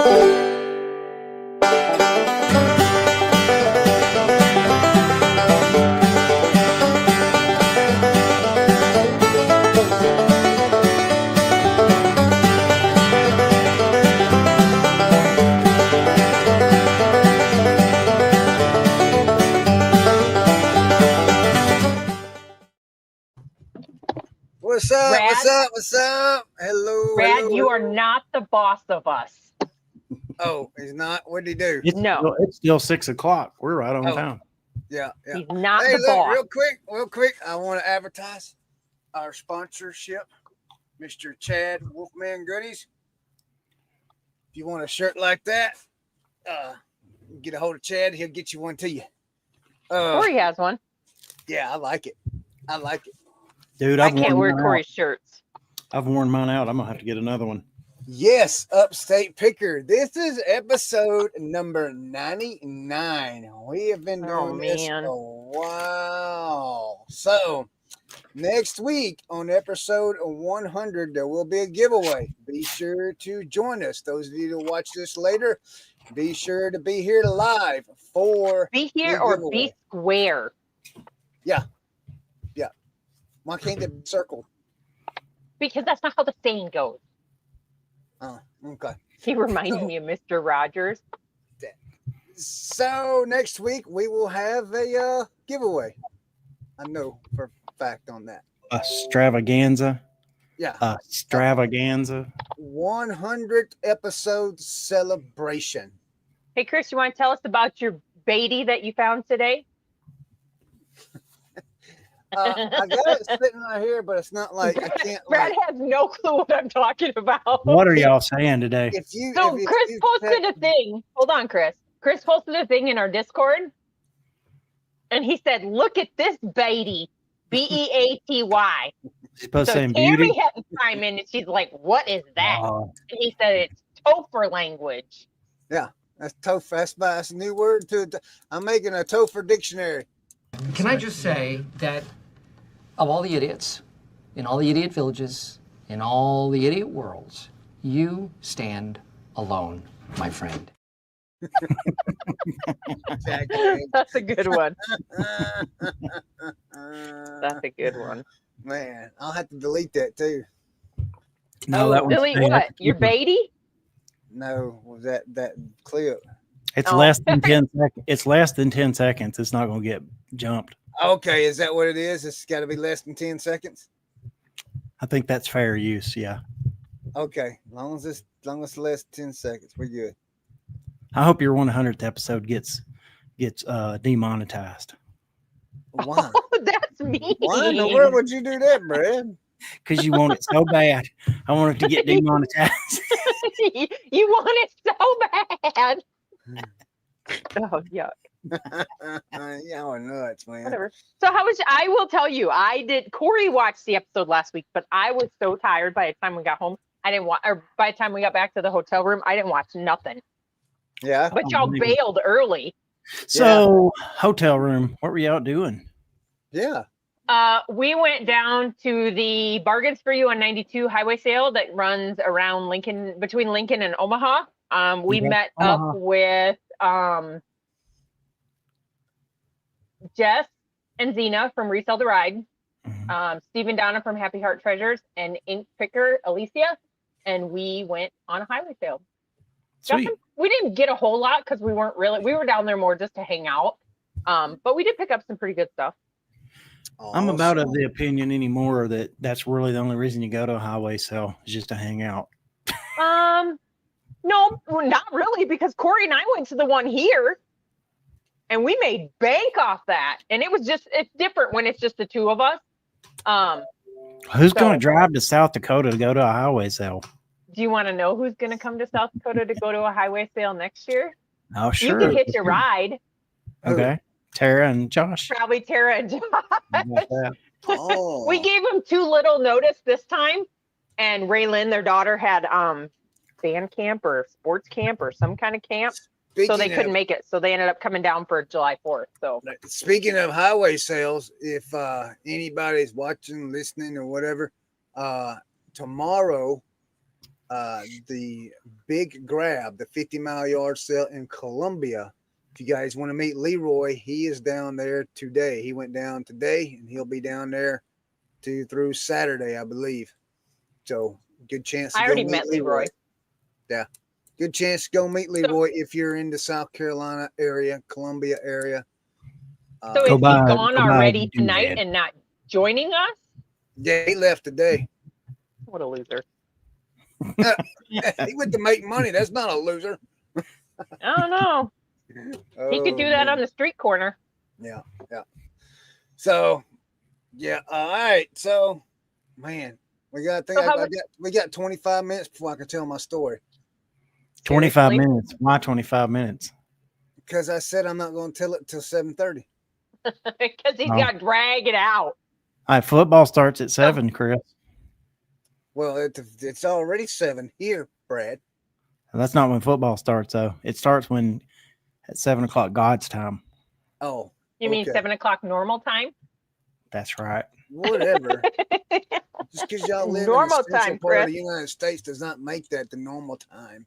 What's up? Brad? What's up? What's up? Hello. Brad, hello, you hello. are not the boss of us. Oh, he's not? What did he do? It's still 6 o'clock. We're right on time. Yeah. He's not Hey, the look, boss. real quick. I want to advertise our sponsorship, Mr. Chad Wolfman Goodies. If you want a shirt like that, get a hold of Chad. He'll get you one to you. Corey has one. Yeah, I like it. Dude, I can't wear Corey's shirts. I've worn mine out. I'm going to have to get another one. Yes, Upstate Picker. This is episode number 99. We have been doing this a while. So, next week on episode 100, there will be a giveaway. Be sure to join us. Those of you who watch this later, be sure to be here live for Be here or be square. Yeah. Why can't it be circled? Because that's not how the saying goes. Oh, okay. He reminded me of Mr. Rogers. So next week we will have a giveaway. I know for a fact on that. Extravaganza. Yeah. Extravaganza. 100 episode celebration. Hey, Chris, you want to tell us about your baby that you found today? I got it sitting right here, but it's not like I can't. Brad has no clue what I'm talking about. What are y'all saying today? Chris posted a thing. Hold on, Chris. Chris posted a thing in our Discord, and he said, "Look at this baby, Beaty." She's supposed to say Tammy beauty. had to chime in, and she's like, "What is that?" And he said, "It's Topher language." Yeah, that's Topher. That's a new word to it. I'm making a Topher dictionary. Can I just say that of all the idiots, in all the idiot villages, in all the idiot worlds, you stand alone, my friend. That's a good one. That's a good one. Man, I'll have to delete that too. No, that one's delete what? Your baby? No, was that clip? It's less than 10 seconds. It's less than 10 seconds. It's not going to get jumped. Okay, is that what it is? It's got to be less than 10 seconds. I think that's fair use. Yeah. Okay, as long as it's less than 10 seconds, we're good. I hope your 100th episode gets demonetized. Why? Oh, that's mean. Why in the world would you do that, Brad? Because you want it so bad. I want it to get demonetized. You want it so bad. Oh, yuck. Y'all are nuts, man. Whatever. So I will tell you, Corey watched the episode last week, but I was so tired by the time we got home. I didn't watch, or by the time we got back to the hotel room, I didn't watch nothing. Yeah. But y'all bailed early. So, hotel room, what were y'all doing? Yeah. We went down to the Bargains for You on 92 highway sale that runs around between Lincoln and Omaha. We met up with Jess and Zena from Resell the Ride, Steve and Donna from Happy Heart Treasures, and Ink Picker Alicia, and we went on a highway sale. Sweet. We didn't get a whole lot because we were down there more just to hang out, but we did pick up some pretty good stuff. I'm about of the opinion anymore that that's really the only reason you go to a highway sale is just to hang out. No, not really, because Corey and I went to the one here and we made bank off that. And it's different when it's just the two of us. Who's going to drive to South Dakota to go to a highway sale? Do you want to know who's going to come to South Dakota to go to a highway sale next year? Oh, sure. You can hitch a ride. Okay. Tara and Josh. Probably Tara and Josh. Oh. We gave them too little notice this time. And Raylan, their daughter, had band camp or sports camp or some kind of camp. So they couldn't make it. So they ended up coming down for July 4th. So speaking of highway sales, if anybody's watching, listening, or whatever, tomorrow the big grab, the 50-mile yard sale in Columbia. If you guys want to meet Leroy, he is down there today. He went down today, and he'll be down there through Saturday, I believe. So good chance to I go already meet met Leroy. Yeah. Good chance to go meet Leroy if you're in the South Carolina area, Columbia area. So is he gone already tonight and not joining us? Yeah, he left today. What a loser. He went to make money. That's not a loser. I don't know. He could do that on the street corner. Yeah. So, yeah. All right. So, man, we got 25 minutes before I can tell my story. 25 minutes. Why 25 minutes? Because I said I'm not going to tell it till 7:30. Because he's got to drag it out. All right, football starts at 7, Chris. Well, it's already 7 here, Brad. That's not when football starts, though. It starts at 7 o'clock God's time. Oh, you mean 7 o'clock normal time? That's right. Whatever. Just because y'all live normal in the central time, part Chris. of the United States does not make that the normal time.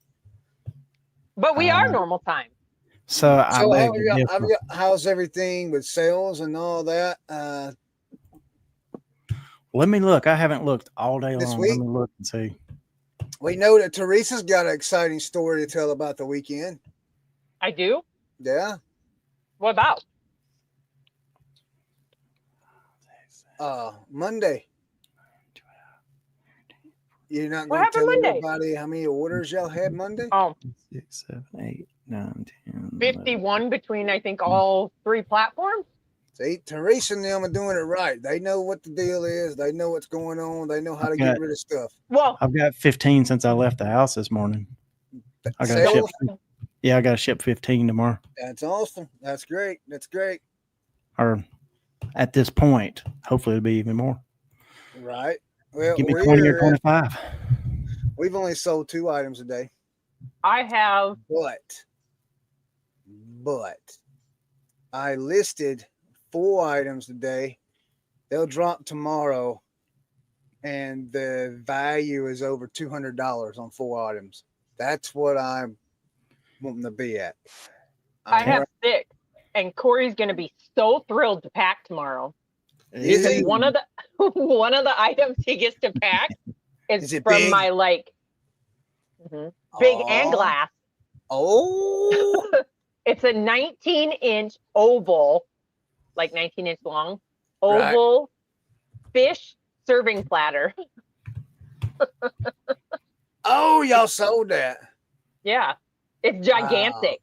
But we are normal time. So how's everything with sales and all that? Let me look. I haven't looked all day this long. Week? Let me look and see. We know that Teresa's got an exciting story to tell about the weekend. I do? Yeah. What about? Monday. You're not What going to happened tell Monday? everybody how many orders y'all had Monday? Oh, 6, 7, 8, 9, 10. 51 between, I think, all 3 platforms. See, Teresa and them are doing it right. They know what the deal is. They know what's going on. They know how to get rid of stuff. Well, I've got 15 since I left the house this morning. I got to ship 15 tomorrow. That's awesome. That's great. That's great. Or at this point, hopefully it'll be even more. Right. Well, give me 20 or 25. We've only sold 2 items a day. I have. But I listed 4 items a day. They'll drop tomorrow, and the value is over $200 on 4 items. That's what I'm wanting to be at. I have 6, and Corey's going to be so thrilled to pack tomorrow. Because one of the items he gets to pack is from big? My big and glass. Oh, it's a 19-inch oval, 19-inch long oval fish serving platter. Oh, y'all sold that? Yeah, it's gigantic.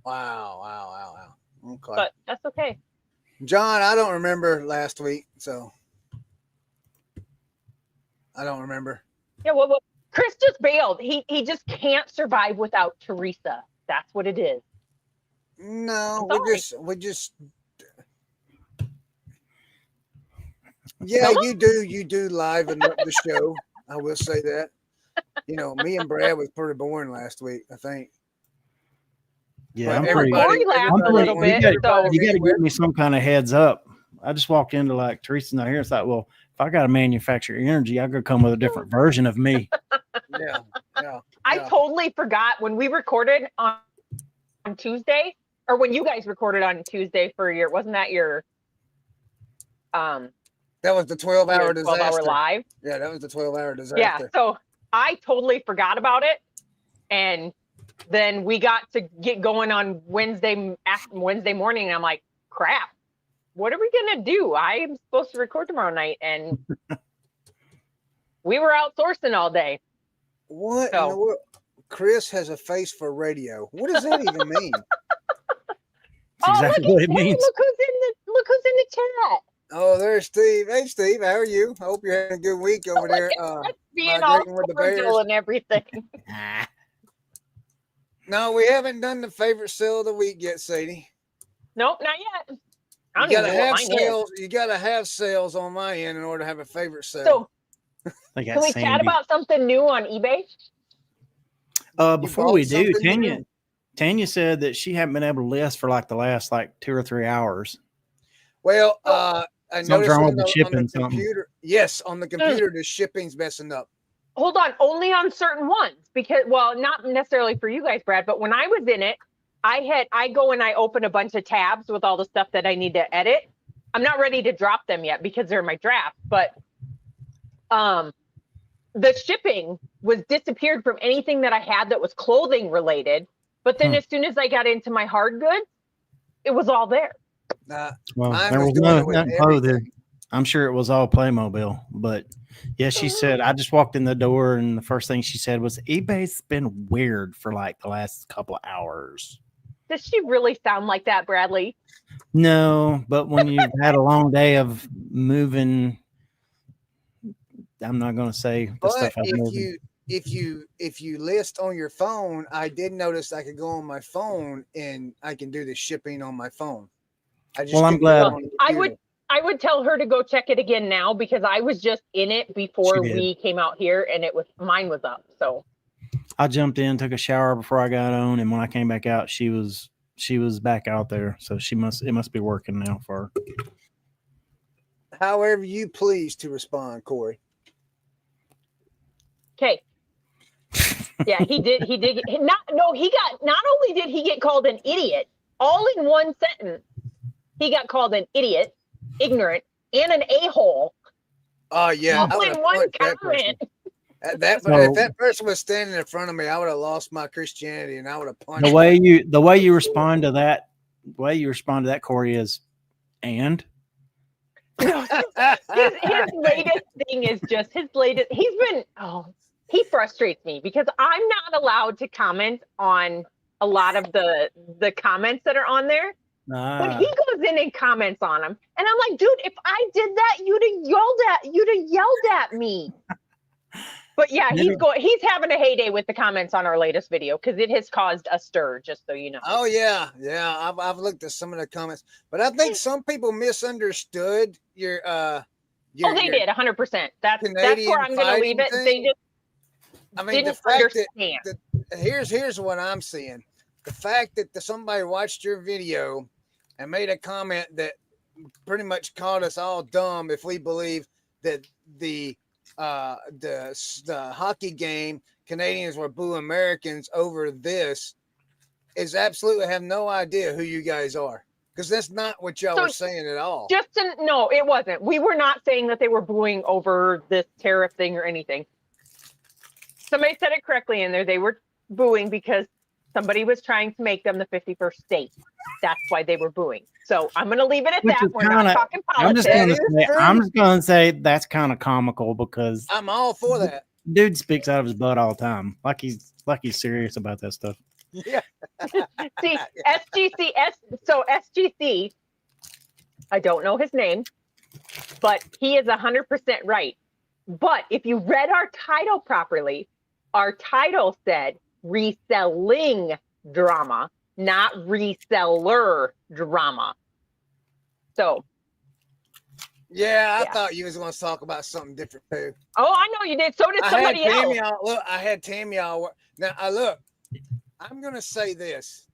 Wow. Okay, but that's okay. John, I don't remember last week, so I don't remember. Yeah, well, Chris just bailed. He just can't survive without Teresa. That's what it is. No, we just. Yeah, you do liven up the show. I will say that. Me and Brad was pretty boring last week, I think. Yeah, Corey laughed a little bit. You got to give me some kind of heads up. I just walked into Teresa's not here. It's like, well, if I got to manufacture energy, I could come with a different version of me. Yeah. I totally forgot when we recorded on Tuesday, or when you guys recorded on Tuesday wasn't that your that was the 12-hour disaster. 12-hour live. Yeah, that was the 12-hour disaster. Yeah, so I totally forgot about it, and then we got to get going on Wednesday morning, and I'm like, crap, what are we gonna do? I am supposed to record tomorrow night, and we were outsourcing all day. What in the world? Chris has a face for radio. What does that even mean? Exactly what it means. Look who's in the chat. Oh, there's Steve. Hey, Steve, how are you? I hope you're having a good week over there. Being all cordial and everything. No, we haven't done the favorite sale of the week yet, Sadie. Nope, not yet. You gotta have sales. You gotta have sales on my end in order to have a favorite sale. So, can we chat about something new on eBay? Before we do, Tanya said that she hadn't been able to list for the last 2 or 3 hours. Well, I noticed on the shipping computer. Yes, on the computer, the shipping's messing up. hold on, only on certain ones because, well, not necessarily for you guys, Brad, but when I was in it, I go and I open a bunch of tabs with all the stuff that I need to edit. I'm not ready to drop them yet because they're in my draft, but the shipping was disappeared from anything that I had that was clothing related. But then as soon as I got into my hard goods, it was all there. Well, there was nothing clothing. I'm sure it was all Playmobil, but yeah, she said, I just walked in the door and the first thing she said was, eBay's been weird for like the last couple of hours. Does she really sound like that, Bradley? No, but when you've had a long day of moving, I'm not going to say the stuff I've moved. If you list on your phone, I did notice I could go on my phone and I can do the shipping on my phone. I'm glad. I would tell her to go check it again now because I was just in it before we came out here and mine was up. So I jumped in, took a shower before I got on, and when I came back out, she was back out there. So it must be working now for her. However you please to respond, Corey. Okay. Yeah, he did. Not only did he get called an idiot, all in one sentence, he got called an idiot, ignorant, and an a-hole. Oh yeah. All in one comment. If that person was standing in front of me, I would have lost my Christianity and I would have punched the way you respond to that, Corey, is and his latest thing is just he frustrates me because I'm not allowed to comment on a lot of the comments that are on there. But he goes in and comments on them. And I'm like, dude, if I did that, you'd have yelled at me. But yeah, he's having a heyday with the comments on our latest video because it has caused a stir, just so you know. Oh yeah. I've looked at some of the comments, but I think some people misunderstood your they did 100%. That's where I'm gonna leave it. They just didn't understand. Here's what I'm seeing. The fact that somebody watched your video and made a comment that pretty much called us all dumb if we believe that the hockey game Canadians were booing Americans over this is absolutely have no idea who you guys are because that's not what y'all were saying at all. No, it wasn't. We were not saying that they were booing over this tariff thing or anything. Somebody said it correctly in there. They were booing because somebody was trying to make them the 51st state. That's why they were booing. So I'm going to leave it at that. We're not talking politics. I'm just going to say that's kind of comical because I'm all for that. Dude speaks out of his butt all the time, like he's serious about that stuff. Yeah. See, SGC. I don't know his name, but he is 100% right. But if you read our title properly, our title said reselling drama, not reseller drama. So I thought you was going to talk about something different too. Oh, I know you did. So did somebody else. I had Tammy all. Now I'm going to say this.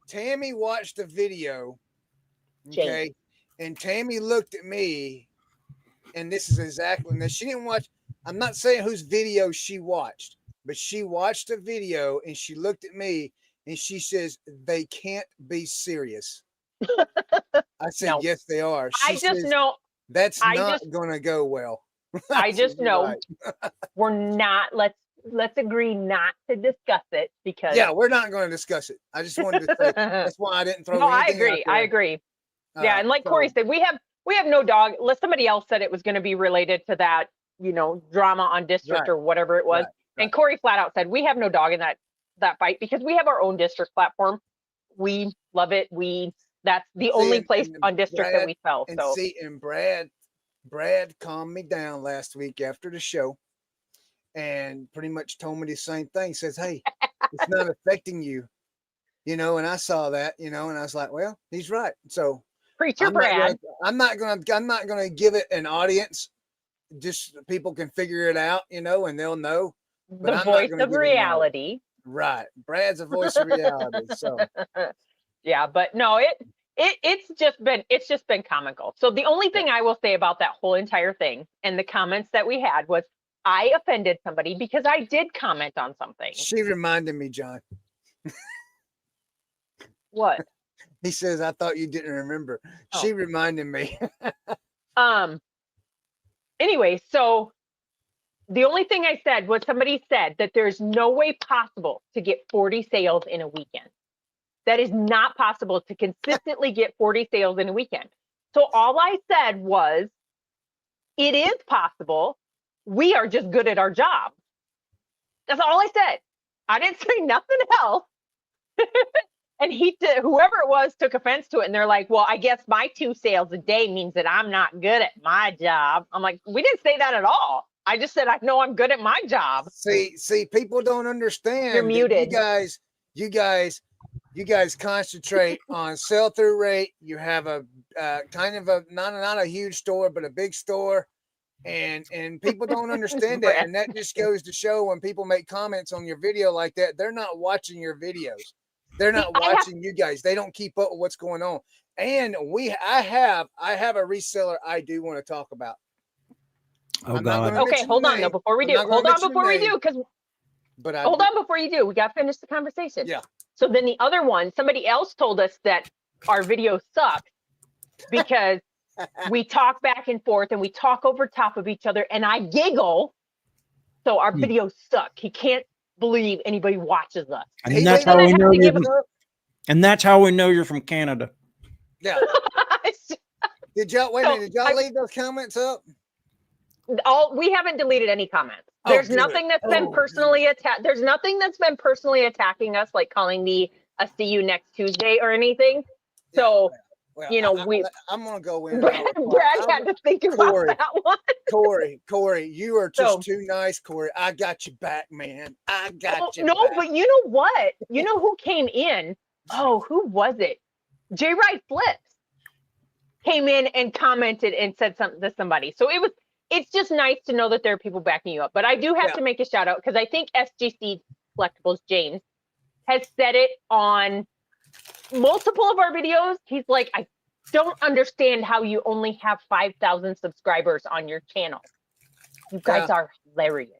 Tammy watched the video, okay, and Tammy looked at me, and this is exactly. Now she didn't watch. I'm not saying whose video she watched. But she watched the video and she looked at me and she says, they can't be serious. I said, no. Yes, they are. She says, know that's not going to go well. I just know we're not. Let's agree not to discuss it because. Yeah, we're not going to discuss it. I just wanted to say that's why I didn't throw anything I agree. Yeah. And like Corey said, we have no dog. Somebody else said it was going to be related to that, drama on district or whatever it was. Right. And Corey flat out said, we have no dog in that fight because we have our own district platform. We love it. That's the only place on district that we sell. And Brad calmed me down last week after the show and pretty much told me the same thing. Says, hey, it's not affecting you, and I saw that, and I was like, well, he's right. So Preacher Brad. I'm not gonna give it an audience. Just people can figure it out, and they'll know. The voice of reality. Right. Brad's a voice of reality. So yeah, but no, it's just been comical. So the only thing I will say about that whole entire thing and the comments that we had was I offended somebody because I did comment on something. She reminded me, John. What? He says, I thought you didn't remember. Oh. She reminded me. Anyway, so the only thing I said was somebody said that there's no way possible to get 40 sales in a weekend. That is not possible to consistently get 40 sales in a weekend. So all I said was, it is possible. We are just good at our job. That's all I said. I didn't say nothing else. And whoever it was took offense to it. And they're like, well, I guess my 2 sales a day means that I'm not good at my job. I'm like, we didn't say that at all. I just said, I know I'm good at my job. See, people don't understand. You're muted. You guys concentrate on sell-through rate. You have a kind of a not a huge store, but a big store. And people don't understand that. And that just goes to show when people make comments on your video like that, they're not watching your videos. They're not watching you guys. They don't keep up with what's going on. And I have a reseller I do want to talk about. Oh, God. Okay, hold on though before we do. Hold on before you do, we got to finish the conversation. Yeah. So then the other one, somebody else told us that our video sucks because we talk back and forth and we talk over top of each other and I giggle. So our videos suck. He can't believe anybody watches us. And that's how we know you're from Canada. Yeah. Did y'all leave those comments up? We haven't deleted any comments. There's nothing that's been personally attacked. There's nothing that's been personally attacking us, like calling me a see you next Tuesday or anything. So, I'm going to go in. Brad had to think about that one. Corey, you are just too nice, Corey. I got you back, man. I got you back. But you know what? You know who came in? Oh, who was it? J. Wright Flips came in and commented and said something to somebody. So it's just nice to know that there are people backing you up. But I do have to make a shout out because I think SGC Collectibles James has said it on multiple of our videos. He's like, I don't understand how you only have 5,000 subscribers on your channel. You guys are hilarious.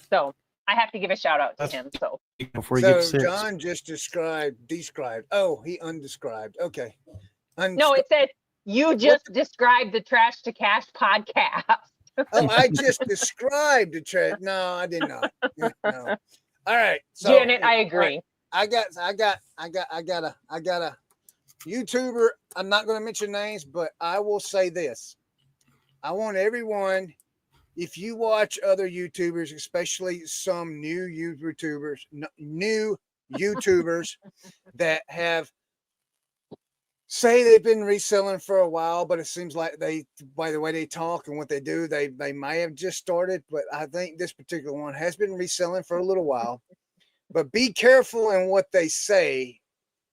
So I have to give a shout out to him. So John just described. Oh, he undescribed. Okay. No, it said you just described the Trash to Cash podcast. Oh, I just described the trash. No, I did not. No. All right. So, Janet, I agree. I got a YouTuber. I'm not going to mention names, but I will say this. I want everyone, if you watch other YouTubers, especially some new YouTubers that have say they've been reselling for a while, but it seems like by the way they talk and what they do, they may have just started, but I think this particular one has been reselling for a little while. But be careful in what they say,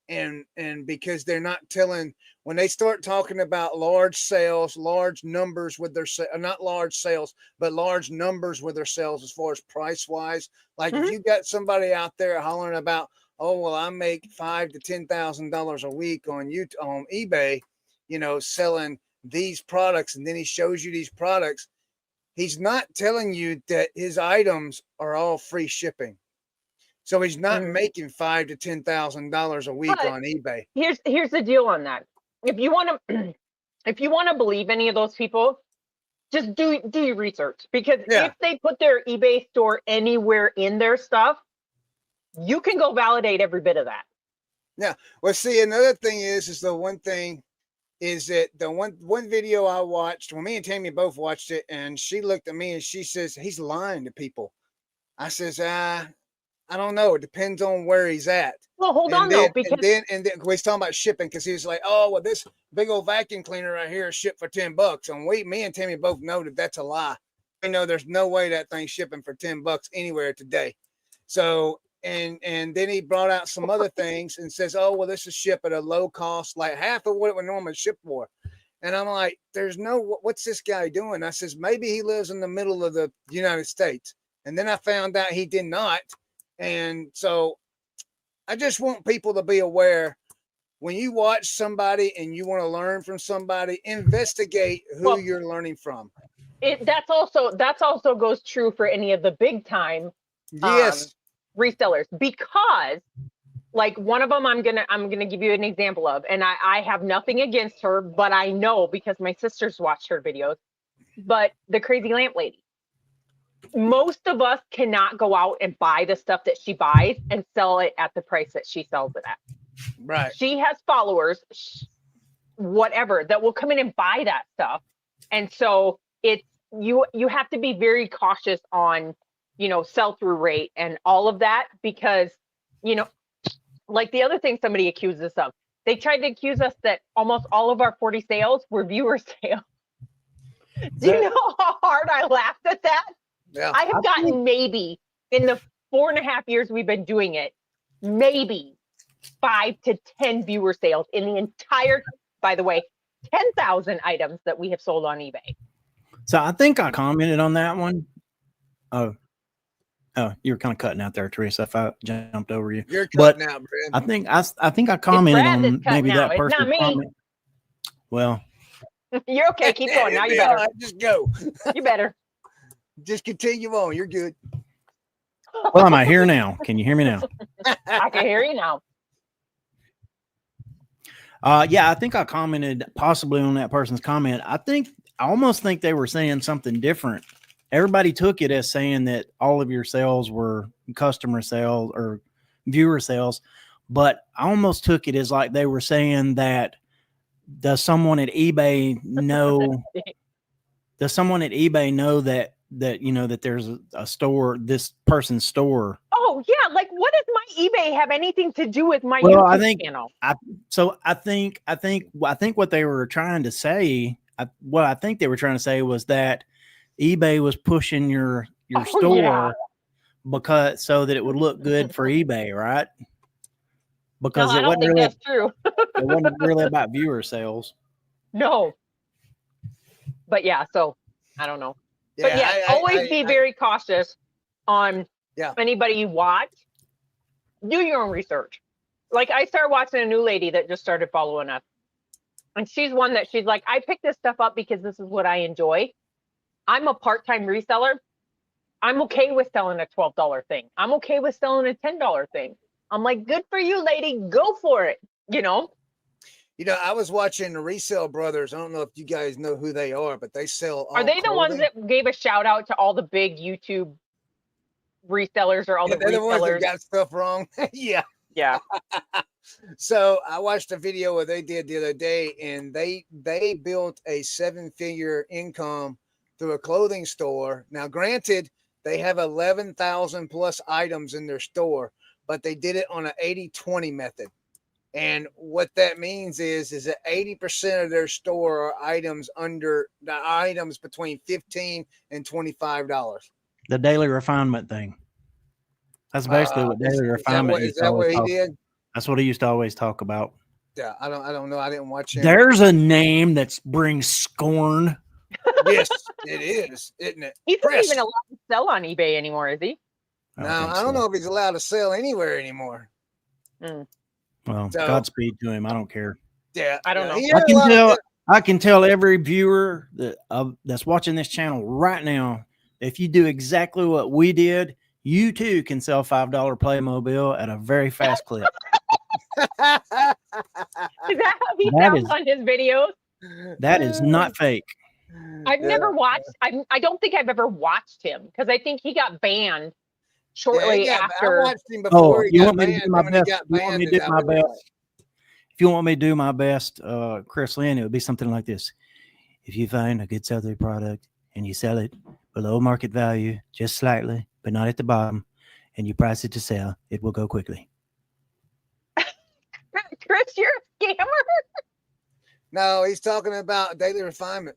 and because they're not telling, when they start talking about large sales, large numbers with their not large sales, but large numbers with their sales as far as price wise. Like if you got somebody out there hollering about, oh well, I make $5,000 to $10,000 a week on eBay, selling these products, and then he shows you these products. He's not telling you that his items are all free shipping. So he's not making $5,000 to $10,000 a week on eBay. Here's the deal on that. If you want to believe any of those people, just do your research, because if they put their eBay store anywhere in their stuff, you can go validate every bit of that. Yeah. Well, see, another thing is the one thing is that the one video I watched, well, me and Tammy both watched it, and she looked at me and she says, he's lying to people. I says, I don't know. It depends on where he's at. Well, hold on though, because and then he's talking about shipping, because he was like, oh, well, this big old vacuum cleaner right here is shipped for $10. And me and Tammy both know that that's a lie. We know there's no way that thing's shipping for $10 anywhere today. So, and then he brought out some other things and says, oh, well, this is shipped at a low cost, like half of what it would normally ship for. And I'm like, what's this guy doing? I says, maybe he lives in the middle of the United States. And then I found out he did not. And so I just want people to be aware, when you watch somebody and you want to learn from somebody, investigate who you're learning from. That's also goes true for any of the big time resellers, because like one of them I'm gonna give you an example of, and I have nothing against her, but I know because my sisters watched her videos. But the Crazy Lamp Lady, most of us cannot go out and buy the stuff that she buys and sell it at the price that she sells it at. Right. She has followers, whatever, that will come in and buy that stuff, and so it's you have to be very cautious on sell-through rate and all of that, because like the other thing somebody accused us of, they tried to accuse us that almost all of our 40 sales were viewer sales. Do you know how hard I laughed at that? Yeah. I have gotten maybe in the 4.5 years we've been doing it, maybe 5 to 10 viewer sales in the entire, by the way, 10,000 items that we have sold on eBay. So I think I commented on that one. Oh, you were kind of cutting out there, Teresa. If I jumped over you, you're cutting out, Brad. I think I commented on maybe that person. It's not me. Comment. Well, you're okay. Keep going. Now you better. Right, just go. You better. Just continue on. You're good. Well, am I here now? Can you hear me now? I can hear you now. Yeah, I think I commented possibly on that person's comment. I almost think they were saying something different. Everybody took it as saying that all of your sales were customer sales or viewer sales, but I almost took it as like they were saying that does someone at eBay know that that there's a store, this person's store? Oh yeah, like what does my eBay have anything to do with my YouTube channel? I think what they were trying to say, what I think they were trying to say was that eBay was pushing your store because so that it would look good for eBay, right? Because I don't think that's true. It wasn't really about viewer sales. No. But yeah, so I don't know. Yeah, but yeah, always be very cautious on anybody you watch. Do your own research. Like I started watching a new lady that just started following us. And she's one that she's like, I picked this stuff up because this is what I enjoy. I'm a part-time reseller. I'm okay with selling a $12 thing. I'm okay with selling a $10 thing. I'm like, good for you, lady. Go for it. I was watching the Resell Brothers. I don't know if you guys know who they are, but they sell. Are they the ones that gave a shout out to all the big YouTube resellers or all the resellers? The ones that got stuff wrong. Yeah. Yeah. So I watched a video what they did the other day, and they built a 7-figure income through a clothing store. Now, granted, they have 11,000 plus items in their store, but they did it on an 80-20 method. And what that means is that 80% of their store are items between $15 and $25. The daily refinement thing. That's basically what daily refinement is. That what he did? That's what he used to always talk about. Yeah, I don't know. I didn't watch him. There's a name that brings scorn. Yes, it is, isn't it? He's not even allowed to sell on eBay anymore, is he? No, I don't know if he's allowed to sell anywhere anymore. Well, Godspeed to him. I don't care. Yeah, I don't know. I can tell every viewer that's watching this channel right now, if you do exactly what we did, you too can sell $5 Playmobil at a very fast clip. Is that how he sounds on his videos? That is not fake. I've never watched. I don't think I've ever watched him because I think he got banned shortly after. I watched him before you want me to do my best? If you want me to do my best, Chris Lynn, it would be something like this. If you find a good sell-through product and you sell it below market value, just slightly, but not at the bottom, and you price it to sell, it will go quickly. Chris, you're a scammer. No, he's talking about daily refinement.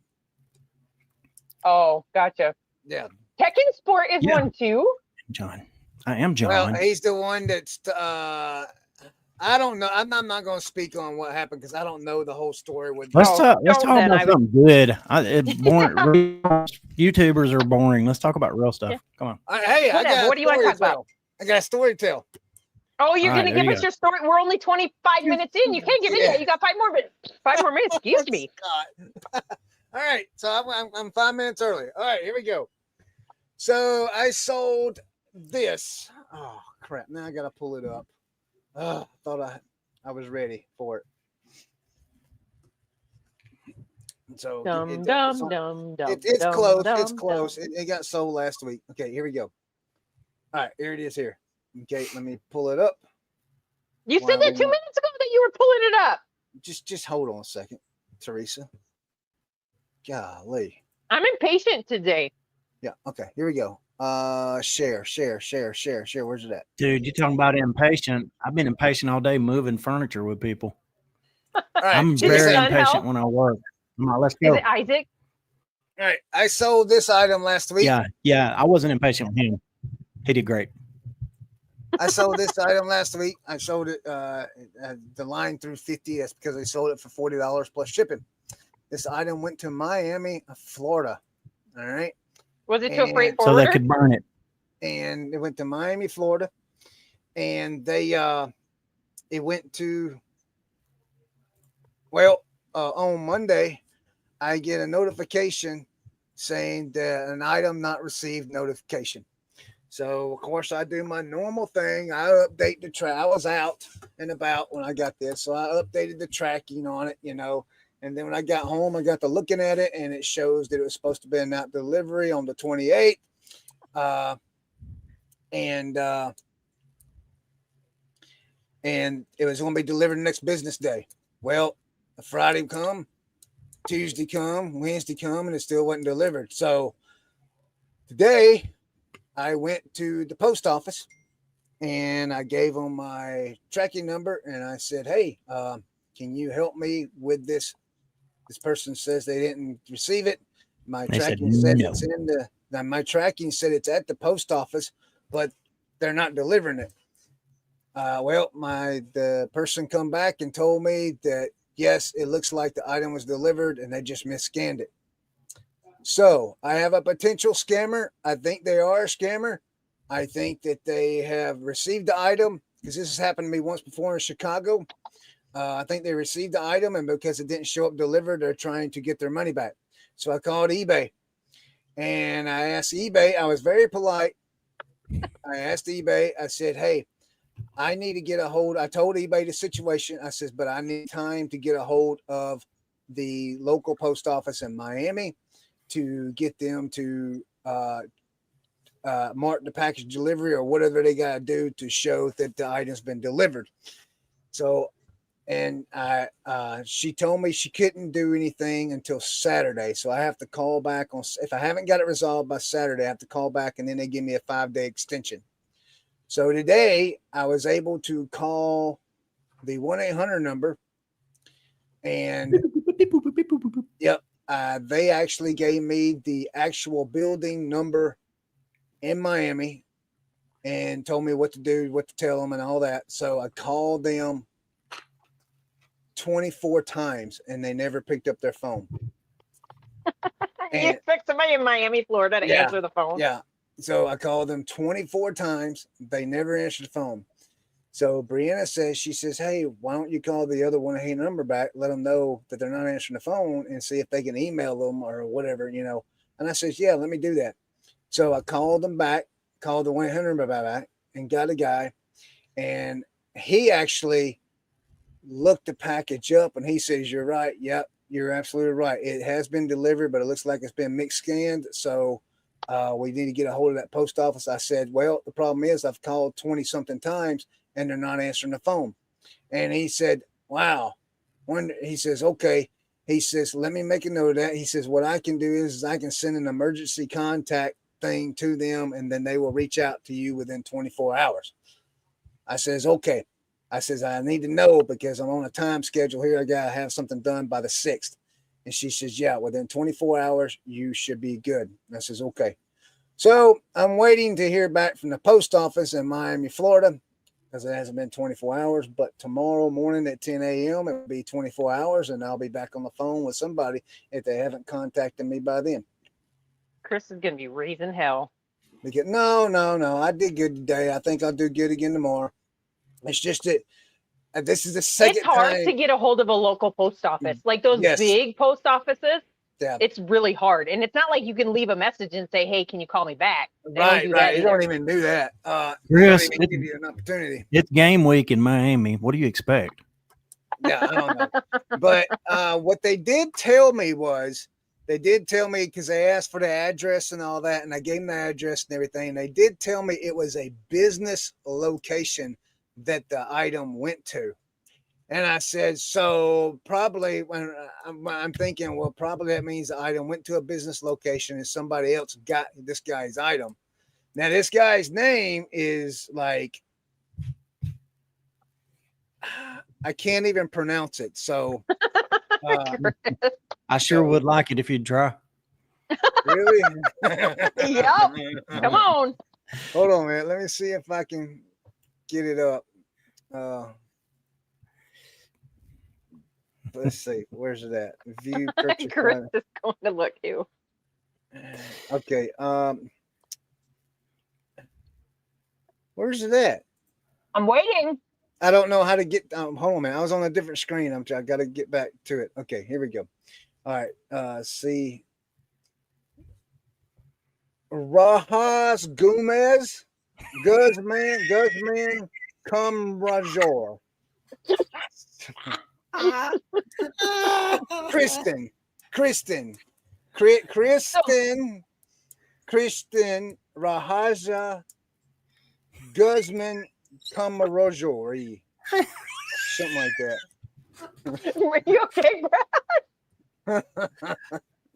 Oh, gotcha. Yeah. Pickin Sport is one too. John. I am John. Well, he's the one that's I don't know. I'm not going to speak on what happened because I don't know the whole story. Let's talk about something good. YouTubers are boring. Let's talk about real stuff. Yeah. Come on. Hey, what do you want to talk about? I got a story to tell. Oh, you're going to give us your story? We're only 25 minutes in. You can't give it yet. You got 5 more minutes. 5 more minutes. Excuse me. All right. So I'm 5 minutes early. All right, here we go. So I sold this. Oh crap! Now I gotta pull it up. I thought I was ready for it. So it's close. It's close. It got sold last week. Okay, here we go. All right, here it is here. Okay, let me pull it up. You said that 2 minutes ago that you were pulling it up. Just hold on a second, Teresa. Golly. I'm impatient today. Yeah, okay, here we go. Share. Where's it at? Dude, you're talking about impatient. I've been impatient all day moving furniture with people. All right, I'm very impatient when I work. Come on, let's go. Is it Isaac? All right, I sold this item last week. Yeah. I wasn't impatient with him. He did great. I sold this item last week. I sold it the line through 50. That's because I sold it for $40 plus shipping. This item went to Miami, Florida. All right. Was it to a freight forwarder? So they could burn it. And it went to Miami, Florida. And they it went to on Monday, I get a notification saying that an item not received notification. So, of course, I do my normal thing. I update the track. I was out and about when I got this. So I updated the tracking on it, And then when I got home, I got to looking at it, and it shows that it was supposed to be an out delivery on the 28th. And it was going to be delivered the next business day. Well, Friday come, Tuesday come, Wednesday come, and it still wasn't delivered. So today I went to the post office and I gave them my tracking number and I said, hey, can you help me with this? This person says they didn't receive it. My tracking said it's in my tracking said it's at the post office, but they're not delivering it. The person come back and told me that, yes, it looks like the item was delivered and they just mis-scanned it. So I have a potential scammer. I think they are a scammer. I think that they have received the item because this has happened to me once before in Chicago. I think they received the item and because it didn't show up delivered, they're trying to get their money back. So I called eBay and I asked eBay. I was very polite. I asked eBay. I said, hey, I need to get a hold. I told eBay the situation. I said, but I need time to get a hold of the local post office in Miami to get them to mark the package delivery or whatever they got to do to show that the item's been delivered. So, and she told me she couldn't do anything until Saturday. So I have to call back if I haven't got it resolved by Saturday, I have to call back and then they give me a 5-day extension. So today I was able to call the 1-800 number and yep. They actually gave me the actual building number in Miami and told me what to do, what to tell them and all that. So I called them 24 times and they never picked up their phone. You expect somebody in Miami, Florida to answer the phone? Yeah. So I called them 24 times. They never answered the phone. So Brianna says, hey, why don't you call the other 1-800 number back, let them know that they're not answering the phone and see if they can email them or whatever, And I says, yeah, let me do that. So I called them back, called the 1-800 number back and got a guy. And he actually looked the package up and he says, you're right. Yep, you're absolutely right. It has been delivered, but it looks like it's been mixed scanned. So we need to get a hold of that post office. I said, well, the problem is I've called 20 something times and they're not answering the phone. And he said, wow. He says, okay. He says, let me make a note of that. He says, what I can do is I can send an emergency contact thing to them and then they will reach out to you within 24 hours. I says, okay. I says, I need to know because I'm on a time schedule here. I got to have something done by the 6th. And she says, yeah, within 24 hours, you should be good. And I says, okay. So I'm waiting to hear back from the post office in Miami, Florida, because it hasn't been 24 hours. But tomorrow morning at 10 a.m., it'll be 24 hours, and I'll be back on the phone with somebody if they haven't contacted me by then. Chris is going to be raising hell. Because, no. I did good today. I think I'll do good again tomorrow. It's just that this is the second time. It's hard to get a hold of a local post office. Like those big post offices, Yeah. It's really hard. And it's not like you can leave a message and say, hey, can you call me back? They Right, don't do that They don't even do that. They don't even give you an opportunity. It's game week in Miami. What do you expect? Yeah, I don't know. But what they did tell me was, because they asked for the address and all that, and I gave them the address and everything. And they did tell me it was a business location that the item went to. And I said, so probably when I'm thinking, well, probably that means the item went to a business location and somebody else got this guy's item. Now, this guy's name is like, I can't even pronounce it. So I sure would like it if you'd try. Really? Yep. Come on. Hold on, man. Let me see if I can get it up. Let's see. Where's it at? View purchase. Chris is going to look you. Okay. Where's it at? I'm waiting. I don't know how to get. Hold on, man. I was on a different screen. I got to get back to it. Okay, here we go. All right. See. Rajas Guzman, come Rajor. Kristen Rahaja Guzman Kamarojori. Something like that. Were you okay, Brad?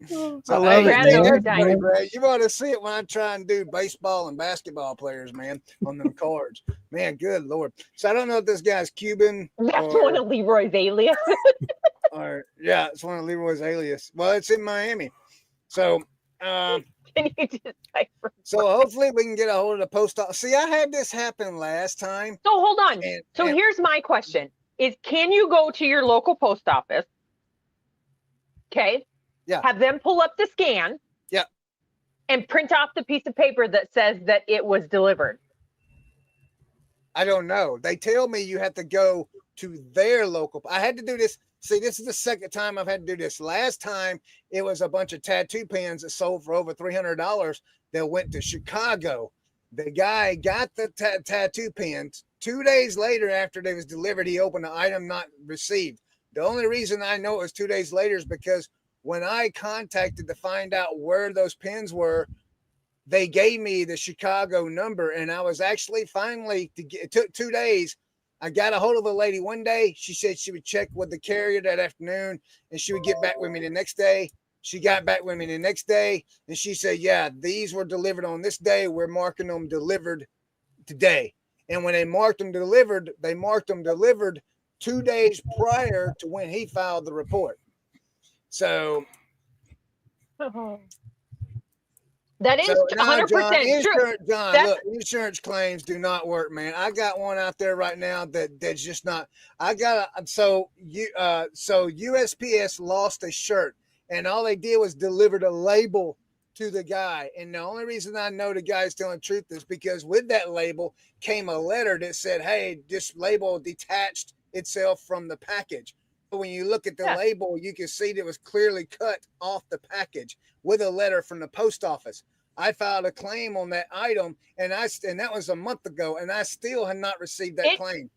So I love it, man. Brad, you ought to see it when I try and do baseball and basketball players, man, on them cards. Man, good Lord. So I don't know if this guy's Cuban. That's one of Leroy's alias. Or yeah, it's one of Leroy's alias. Well, it's in Miami. So Can you just so hopefully we can get a hold of the post office. See, I had this happen last time. So hold on. Here's my question is, can you go to your local post office? Okay. Yeah. Have them pull up the scan. Yeah. And print off the piece of paper that says that it was delivered. I don't know. They tell me you have to go to their local. I had to do this. See, this is the second time I've had to do this. Last time it was a bunch of tattoo pens that sold for over $300 that went to Chicago. The guy got the tattoo pens. 2 days later, after they was delivered, he opened the item not received. The only reason I know it was 2 days later is because when I contacted to find out where those pens were, they gave me the Chicago number, and I was actually finally it took 2 days. I got a hold of a lady one day. She said she would check with the carrier that afternoon, and she would get back with me the next day. She got back with me the next day, and she said, yeah, these were delivered on this day. We're marking them delivered today. And when they marked them delivered, they marked them delivered 2 days prior to when he filed the report. So that is 100% true. John, look, insurance claims do not work, man. I got one out there right now that's just not. I got so USPS lost a shirt, and all they did was delivered a label to the guy. And the only reason I know the guy's telling the truth is because with that label came a letter that said, "Hey, this label detached itself from the package." When you look at the label, you can see that it was clearly cut off the package with a letter from the post office. I filed a claim on that item, and that was a month ago, and I still have not received that claim.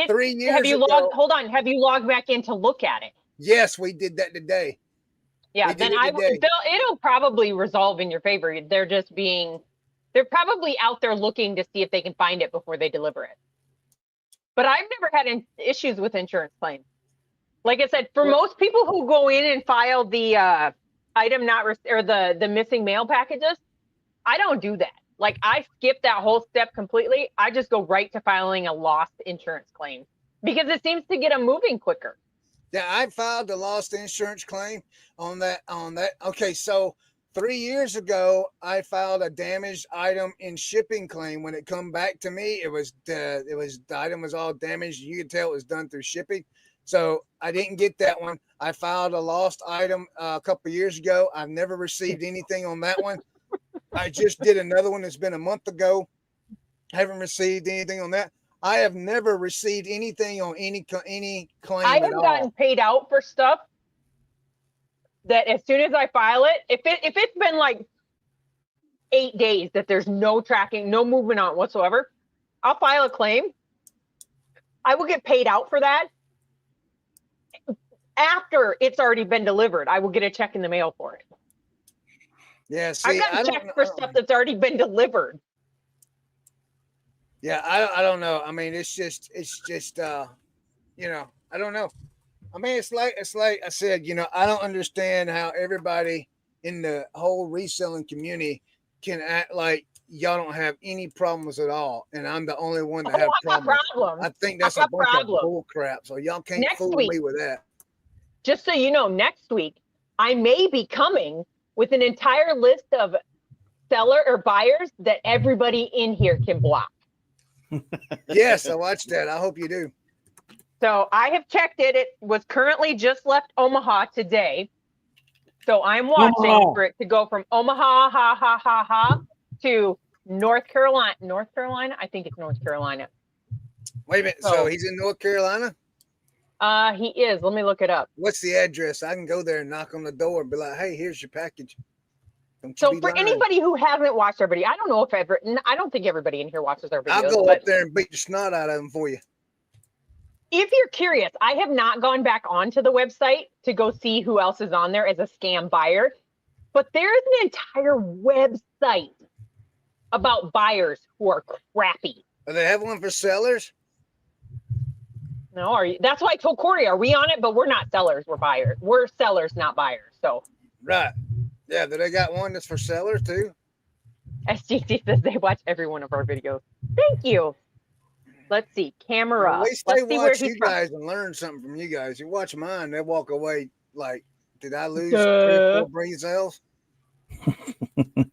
3 years ago. Hold on. Have you logged back in to look at it? Yes, we did that today. Yeah, then it'll probably resolve in your favor. They're probably out there looking to see if they can find it before they deliver it. But I've never had issues with insurance claims. Like I said, for most people who go in and file the item or the missing mail packages, I don't do that. Like, I skip that whole step completely. I just go right to filing a lost insurance claim because it seems to get them moving quicker. Yeah, I filed a lost insurance claim on that. Okay, so 3 years ago, I filed a damaged item in shipping claim. When it come back to me, the item was all damaged. You could tell it was done through shipping. So I didn't get that one. I filed a lost item a couple of years ago. I've never received anything on that one. I just did another one that's been a month ago. Haven't received anything on that. I have never received anything on any claim. I have gotten paid out for stuff that as soon as I file it, if it's been like 8 days that there's no tracking, no movement on it whatsoever, I'll file a claim. I will get paid out for that. After it's already been delivered, I will get a check in the mail for it. Yeah, see, I got checks for stuff that's already been delivered. Yeah, I don't know. I mean, it's just you know, I don't know. I mean, it's like I said, you know, I don't understand how everybody in the whole reselling community can act like y'all don't have any problems at all, and I'm the only one that have problems. I think that's a bunch of bull crap. So y'all can't fool me with that. Just so you know, next week I may be coming with an entire list of seller or buyers that everybody in here can block. Yes, I watched that. I hope you do. So I have checked it. It was currently just left Omaha today. So I'm watching for it to go from Omaha, to North Carolina. North Carolina? I think it's North Carolina. Wait a minute. So he's in North Carolina? He is. Let me look it up. What's the address? I can go there and knock on the door and be like, hey, here's your package. So for anybody who hasn't watched our video, I don't know if I don't think everybody in here watches our videos. I'll go up there and beat the snot out of them for you. If you're curious, I have not gone back onto the website to go see who else is on there as a scam buyer, but there's an entire website about buyers who are crappy. Do they have one for sellers? No, that's why I told Corey, are we on it? But we're not sellers, we're buyers. We're sellers, not buyers. So right. Yeah, do they got one that's for sellers too? SGC says they watch every one of our videos. Thank you. Let's see. Camera. At least they watch you guys and learn something from you guys. You watch mine, they walk away like, did I lose 3 or 4 brain cells? Hey,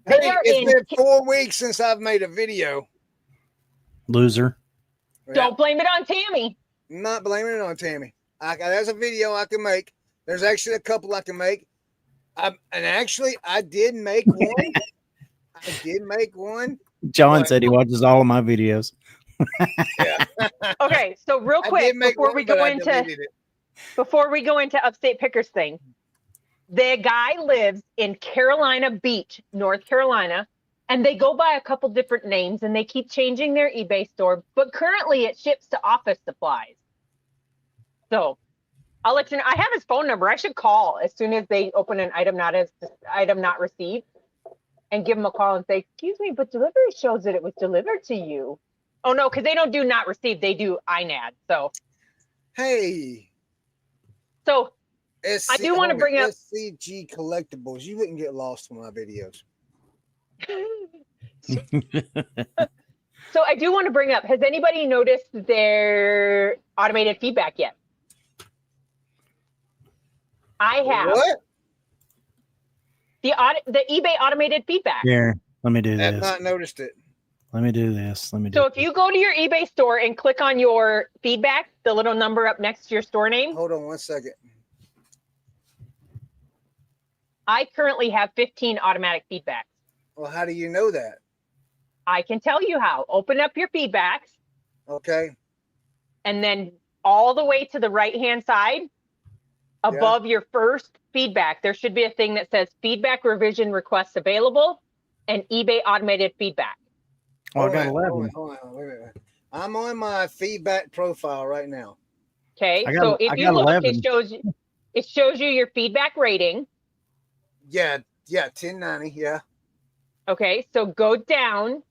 it's been 4 weeks since I've made a video. Loser. Don't blame it on Tammy. I'm not blaming it on Tammy. There's a video I can make. There's actually a couple I can make. I did make one. I did make one. John said he watches all of my videos. Yeah. Okay, so real quick before we go into Upstate Pickers thing, the guy lives in Carolina Beach, North Carolina, and they go by a couple different names and they keep changing their eBay store, but currently it ships to office supplies. So I'll let you know. I have his phone number. I should call as soon as they open an item not received, and give him a call and say, excuse me, but delivery shows that it was delivered to you. Oh, no, because they don't do not received. They do INAD. So, hey. So, I do want to bring up SCG Collectibles. You wouldn't get lost in my videos. So, I do want to bring up, has anybody noticed their automated feedback yet? I have. What? The eBay automated feedback. Here, let me do this. I've not noticed it. Let me do this. So if you go to your eBay store and click on your feedback, the little number up next to your store name. Hold on 1 second. I currently have 15 automatic feedbacks. Well, how do you know that? I can tell you how. Open up your feedbacks. Okay. And then all the way to the right-hand side, above your first feedback, there should be a thing that says feedback revision requests available and eBay automated feedback. Oh, I got 11. Hold on, wait. I'm on my feedback profile right now. Okay, so if you look, 11. It shows you your feedback rating. Yeah, 1090, yeah. Okay, so go down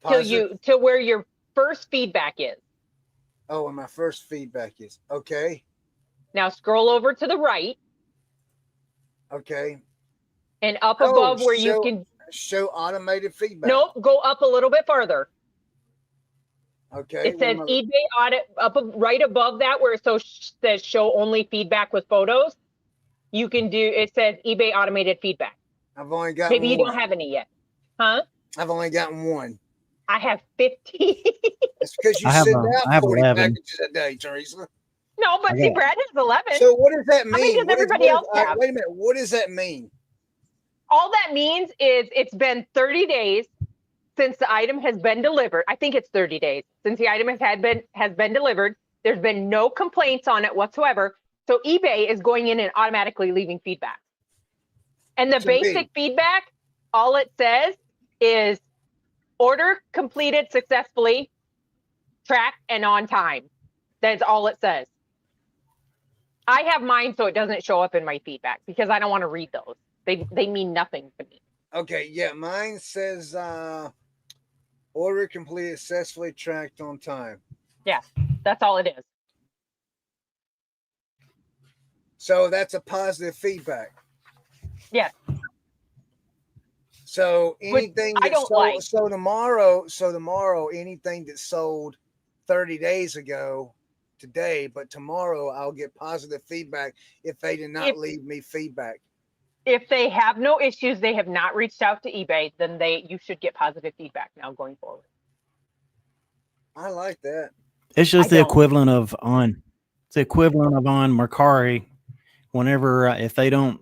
till where your first feedback is. Oh, and my first feedback is okay. Now scroll over to the right. Okay. And up above where you can show automated feedback. Nope, go up a little bit farther. Okay. It says eBay audit right above that where it says show only feedback with photos. You can do, it says eBay automated feedback. I've only got Maybe you don't have any yet. Huh? I've only gotten one. I have 15. It's because you send out 40 packages a day, Teresa. No, but see, Brad has 11. So what does that mean? How many does everybody else have? Wait a minute. What does that mean? All that means is it's been 30 days since the item has been delivered. I think it's 30 days since the item has been delivered. There's been no complaints on it whatsoever. So eBay is going in and automatically leaving feedback. And the basic feedback, all it says is order completed successfully, tracked, and on time. That's all it says. I have mine so it doesn't show up in my feedback because I don't want to read those. They mean nothing to me. Okay, yeah, mine says order completed successfully, tracked on time. Yeah, that's all it is. So that's a positive feedback. Yes. So anything that sold, so tomorrow, anything that sold 30 days ago today, but tomorrow I'll get positive feedback if they did not leave me feedback. If they have no issues, they have not reached out to eBay, then you should get positive feedback now going forward. I like that. It's just the equivalent of on Mercari. Whenever if they don't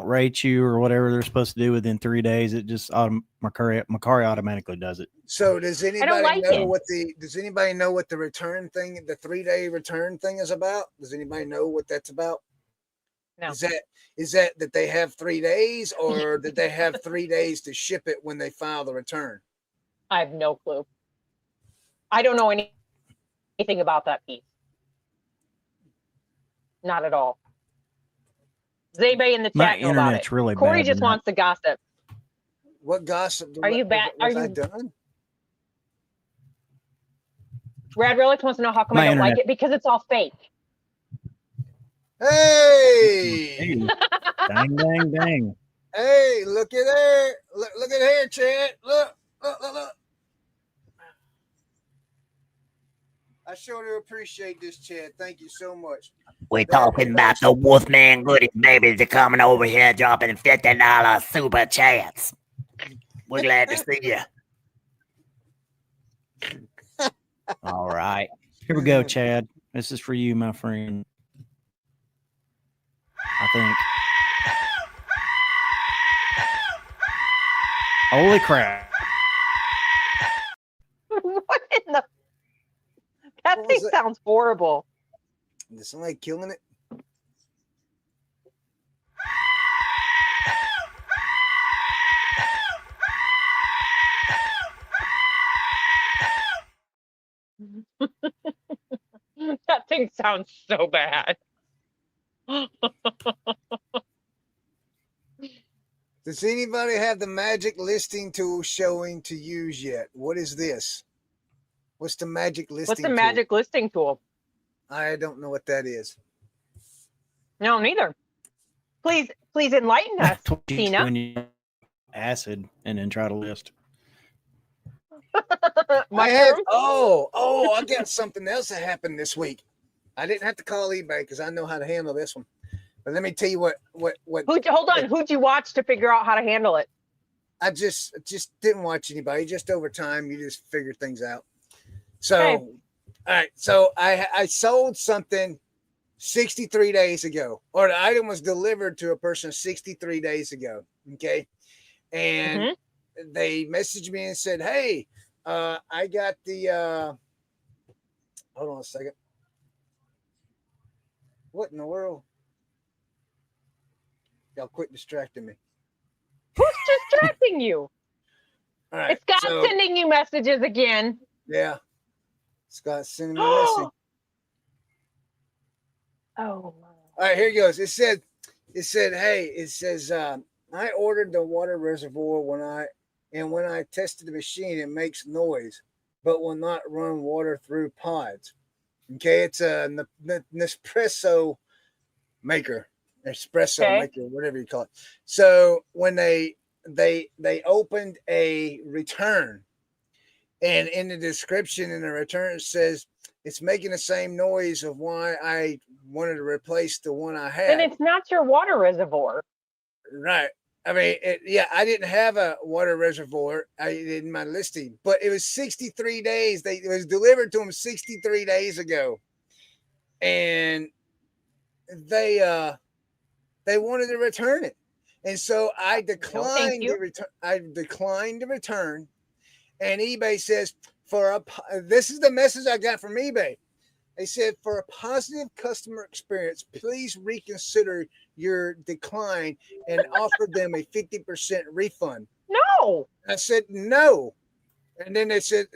rate you or whatever they're supposed to do within 3 days, it just Mercari automatically does it. So does anybody know what the return thing, the 3-day return thing is about? Does anybody know what that's about? No. Is that they have 3 days, or did they have 3 days to ship it when they file the return? I have no clue. I don't know anything about that piece. Not at all. Does anybody in the chat know about it? Really Corey bad just wants to gossip. What gossip? Are you bad? Are you done? Brad Relic wants to know how come I don't like it, because it's all fake. Hey! Dang, dang, dang. Hey, look at there. Look at here, Chad. Look. I sure do appreciate this, Chad. Thank you so much. We're talking about the Wolfman Goodies babies are coming over here dropping $50 super chats. We're glad to see you. All right. Here we go, Chad. This is for you, my friend. I think. Holy crap. What in the... That thing sounds horrible. Is somebody killing it? That thing sounds so bad. Does anybody have the magic listing tool showing to use yet? What is this? What's the magic listing tool? What's the magic listing tool? I don't know what that is. No, neither. Please enlighten us, Tina. When you acid and then try to list. I got something else that happened this week. I didn't have to call eBay because I know how to handle this one. But let me tell you what. Hold on. Who'd you watch to figure out how to handle it? I just didn't watch anybody. Just over time, you just figure things out. So, okay. All right. So I sold something 63 days ago, or the item was delivered to a person 63 days ago. Okay. And they messaged me and said, hey, I got the, hold on a second. What in the world? Y'all quit distracting me. Who's distracting you? All right. It's Scott sending you messages again. Yeah. Scott's sending me a message. Oh. All right, here it goes. It said, hey, I ordered the water reservoir when I tested the machine, it makes noise, but will not run water through pods. Okay, it's a Nespresso maker, maker, whatever you call it. So when they opened a return, and in the description in the return it says it's making the same noise of why I wanted to replace the one I had. And it's not your water reservoir, right? I mean, I didn't have a water reservoir in my listing, but it was 63 days. It was delivered to them 63 days ago, and they wanted to return it, and so I declined the return. I declined the return, and eBay says this is the message I got from eBay. They said, for a positive customer experience, please reconsider your decline and offer them a 50% refund. No. I said, no. And then they said,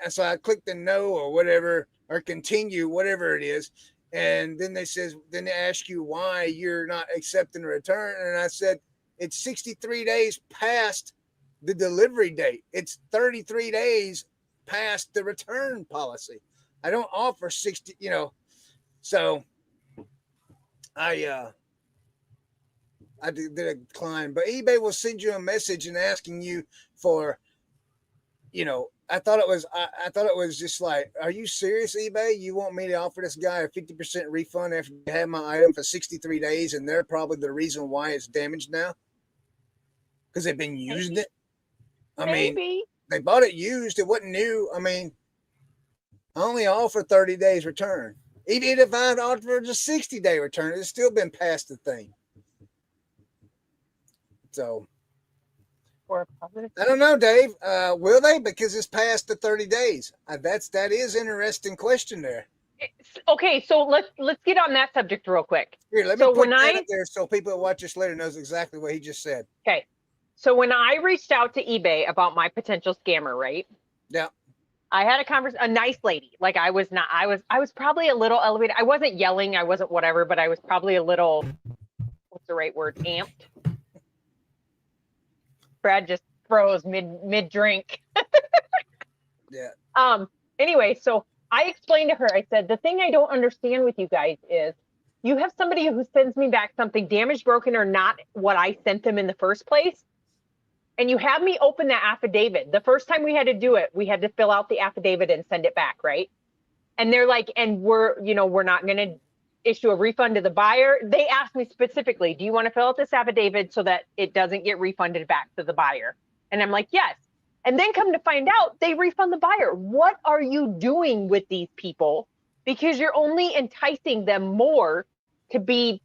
so I clicked the no or whatever, or continue, whatever it is. And then then they ask you why you're not accepting a return. And I said, it's 63 days past the delivery date. It's 33 days past the return policy. I don't offer 60, so I did a decline, but eBay will send you a message and asking you for, I thought it was just like, are you serious, eBay? You want me to offer this guy a 50% refund after you had my item for 63 days and they're probably the reason why it's damaged now? Because they've been using it. I mean, they bought it used. It wasn't new. I mean, I only offer 30 days return. Even if I offered a 60-day return, it's still been past the thing. So, I don't know, Dave. Will they? Because it's past the 30 days. That is interesting question there. Okay, so let's get on that subject real quick. Here, let me put that up there so people that watch this later knows exactly what he just said. Okay, so when I reached out to eBay about my potential scammer, right? Yeah. I had a nice lady. Like I was probably a little elevated. I wasn't yelling, I wasn't whatever, but I was probably a little, what's the right word? Amped. Brad just froze mid drink. Yeah. Anyway, so I explained to her, I said, the thing I don't understand with you guys is you have somebody who sends me back something damaged, broken, or not what I sent them in the first place. And you have me open that affidavit. The first time we had to do it, we had to fill out the affidavit and send it back, right? And they're like, and we're not going to issue a refund to the buyer. They asked me specifically, do you want to fill out this affidavit so that it doesn't get refunded back to the buyer? And I'm like, yes. And then come to find out, they refund the buyer. What are you doing with these people? Because you're only enticing them more to be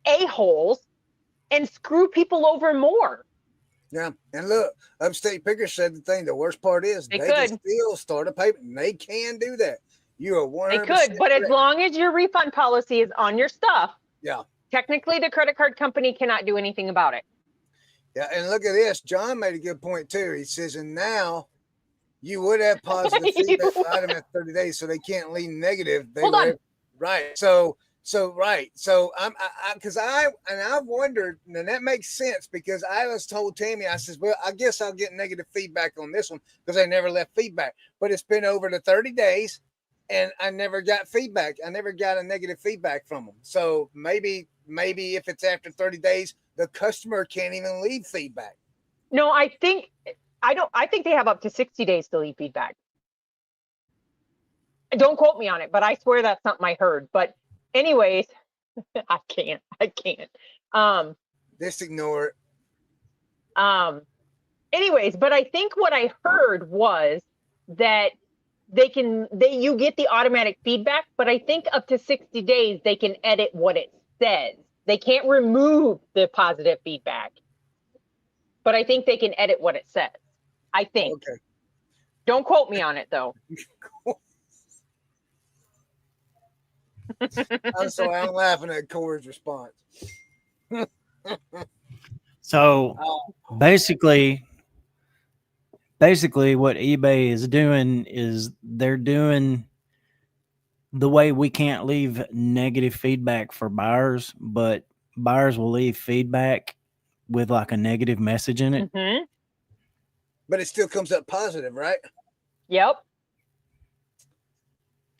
a-holes and screw people over more. Yeah, and look, Upstate Picker said the thing. The worst part is they can still start a payment. They can do that. You are 100%. They could, but as long as your refund policy is on your stuff, yeah, technically the credit card company cannot do anything about it. Yeah, and look at this. John made a good point too. He says, and now you would have positive feedback for item at 30 days, so they can't leave negative. Hold on. Right. So I've wondered, and that makes sense because I was told Tammy, I says, well, I guess I'll get negative feedback on this one because I never left feedback, but it's been over the 30 days and I never got feedback. I never got a negative feedback from them. So maybe if it's after 30 days, the customer can't even leave feedback. No, I think they have up to 60 days to leave feedback. Don't quote me on it, but I swear that's something I heard. But anyways, I can't. Just ignore it. Anyways, but I think what I heard was that you get the automatic feedback, but I think up to 60 days they can edit what it says. They can't remove the positive feedback, but I think they can edit what it says. I think. Okay. Don't quote me on it though. I'm laughing at Corey's response. So basically what eBay is doing is they're doing the way we can't leave negative feedback for buyers, but buyers will leave feedback with like a negative message in it. Mm-hmm. But it still comes up positive, right? Yep.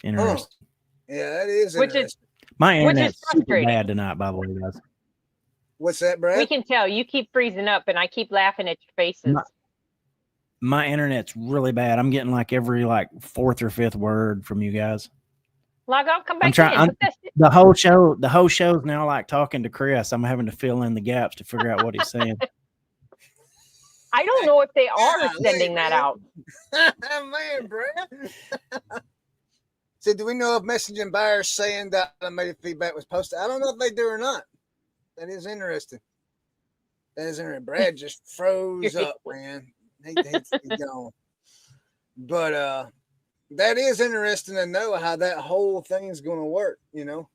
Interesting. Oh. Yeah, that is interesting. My internet's super bad tonight, by the way, guys. What's that, Brad? We can tell. You keep freezing up, and I keep laughing at your faces. My internet's really bad. I'm getting like every fourth or fifth word from you guys. Log on, come back in. The whole show's now like talking to Chris. I'm having to fill in the gaps to figure out what he's saying. I don't know if they are sending that out. Man, Brad. So do we know if messaging buyers saying that automated feedback was posted? I don't know if they do or not. That is interesting. Brad just froze up, man. He's gone. But that is interesting to know how that whole thing is going to work. You know.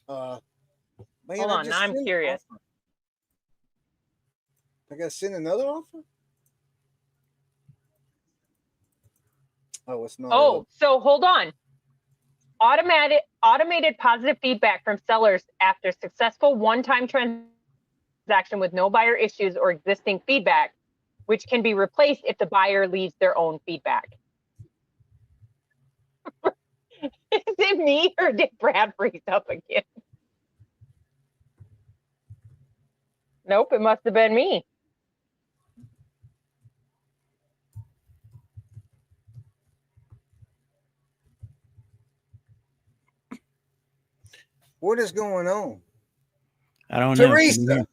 Man, hold on, now I'm curious. I got to send another offer. Oh, it's not. Oh, so hold on. Automated positive feedback from sellers after successful one-time transaction with no buyer issues or existing feedback, which can be replaced if the buyer leaves their own feedback. Is it me or did Brad freeze up again? Nope, it must have been me. What is going on? I don't know. Teresa.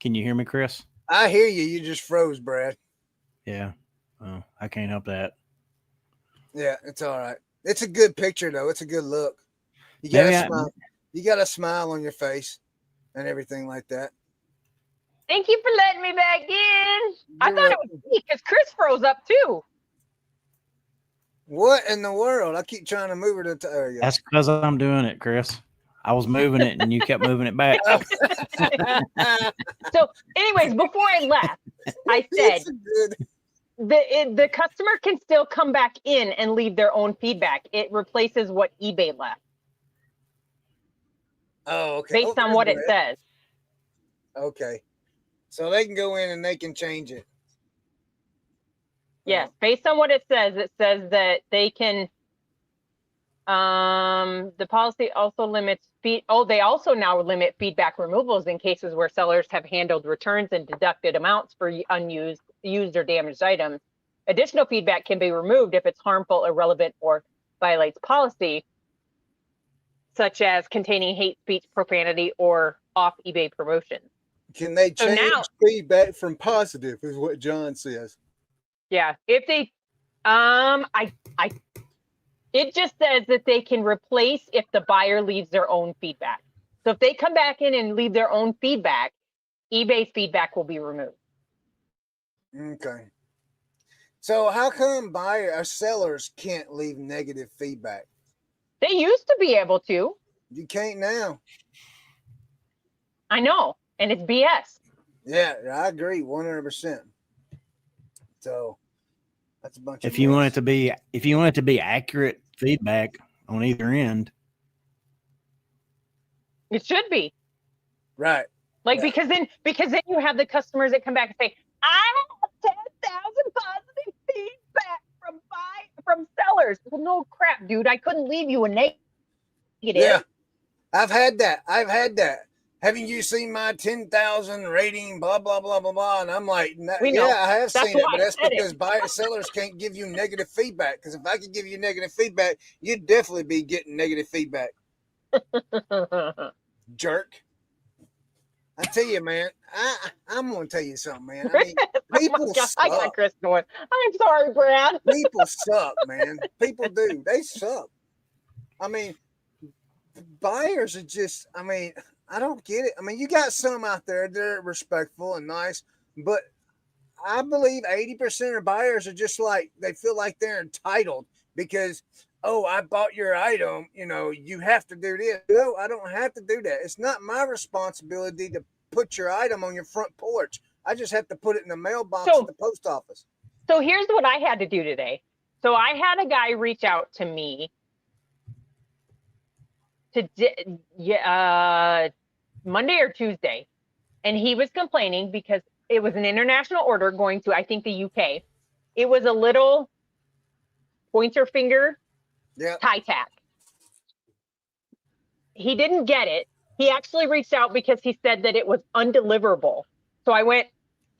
Can you hear me, Chris? I hear you. You just froze, Brad. Yeah. Oh, I can't help that. Yeah, it's all right. It's a good picture, though. It's a good look. You got a smile. You got a smile on your face and everything like that. Thank you for letting me back in. I thought it was me because Chris froze up too. What in the world? I keep trying to move it. There you go. That's because I'm doing it, Chris. I was moving it and you kept moving it back. So, anyways, before I left, I said the customer can still come back in and leave their own feedback. It replaces what eBay left. Oh, okay. Based on what it says. Okay. So they can go in and they can change it. Yes, based on what it says that they can. The policy also limits they also now limit feedback removals in cases where sellers have handled returns and deducted amounts for unused, used or damaged items. Additional feedback can be removed if it's harmful, irrelevant, or violates policy, such as containing hate speech, profanity, or off eBay promotions. Can they change feedback from positive? Is what John says. Yeah, if they, it just says that they can replace if the buyer leaves their own feedback. So if they come back in and leave their own feedback, eBay's feedback will be removed. Okay. So how come sellers can't leave negative feedback? They used to be able to. You can't now. I know, and it's BS. Yeah, I agree 100%. So that's a bunch of if you want it to be accurate feedback on either end, it should be. Right. Like, because then you have the customers that come back and say, I have 10,000 positive feedback from sellers. Well, no crap, dude. I couldn't leave you a negative. Yeah. I've had that. Haven't you seen my 10,000 rating, blah, blah, blah, blah, blah. And I'm like, yeah, I have seen it, but that's because sellers can't give you negative feedback. Because if I could give you negative feedback, you'd definitely be getting negative feedback. Jerk. I tell you, man, I'm going to tell you something, man. I mean, people suck. I got Chris going. I'm sorry, Brad. People suck, man. People do. They suck. I mean, buyers are just, I don't get it. I mean, you got some out there that are respectful and nice, but I believe 80% of buyers are just like, they feel like they're entitled because, oh, I bought your item, you have to do this. No, I don't have to do that. It's not my responsibility to put your item on your front porch. I just have to put it in the mailbox at the post office. So here's what I had to do today. So I had a guy reach out to me Monday or Tuesday, and he was complaining because it was an international order going to, I think, the UK. It was a little pointer finger tie tack. He didn't get it. He actually reached out because he said that it was undeliverable. So I went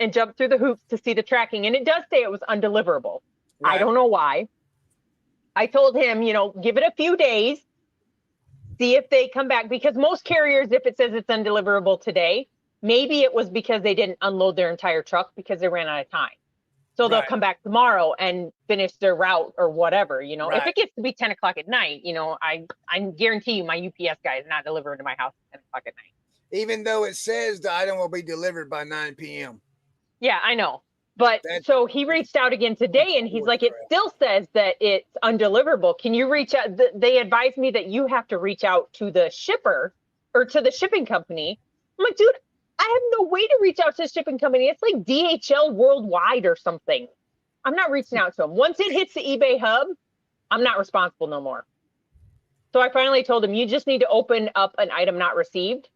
and jumped through the hoops to see the tracking, and it does say it was undeliverable. Right. I don't know why. I told him, give it a few days. See if they come back, because most carriers, if it says it's undeliverable today, maybe it was because they didn't unload their entire truck because they ran out of time. So they'll come back tomorrow and finish their route or whatever, If it gets to be 10 o'clock at night, I guarantee you my UPS guy is not delivering to my house at 10 o'clock at night. Even though it says the item will be delivered by 9 p.m. Yeah, I know. But so he reached out again today and he's like, it still says that it's undeliverable. Can you reach out? They advised me that you have to reach out to the shipper or to the shipping company. I'm like, dude, I have no way to reach out to the shipping company. It's like DHL worldwide or something. I'm not reaching out to them. Once it hits the eBay hub, I'm not responsible no more. So I finally told him, you just need to open up an item not received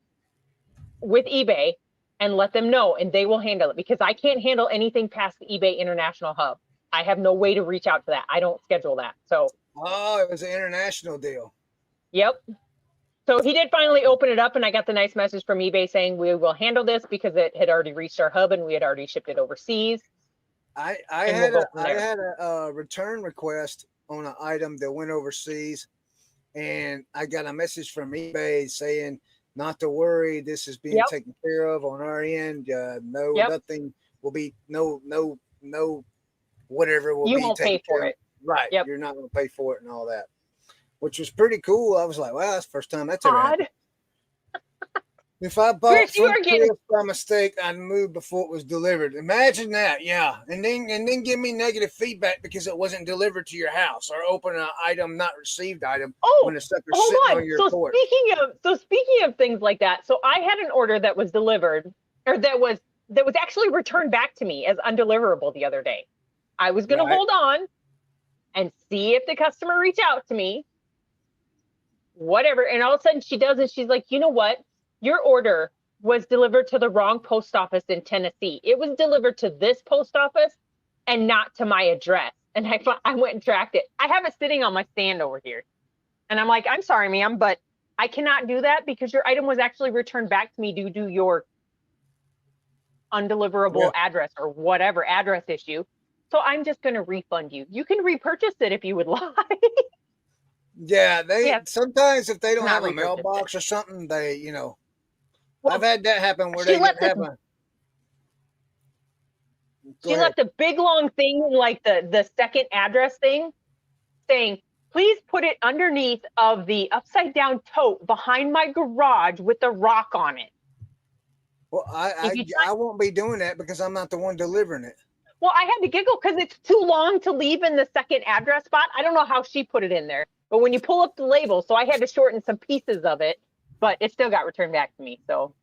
with eBay and let them know, and they will handle it, because I can't handle anything past the eBay International Hub. I have no way to reach out to that. I don't schedule that. So. Oh, it was an international deal. Yep. So he did finally open it up, and I got the nice message from eBay saying we will handle this because it had already reached our hub and we had already shipped it overseas. I had a return request on an item that went overseas, and I got a message from eBay saying, not to worry, this is being taken care of on our end. Nothing will be no whatever will you be won't taken pay for it. Right. Yep. You're not going to pay for it and all that, which was pretty cool. I was like, wow, that's the first time that's ever happened. If I bought something by mistake, I'd move before it was delivered. Imagine that, and then give me negative feedback because it wasn't delivered to your house, or open an item not received item when the sucker's sitting on your porch. Speaking of things like that, so I had an order that was delivered, or that was actually returned back to me as undeliverable the other day. I was going to hold on and see if the customer reached out to me, whatever, and all of a sudden she does, and she's like, you know what? Your order was delivered to the wrong post office in Tennessee. It was delivered to this post office and not to my address. And I went and tracked it. I have it sitting on my stand over here. And I'm like, I'm sorry, ma'am, but I cannot do that because your item was actually returned back to me due to your undeliverable address or whatever address issue. So I'm just going to refund you. You can repurchase it if you would like. Sometimes if they don't have a mailbox or something, they, I've had that happen where they didn't have a. She left a big long thing, like the second address thing, saying, please put it underneath of the upside down tote behind my garage with the rock on it. Well, I won't be doing that because I'm not the one delivering it. Well, I had to giggle because it's too long to leave in the second address spot. I don't know how she put it in there, but when you pull up the label, so I had to shorten some pieces of it, but it still got returned back to me. So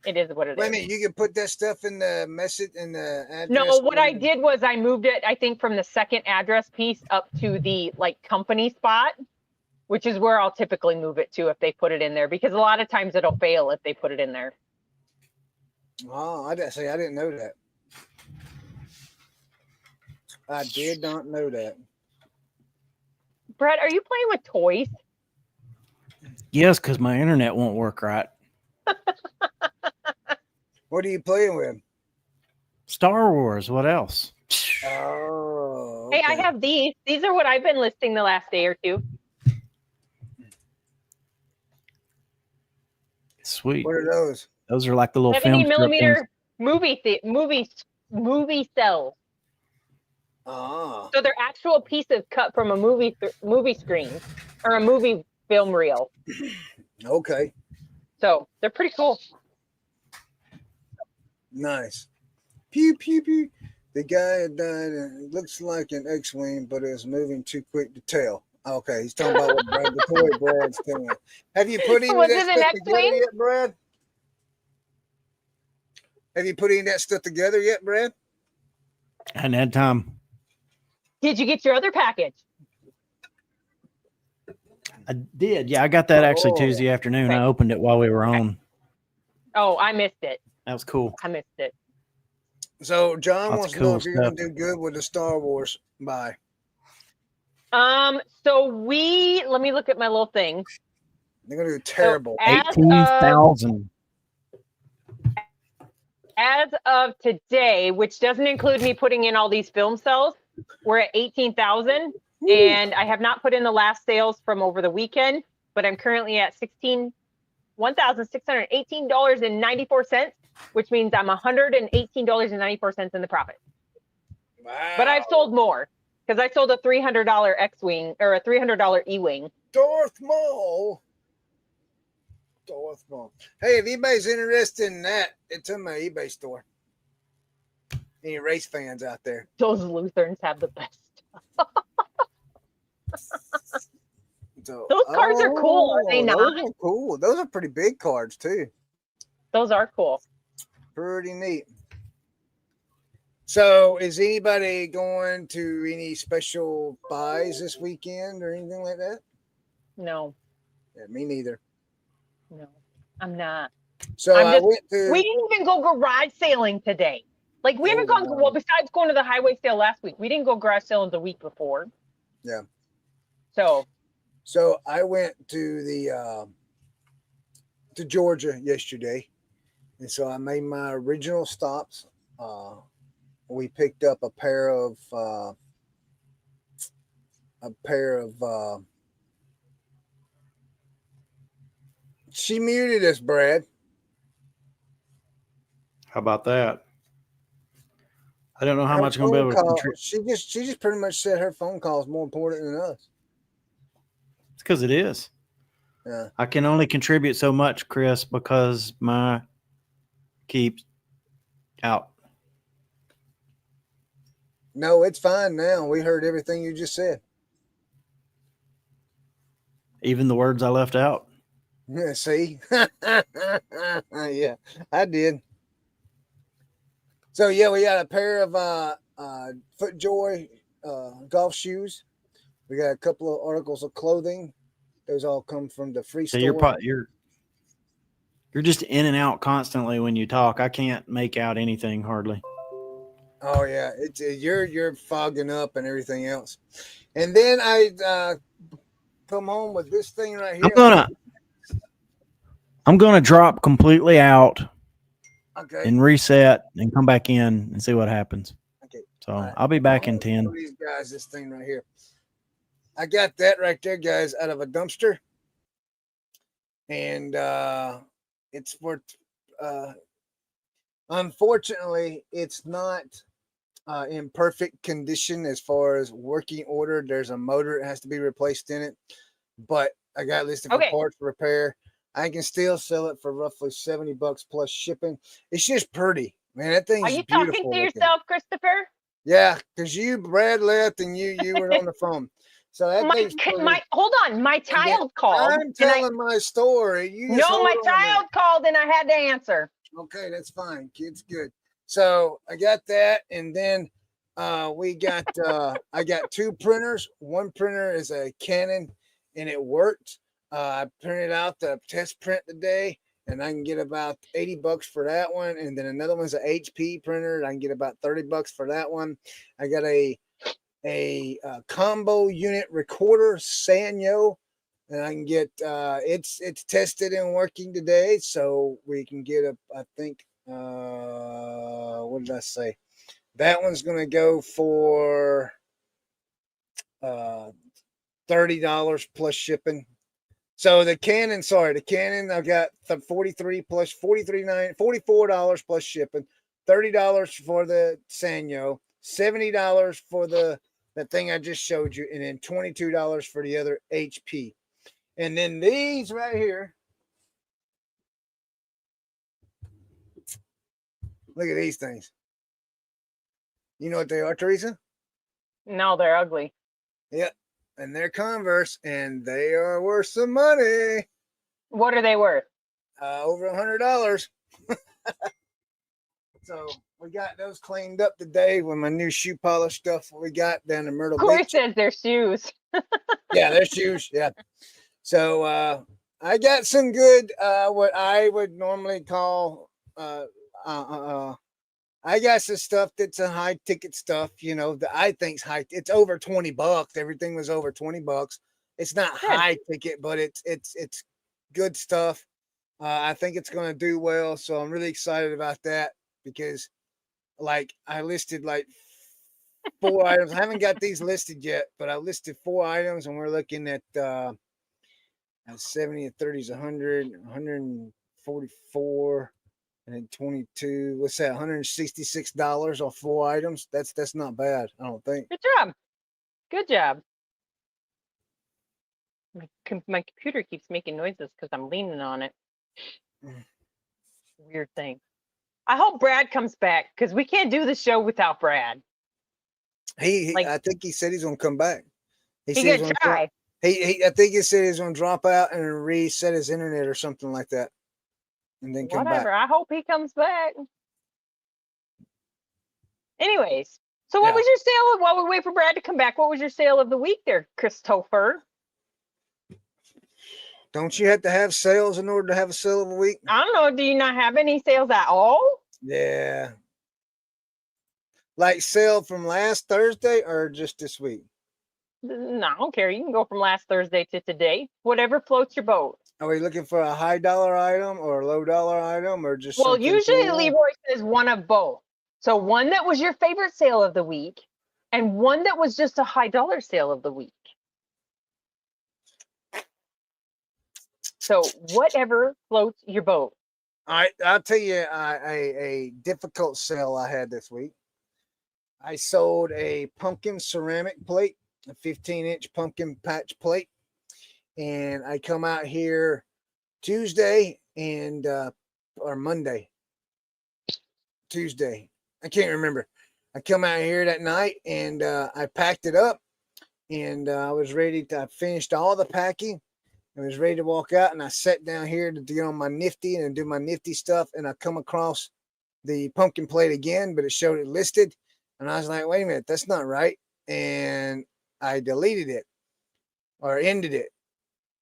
it is what it is. Wait a minute, you can put that stuff in the message in the address? No, what I did was I moved it, I think, from the second address piece up to the company spot, which is where I'll typically move it to if they put it in there, because a lot of times it'll fail if they put it in there. Oh, I didn't know that. I did not know that. Brett, are you playing with toys? Yes, because my internet won't work right. What are you playing with? Star Wars. What else? Oh. Okay. Hey, I have these. These are what I've been listing the last day or two. Sweet. What are those? Those are like the little 70mm movie cells. Ah. So they're actual pieces cut from a movie screen or a movie film reel. Okay. So they're pretty cool. Nice. Pew pew pew. The guy had died. It looks like an X-wing, but it was moving too quick to tell. Okay, he's talking about what the toy Brad's telling. Have you put any of that stuff together yet, Brad? Have you put any of that stuff together yet, Brad? I hadn't had time. Did you get your other package? I did. Yeah, I got that actually Tuesday afternoon. Okay. I opened it while we were on. Oh, I missed it. That was cool. I missed it. So John wants to know if you're going to do good with the Star Wars buy. So let me look at my little thing. They're going to do terrible. So 18,000. As of today, which doesn't include me putting in all these film cells, we're at 18,000, and I have not put in the last sales from over the weekend, but I'm currently at $1,618.94, which means I'm $118.94 in the profit. Wow. But I've sold more because I sold a $300 X-Wing or a $300 E-Wing. Darth Maul. Hey, if anybody's interested in that, it's in my eBay store. Any race fans out there? Those Lutherans have the best. So, those cards are cool, are they not? Those are cool. Those are pretty big cards too. Those are cool. Pretty neat. So, is anybody going to any special buys this weekend or anything like that? No. Yeah, me neither. No, I'm not. So I went to. We didn't even go garage sailing today. Like we haven't gone. Well, besides going to the highway sale last week, we didn't go garage sailing the week before. Yeah. So I went to the to Georgia yesterday, and so I made my original stops. We picked up a pair of she muted us, Brad. How about that? I don't know how much I'm going to be able to contribute. She just pretty much said her phone call is more important than us. It's because it is. Yeah. I can only contribute so much, Chris, because my keeps out. No, it's fine now. We heard everything you just said. Even the words I left out. Yeah, see? Yeah, I did. So, yeah, we got a pair of FootJoy golf shoes. We got a couple of articles of clothing. Those all come from the free store. You're just in and out constantly when you talk. I can't make out anything hardly. Oh yeah, it's you're fogging up and everything else. And then I come home with this thing right here. I'm gonna drop completely out. Okay. And reset and come back in and see what happens. Okay. So right. I'll be back in 10. These guys, this thing right here. I got that right there, guys, out of a dumpster. And it's for unfortunately, it's not in perfect condition as far as working order. There's a motor that has to be replaced in it. But I got listed for parts repair. I can still sell it for roughly $70 plus shipping. It's just pretty, man. That thing's beautiful. Are you talking to yourself, Christopher? Yeah, because Brad left and you were on the phone. So that hold on, my child called. I'm telling my story. My child called and I had to answer. Okay, that's fine. Kid's good. So I got that, and then we got I got two printers. One printer is a Canon, and it worked. I printed out the test print today, and I can get about $80 for that one. And then another one's an HP printer, and I can get about $30 for that one. I got a combo unit recorder, Sanyo, and I can get it's tested and working today, so we can get I think what did I say? That one's gonna go for $30 plus shipping. So the Canon, I got the $44 plus shipping, $30 for the Sanyo, $70 for the thing I just showed you, and then $22 for the other HP. And then these right here. Look at these things. You know what they are, Teresa? No, they're ugly. Yep. And they're Converse, and they are worth some money. What are they worth? Over $100. So we got those cleaned up today with my new shoe polish stuff we got down in Myrtle Beach. Corey says they're shoes. Yeah, they're shoes. Yeah. So I got some good, what I would normally call, I got some stuff that's a high ticket stuff, that I think's high. It's over $20. Everything was over $20. It's not high ticket, but it's good stuff. I think it's going to do well. So I'm really excited about that because I listed 4 items. I haven't got these listed yet, but I listed 4 items and we're looking at 70 and 30 is 100, 144. And then 22, what's that? $166 on 4 items. That's not bad, I don't think. Good job. My computer keeps making noises because I'm leaning on it. Weird thing. I hope Brad comes back because we can't do the show without Brad. I think he said he's gonna come back. He could try. I think he said he's gonna drop out and reset his internet or something like that, and then come back. I hope he comes back. Anyways, so what was your sale while we wait for Brad to come back? What was your sale of the week there, Christopher? Don't you have to have sales in order to have a sale of a week? I don't know. Do you not have any sales at all? Yeah. Like sale from last Thursday or just this week? No, I don't care. You can go from last Thursday to today. Whatever floats your boat. Are we looking for a high dollar item or a low dollar item or just Well, usually cool? Leroy says one of both. So one that was your favorite sale of the week and one that was just a high dollar sale of the week. So whatever floats your boat. I'll tell you a difficult sale I had this week. I sold a pumpkin ceramic plate, a 15-inch pumpkin patch plate. And I come out here Tuesday and or Monday. Tuesday. I can't remember. I come out here that night and I packed it up and I was ready to, I finished all the packing. I was ready to walk out and I sat down here to get on my Nifty and do my Nifty stuff. And I come across the pumpkin plate again, but it showed it listed. And I was like, wait a minute, that's not right. And I deleted it or ended it.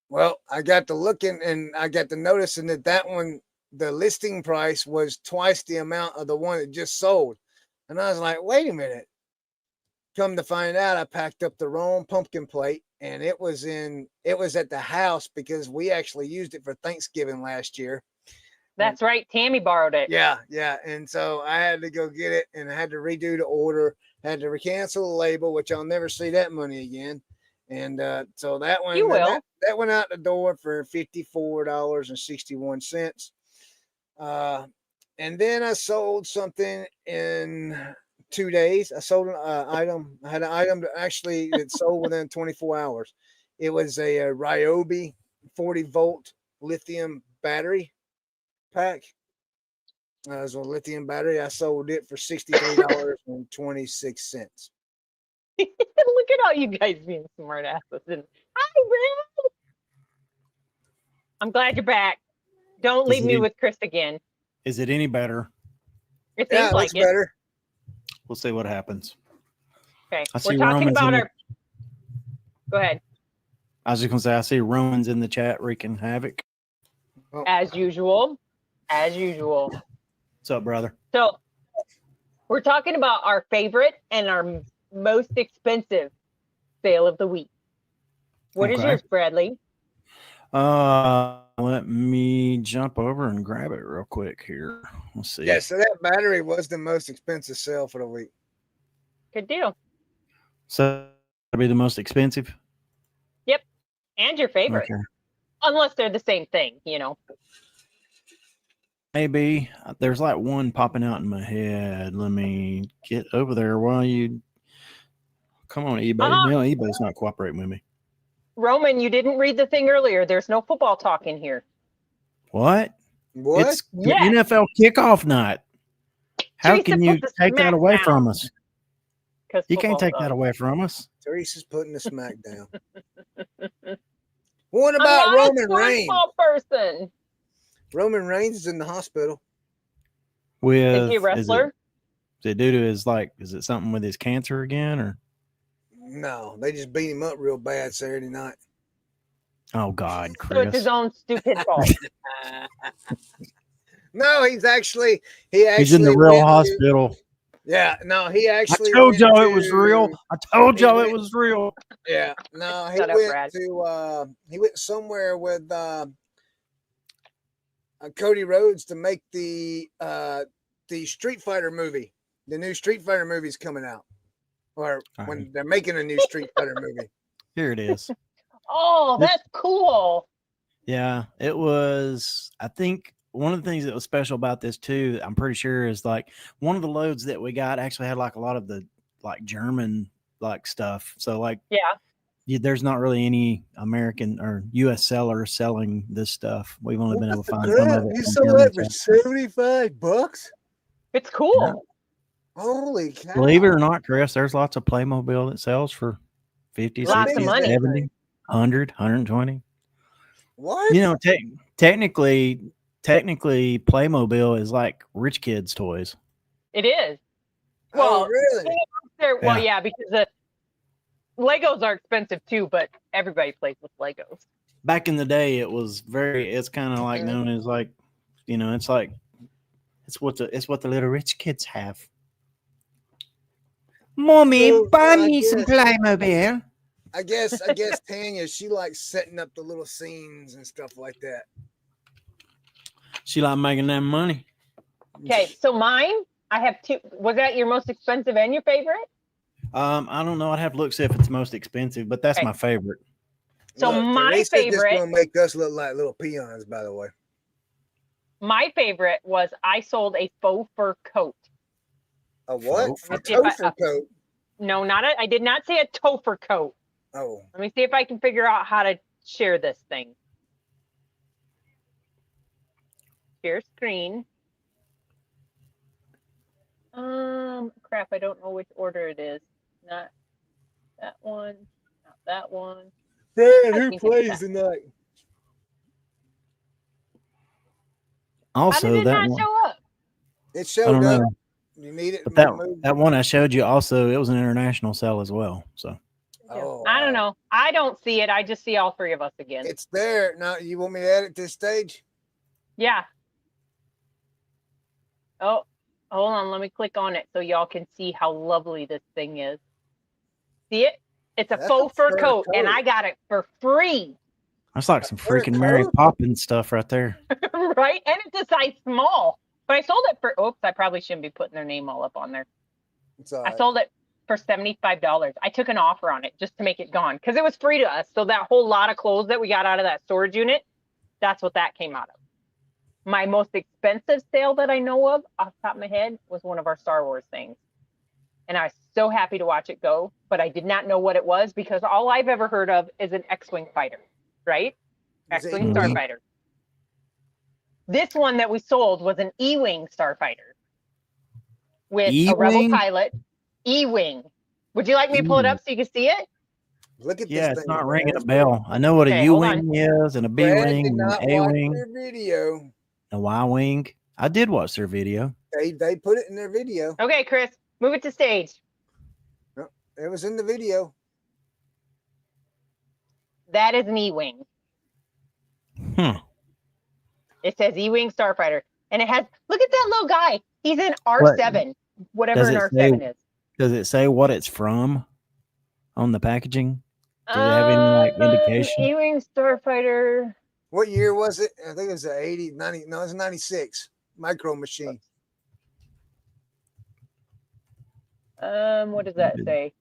Well, I got to looking and I got to noticing that one, the listing price was twice the amount of the one that just sold. And I was like, wait a minute. Come to find out, I packed up the wrong pumpkin plate and it was at the house because we actually used it for Thanksgiving last year. That's right. Tammy borrowed it. Yeah. And so I had to go get it and I had to redo the order, had to cancel the label, which I'll never see that money again. And so that one, that went out the door for $54.61. And then I sold something in 2 days. I sold an item. I had an item that sold within 24 hours. It was a Ryobi 40-volt lithium battery pack. It was a lithium battery. I sold it for $63.26. Look at all you guys being smart asses. Hi, Brad. I'm glad you're back. Don't leave me with Chris again. Is it any better? It seems like it. Better. We'll see what happens. Okay. We're talking about our. Go ahead. I was just going to say, I see Romans in the chat wreaking havoc. As usual. What's up, brother? So, we're talking about our favorite and our most expensive sale of the week. What is yours, Bradley? Let me jump over and grab it real quick here. Let's see. Yeah, so that battery was the most expensive sale for the week. Good deal. So that'd be the most expensive? Yep. And your favorite. Okay. Unless they're the same thing, you know. Maybe. There's like one popping out in my head. Let me get over there while you come on, eBay. No, eBay's not cooperating with me. Roman, you didn't read the thing earlier. There's no football talk in here. What? It's the NFL kickoff night. How can you take that away from us? You can't take that away from us. Teresa's putting the smack down. What about Roman Reigns? Person. Roman Reigns is in the hospital. Is he a wrestler? Is it due to his is it something with his cancer again or? No, they just beat him up real bad Saturday night. Oh God, Chris. So it's his own stupid fault. No, he's in the real hospital. Yeah, no, he actually. I told y'all it was real. It was real. Yeah, no, he went somewhere with Cody Rhodes to make the Street Fighter movie. The new Street Fighter movie is coming out, or when they're making a new Street Fighter movie. Here it is. Oh, that's cool. Yeah, it was. I think one of the things that was special about this too, I'm pretty sure, is one of the loads that we got actually had a lot of the German stuff. So there's not really any American or U.S. sellers selling this stuff. We've only been able to find some of it. You sold that for $75? It's cool. Holy cow. Believe it or not, Chris, there's lots of Playmobil that sells for 50, Lots 60, of money. 70, 100, 120. What? You know, technically, Playmobil is like rich kids' toys. It is. Oh, Well, really? Well, yeah, because the Legos are expensive too, but everybody plays with Legos. Back in the day, it's kind of like known as like, you know, it's like, it's what the little rich kids have. Mommy, So, buy I me some Playmobil. I guess Tanya, she likes setting up the little scenes and stuff like that. She like making that money. Okay, so mine, I have two. Was that your most expensive and your favorite? I don't know. I'd have to look see if it's most expensive, but that's my favorite. So Look, my Teresa's favorite just gonna make us look like little peons, by the way. My favorite was I sold a faux fur coat. A what? A topher coat? No, I did not say a topher coat. Oh. Let me see if I can figure out how to share this thing. Share screen. Crap, I don't know which order it is. Not that one. Not that one. Dad, who plays tonight? Also, how did it that not one, show up? It showed up. Know. You need it. But that one I showed you also, it was an international sale as well. So I don't know. I don't see it. I just see all three of us again. It's there. Now, you want me to add it to this stage? Yeah. Oh, hold on. Let me click on it so y'all can see how lovely this thing is. See it? It's a faux fur coat, and I got it for free. That's like some freaking Mary Poppins stuff right there. Right? And it's a size small. But I sold it for, oops, I probably shouldn't be putting their name all up on there. I sold it for $75. I took an offer on it just to make it gone because it was free to us. So that whole lot of clothes that we got out of that storage unit, that's what that came out of. My most expensive sale that I know of off the top of my head was one of our Star Wars things. And I was so happy to watch it go, but I did not know what it was because all I've ever heard of is an X-Wing fighter, right? X-Wing starfighter. This one that we sold was an E-Wing starfighter with a Rebel pilot. E-Wing. Would you like me to pull it up so you can see it? Look at this. Yeah, it's not ringing a bell. I know what a U-Wing is and a B-Wing and an A-Wing. Their video. A Y-Wing. I did watch their video. They put it in their video. Okay, Chris, move it to stage. No, it was in the video. That is an E-Wing. It says E-Wing starfighter, and it has. Look at that little guy. He's in R7, whatever an R7 is. Does it say what it's from on the packaging? Does it have any indication? E-Wing starfighter. What year was it? I think it was 80, 90. No, it was 96. Micro Machine. What does that say?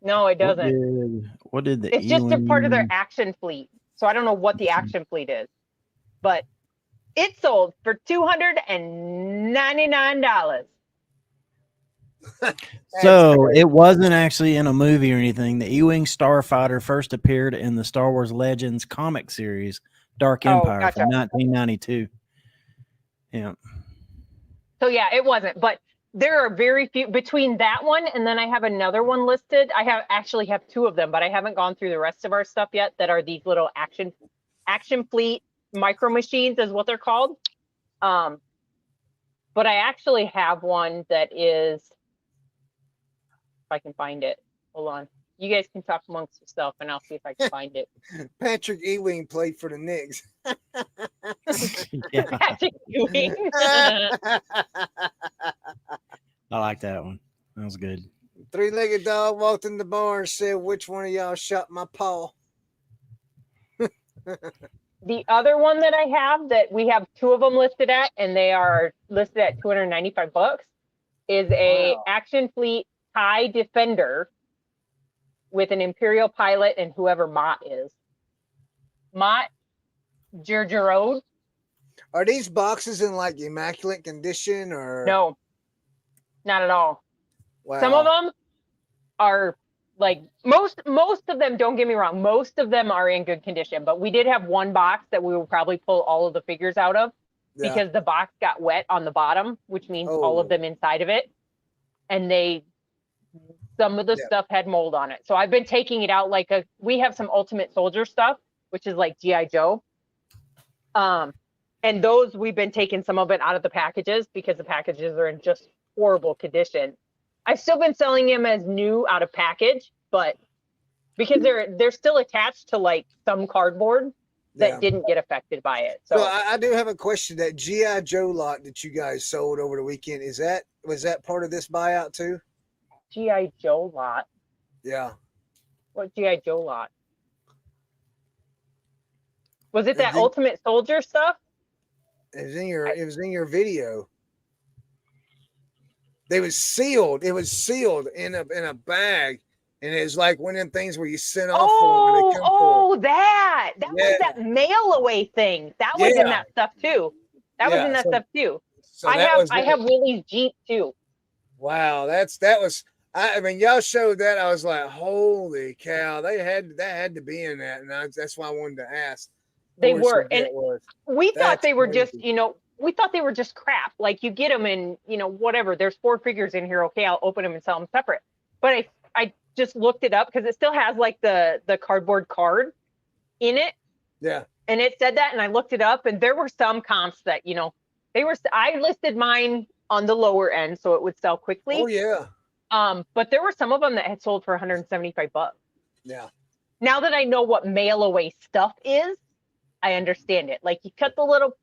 No, it doesn't. What did the? It's just a part of their action fleet. So I don't know what the action fleet is, but it sold for $299. So it wasn't actually in a movie or anything. The E-Wing starfighter first appeared in the Star Wars Legends comic series, Dark Empire from 1992. Yeah. So yeah, it wasn't, but there are very few between that one and then I have another one listed. I actually have two of them, but I haven't gone through the rest of our stuff yet that are these little action fleet micro machines is what they're called. But I actually have one that is, if I can find it. Hold on. You guys can talk amongst yourself and I'll see if I can find it. Patrick Ewing played for the Knicks. Patrick Ewing. I like that one. That was good. Three-legged dog walked in the bar and said, "Which one of y'all shot my paw?" The other one that I have that we have two of them listed at, and they are listed at $295, is a Action Fleet TIE Defender with an Imperial pilot and whoever Mott is. Mott Gergerode. Are these boxes in like immaculate condition or no? Not at all. Wow. Some of them are like most of them, don't get me wrong, most of them are in good condition, but we did have one box that we will probably pull all of the figures out of because the box got wet on the bottom, which means all of them inside of it. And some of the stuff had mold on it. So I've been taking it out we have some Ultimate Soldier stuff, which is like G.I. Joe. And those, we've been taking some of it out of the packages because the packages are in just horrible condition. I've still been selling them as new out of package, but because they're still attached to like some cardboard that didn't get affected by it. So I do have a question. That G.I. Joe lot that you guys sold over the weekend, was that part of this buyout too? G.I. Joe lot? Yeah. What G.I. Joe lot? Was it that Ultimate Soldier stuff? It was in your video. It was sealed in a bag, and it was like one of them things where you send off for when they come for. That was that mail away thing. That was in that stuff too. That was in that stuff too. So I have Willie's Jeep too. Wow, I mean, y'all showed that. I was like, holy cow! That had to be in that, and that's why I wanted to ask. They were, and we thought they were just, we thought they were just crap. Like you get them and, whatever, there's 4 figures in here. Okay, I'll open them and sell them separate. But I just looked it up because it still has like the cardboard card in it. Yeah. And it said that, and I looked it up, and there were some comps that, I listed mine on the lower end so it would sell quickly. Oh yeah. But there were some of them that had sold for $175. Yeah. Now that I know what mail away stuff is, I understand it. Like you cut the little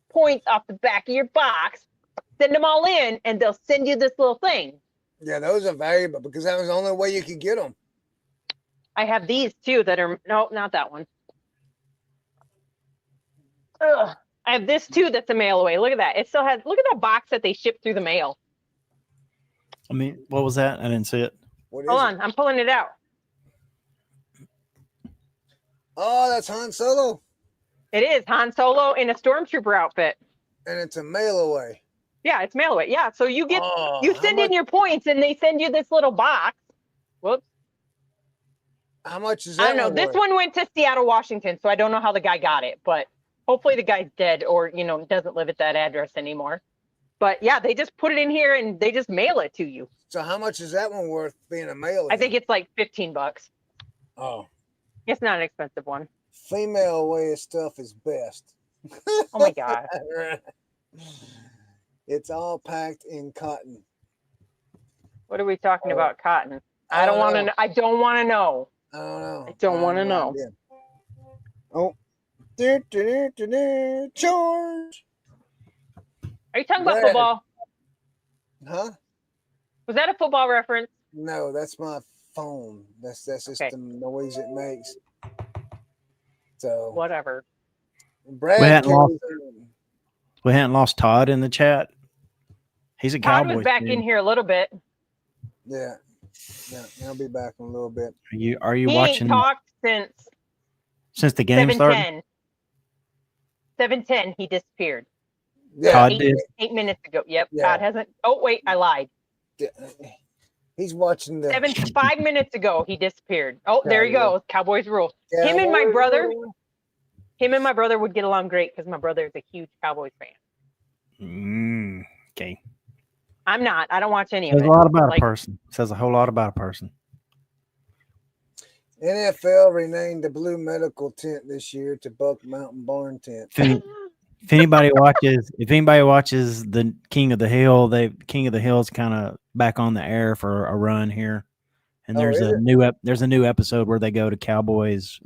points off the back of your box, send them all in, and they'll send you this little thing. Yeah, those are valuable because that was the only way you could get them. I have these too that are, no, not that one. Ugh. I have this too that's a mail away. Look at that. It still has, look at that box that they shipped through the mail. I mean, what was that? I didn't see it. Hold on, I'm pulling it out. Oh, that's Han Solo. It is Han Solo in a stormtrooper outfit. And it's a mail away. Yeah, it's mail away. Yeah, so you send in your points and they send you this little box. Whoops. How much is that? I don't know. This one went to Seattle, Washington, so I don't know how the guy got it, but hopefully the guy's dead or, doesn't live at that address anymore. But yeah, they just put it in here and they just mail it to you. So how much is that one worth being a mail? I think it's like $15. Oh. It's not an expensive one. Female way of stuff is best. Oh my God. It's all packed in cotton. What are we talking about? Cotton. I don't want to. I don't want to know. I don't know. I don't want to know. Oh. Charge. Are you talking about football? Huh? Was that a football reference? No, that's my phone. That's just the noise it makes. So whatever. Brad we hadn't lost Todd in the chat. He's a Cowboys. Todd was back in here a little bit. Yeah, he'll be back in a little bit. Are you watching? He ain't talked since the game started. 7:10. He disappeared. Yeah. Todd did 8 minutes ago. Yep. Yeah. Todd hasn't. Oh wait, I lied. Yeah. He's watching the 5 minutes ago. He disappeared. Oh, there he goes. Cowboys rule. Yeah. Him and my brother would get along great because my brother is a huge Cowboys fan. Okay. I'm not. I don't watch any of it. Says a lot about a person. Says a whole lot about a person. NFL renamed the blue medical tent this year to Buck Mountain Barn Tent. If anybody watches the King of the Hill, King of the Hill is kind of back on the air for a run here, and there's a new episode where they go to Cowboys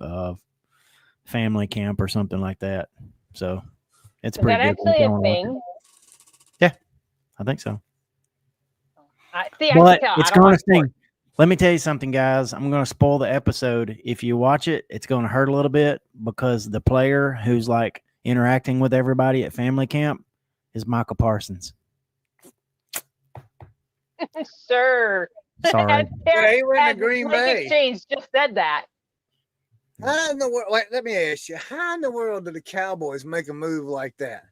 family camp or something like that. So it's is pretty that good. actually a thing? Yeah, I think so. But it's going to sting. Let me tell you something, guys. I'm going to spoil the episode. If you watch it, it's going to hurt a little bit because the player who's like interacting with everybody at family camp is Michael Parsons. Sure. Sorry. He went to Green Bay. Exchange just said that. How in the world? Wait, let me ask you. How in the world did the Cowboys make a move like that?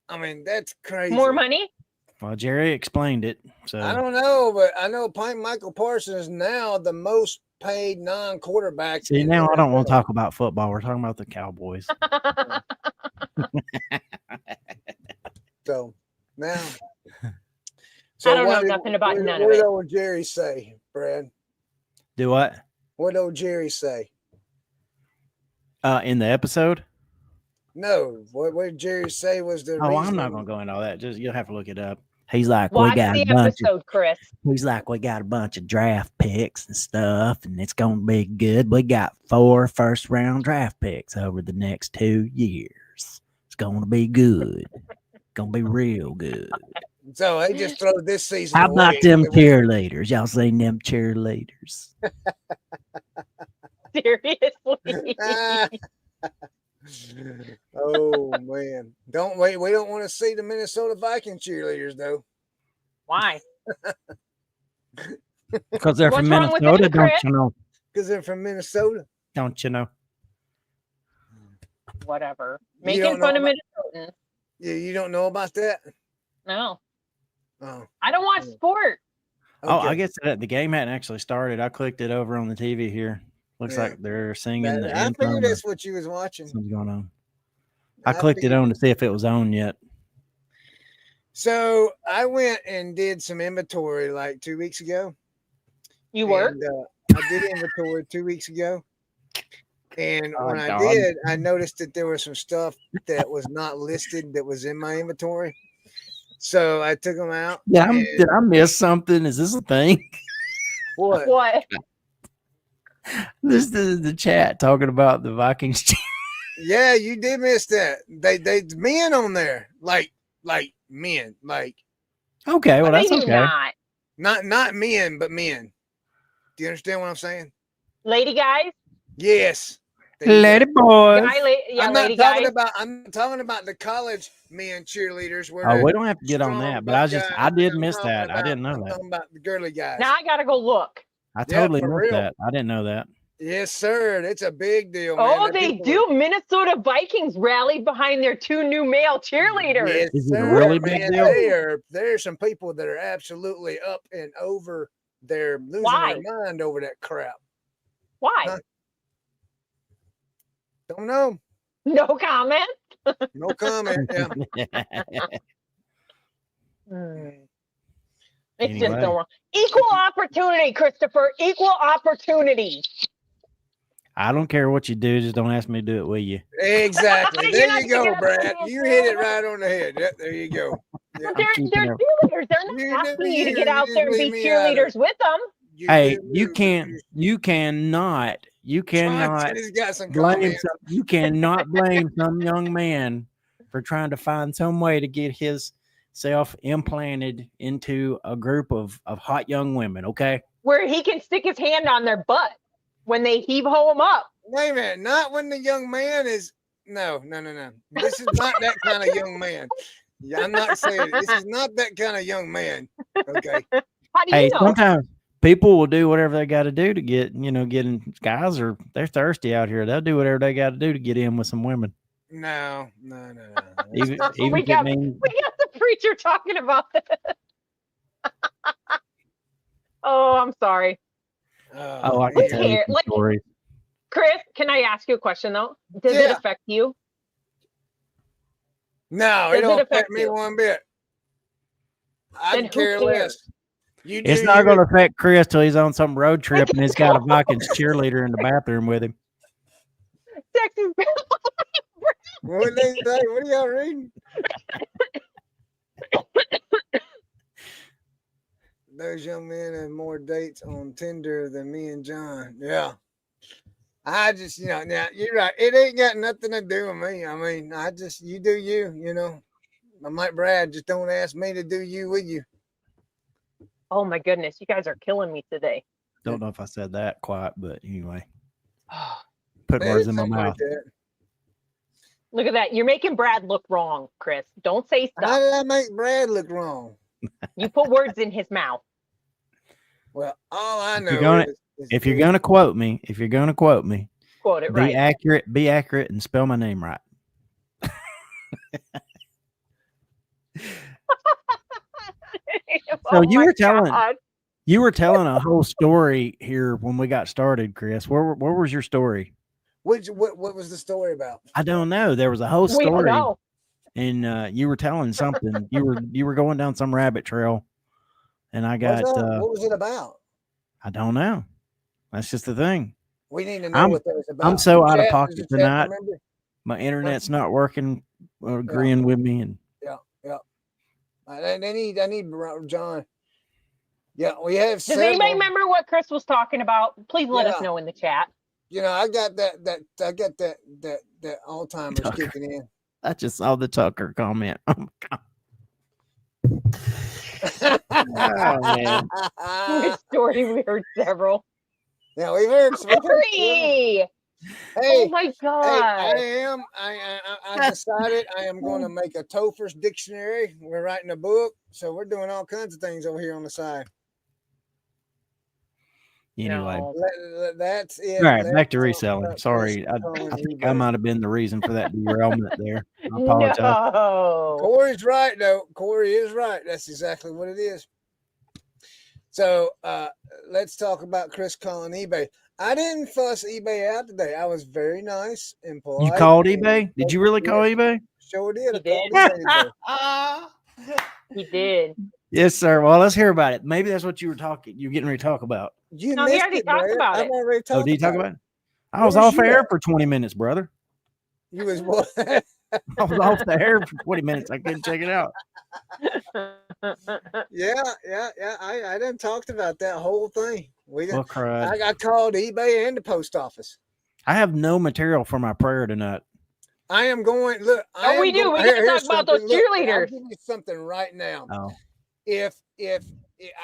I mean, that's crazy. More money? Well, Jerry explained it. So I don't know, but I know Michael Parsons is now the most paid non-quarterback. See, now I don't want to talk about football. We're talking about the Cowboys. nothing about none of What it. did old Jerry say, Brad? Do what? What did old Jerry say? In the episode? No. What did Jerry say was the reason? I'm not gonna go into all that. Just you'll have to look it up. He's like, Watch we got the a bunch episode, Chris. He's like, we got a bunch of draft picks and stuff, and it's gonna be good. We got 4 first-round draft picks over the next 2 years. It's gonna be good. Gonna be real good. So they just throw this season. How about away. them cheerleaders? Y'all seen them cheerleaders? Seriously. Oh man! Don't wait. We don't want to see the Minnesota Viking cheerleaders though. Why? Because they're from What's wrong with Minnesota, them, don't Chris? you know? Because they're from Minnesota. Don't you know? Whatever. You Making don't fun know of Minnesotans. Yeah, you don't know about that. No. Oh, I don't watch sport. Oh, okay. I guess that the game hadn't actually started. I clicked it over on the TV here. Looks Yeah. like they're singing the I anthem. figured that's what you was watching. Something's going on. I clicked it on to see if it was on yet. So I went and did some inventory like 2 weeks ago. You work? And, I did inventory 2 weeks ago. And Oh, when I God. did, I noticed that there was some stuff that was not listed that was in my inventory. So I took them out. Did I miss something? Is this a thing? What? What? This is the chat talking about the Vikings. Yeah, you did miss that. They men on there. Like men. Like Okay, well that's Maybe okay. not men, but men. Do you understand what I'm saying? Lady guys? Yes. There you Lady go. boys. I'm not lady talking guys. about I'm talking about the college men cheerleaders where Oh, they're we don't have to get on strong that, but buff guys. I did I'm miss talking that. I didn't know I'm that. talking about the girly guys. Now I gotta go look. I totally for missed real. that. I didn't know that. Yes, sir. It's a big deal, man. Oh, That they people do. Minnesota Vikings rallied behind their 2 new male cheerleaders. Yes, Is it a sir, really big man. deal? There's some people that are absolutely up and over. They're losing Why? their mind over that crap. Why? Huh? Don't know. No comment. No comment. Yeah. It's Anyway. just so wrong. Equal opportunity, Christopher. Equal opportunity. I don't care what you do, just don't ask me to do it with you. Exactly. You're There not you go, gonna get Brad. up You and hit it do it. right on the head. Yep, there you go. Yeah. They're keeping cheerleaders. They're not asking you to get out there and be cheerleaders with them. Hey, you cannot He's got some blame comments. you cannot blame some young man for trying to find some way to get his self implanted into a group of hot young women. Okay. Where he can stick his hand on their butt when they heave-ho him up. Wait a minute. Not when the young man is. No. This is not that kind of young man. Yeah, I'm not saying this is not that kind of young man. Okay. How do you Hey, know? sometimes people will do whatever they got to do to get in. Guys they're thirsty out here. They'll do whatever they got to do to get in with some women. No. Even we if it got means the preacher talking about this. Oh, I'm sorry. I can tell you some stories. Chris, can I ask you a question though? Does it affect you? No, it don't affect me one bit. I Then care who less. cares? It's not going to affect Chris till he's on some road trip and he's got a Vikings cheerleader in the bathroom with him. Texas. What they say? What are y'all reading? Those young men have more dates on Tinder than me and John. Yeah. I just, now you're right. It ain't got nothing to do with me. I mean, you do you, I'm like Brad, just don't ask me to do you with you. Oh my goodness, you guys are killing me today. Don't know if I said that quite, but anyway. Put words in my mouth. Look at that. You're making Brad look wrong, Chris. Don't say stuff. How did I make Brad look wrong? You put words in his mouth. Well, all I know is if you're gonna quote me, Quote it be right. Be accurate and spell my name right. So you were telling a whole story here when we got started, Chris. Where was your story? What was the story about? I don't know. There was a whole We don't story, know. and you were telling something. You were going down some rabbit trail And I got what was it about? I don't know. That's just the thing. We need to know what that was about. I'm so out of pocket tonight. Remember? My internet's not working, agreeing with me, and I need John. Yeah, we have. Does anybody remember what Chris was talking about? Please let us know in the chat. You know, I got that Alzheimer's kicking in. I just saw the Tucker comment. Oh my God. Oh man. Good story. We heard several. Yeah, we've heard some. Hey, oh my God. Hey, I decided I am going to make a Topher's dictionary. We're writing a book, so we're doing all kinds of things over here on the side. Anyway, that's it. All right, back to reselling. Sorry, I think I might have been the reason for that derailment there. I apologize. No. Corey's right, though. Corey is right. That's exactly what it is. So let's talk about Chris calling eBay. I didn't fuss eBay out today. I was very nice and polite. You called eBay? Did you really call eBay? Sure did. He did. Yes, sir. Well, let's hear about it. Maybe that's what you're getting ready to talk about. You no, he already talked about it. Oh, did you talk about it? I was off the air for 20 minutes, brother. You was what? I was off the air for 20 minutes. I couldn't check it out. Yeah. I done talked about that whole thing. I called eBay and the post office. I have no material for my prayer tonight. I am going. Look. We do. We got to talk about those cheerleaders. I'll give you something right now. Oh. If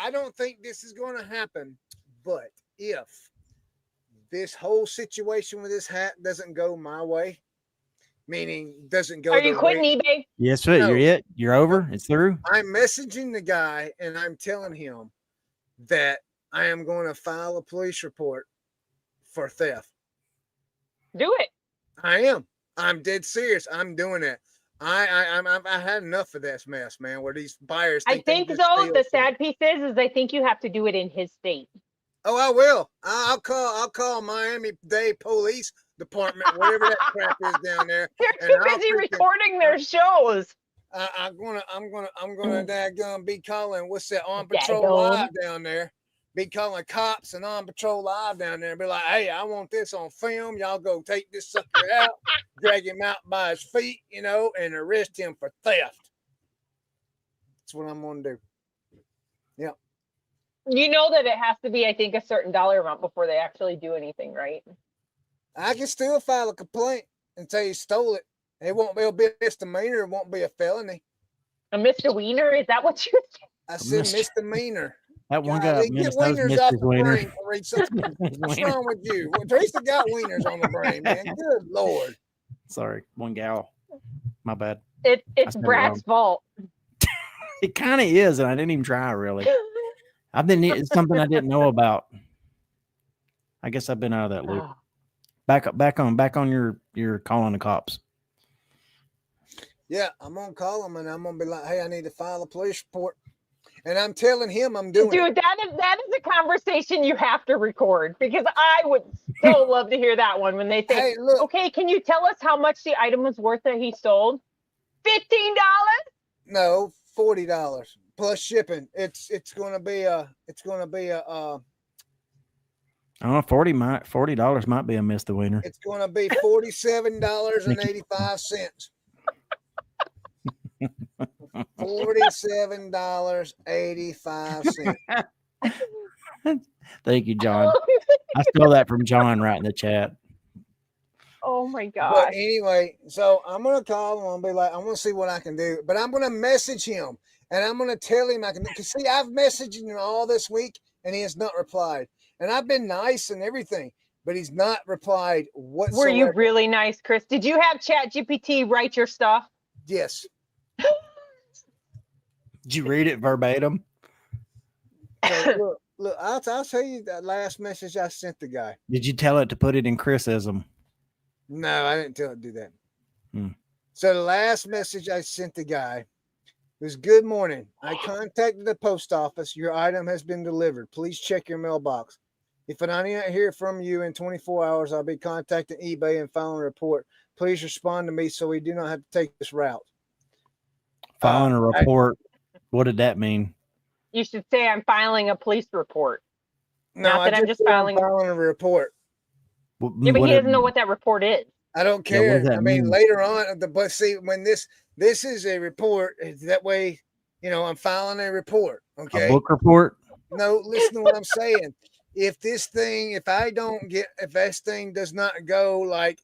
I don't think this is going to happen, but if this whole situation with this hat doesn't go my way, meaning doesn't go. Are you quitting eBay? Yes, sir. No. You're it. You're over. It's through. I'm messaging the guy and I'm telling him that I am going to file a police report for theft. Do it. I am. I'm dead serious. I'm doing it. I had enough of this mess, man. Where these buyers. I think though the sad piece is I think you have to do it in his state. Oh, I will. I'll call Miami-Dade Police Department, whatever that crap is down there. They're too busy recording their shows. I'm gonna be calling. What's that? On Patrol Live down there. Be calling cops and On Patrol Live down there and be like, hey, I want this on film. Y'all go take this sucker out, drag him out by his feet, and arrest him for theft. That's what I'm going to do. Yeah. You know that it has to be, I think, a certain dollar amount before they actually do anything, right? I can still file a complaint and say you stole it. It'll be a misdemeanor. It won't be a felony. A misdemeanor? Is that what you said? I said misdemeanor. That one guy get wieners off the brain, Teresa. What's wrong with you? Well, Teresa got wieners on the brain, man. Good Lord. Sorry, one gal. My bad. It's Brad's fault. It kind of is, and I didn't even try really. It's something I didn't know about. I guess I've been out of that loop. Back on your calling the cops. Yeah, I'm gonna call them and I'm gonna be like, hey, I need to file a police report. And I'm telling him I'm doing it. Dude, that is a conversation you have to record because I would so love to hear that one when they say, hey, look, okay, can you tell us how much the item was worth that he stole? $15? No, $40 plus shipping. It's gonna be a I don't know, $40 might be a misdemeanor. It's gonna be $47.85. $47.85. Thank you, John. I stole that from John right in the chat. Oh my God. But anyway, so I'm gonna call him. I'm gonna be like, I'm gonna see what I can do. But I'm gonna message him and I'm gonna tell him I can. Because see, I've messaged him all this week and he has not replied. And I've been nice and everything, but he's not replied whatsoever. Were you really nice, Chris? Did you have ChatGPT write your stuff? Yes. Did you read it verbatim? So look, I'll tell you that last message I sent the guy. Did you tell it to put it in Chrisism? No, I didn't tell it to do that. So the last message I sent the guy was, good morning. I contacted the post office. Your item has been delivered. Please check your mailbox. If I don't hear from you in 24 hours, I'll be contacting eBay and filing a report. Please respond to me so we do not have to take this route. Filing a report. What did that mean? You should say I'm filing a police report. No, Not that I'm just filing a report. Yeah, but he doesn't know what that report is. I don't care. I mean, later on, but see, when this is a report, that way, I'm filing a report. Okay. A book report? No, listen to what I'm saying. If this thing does not go like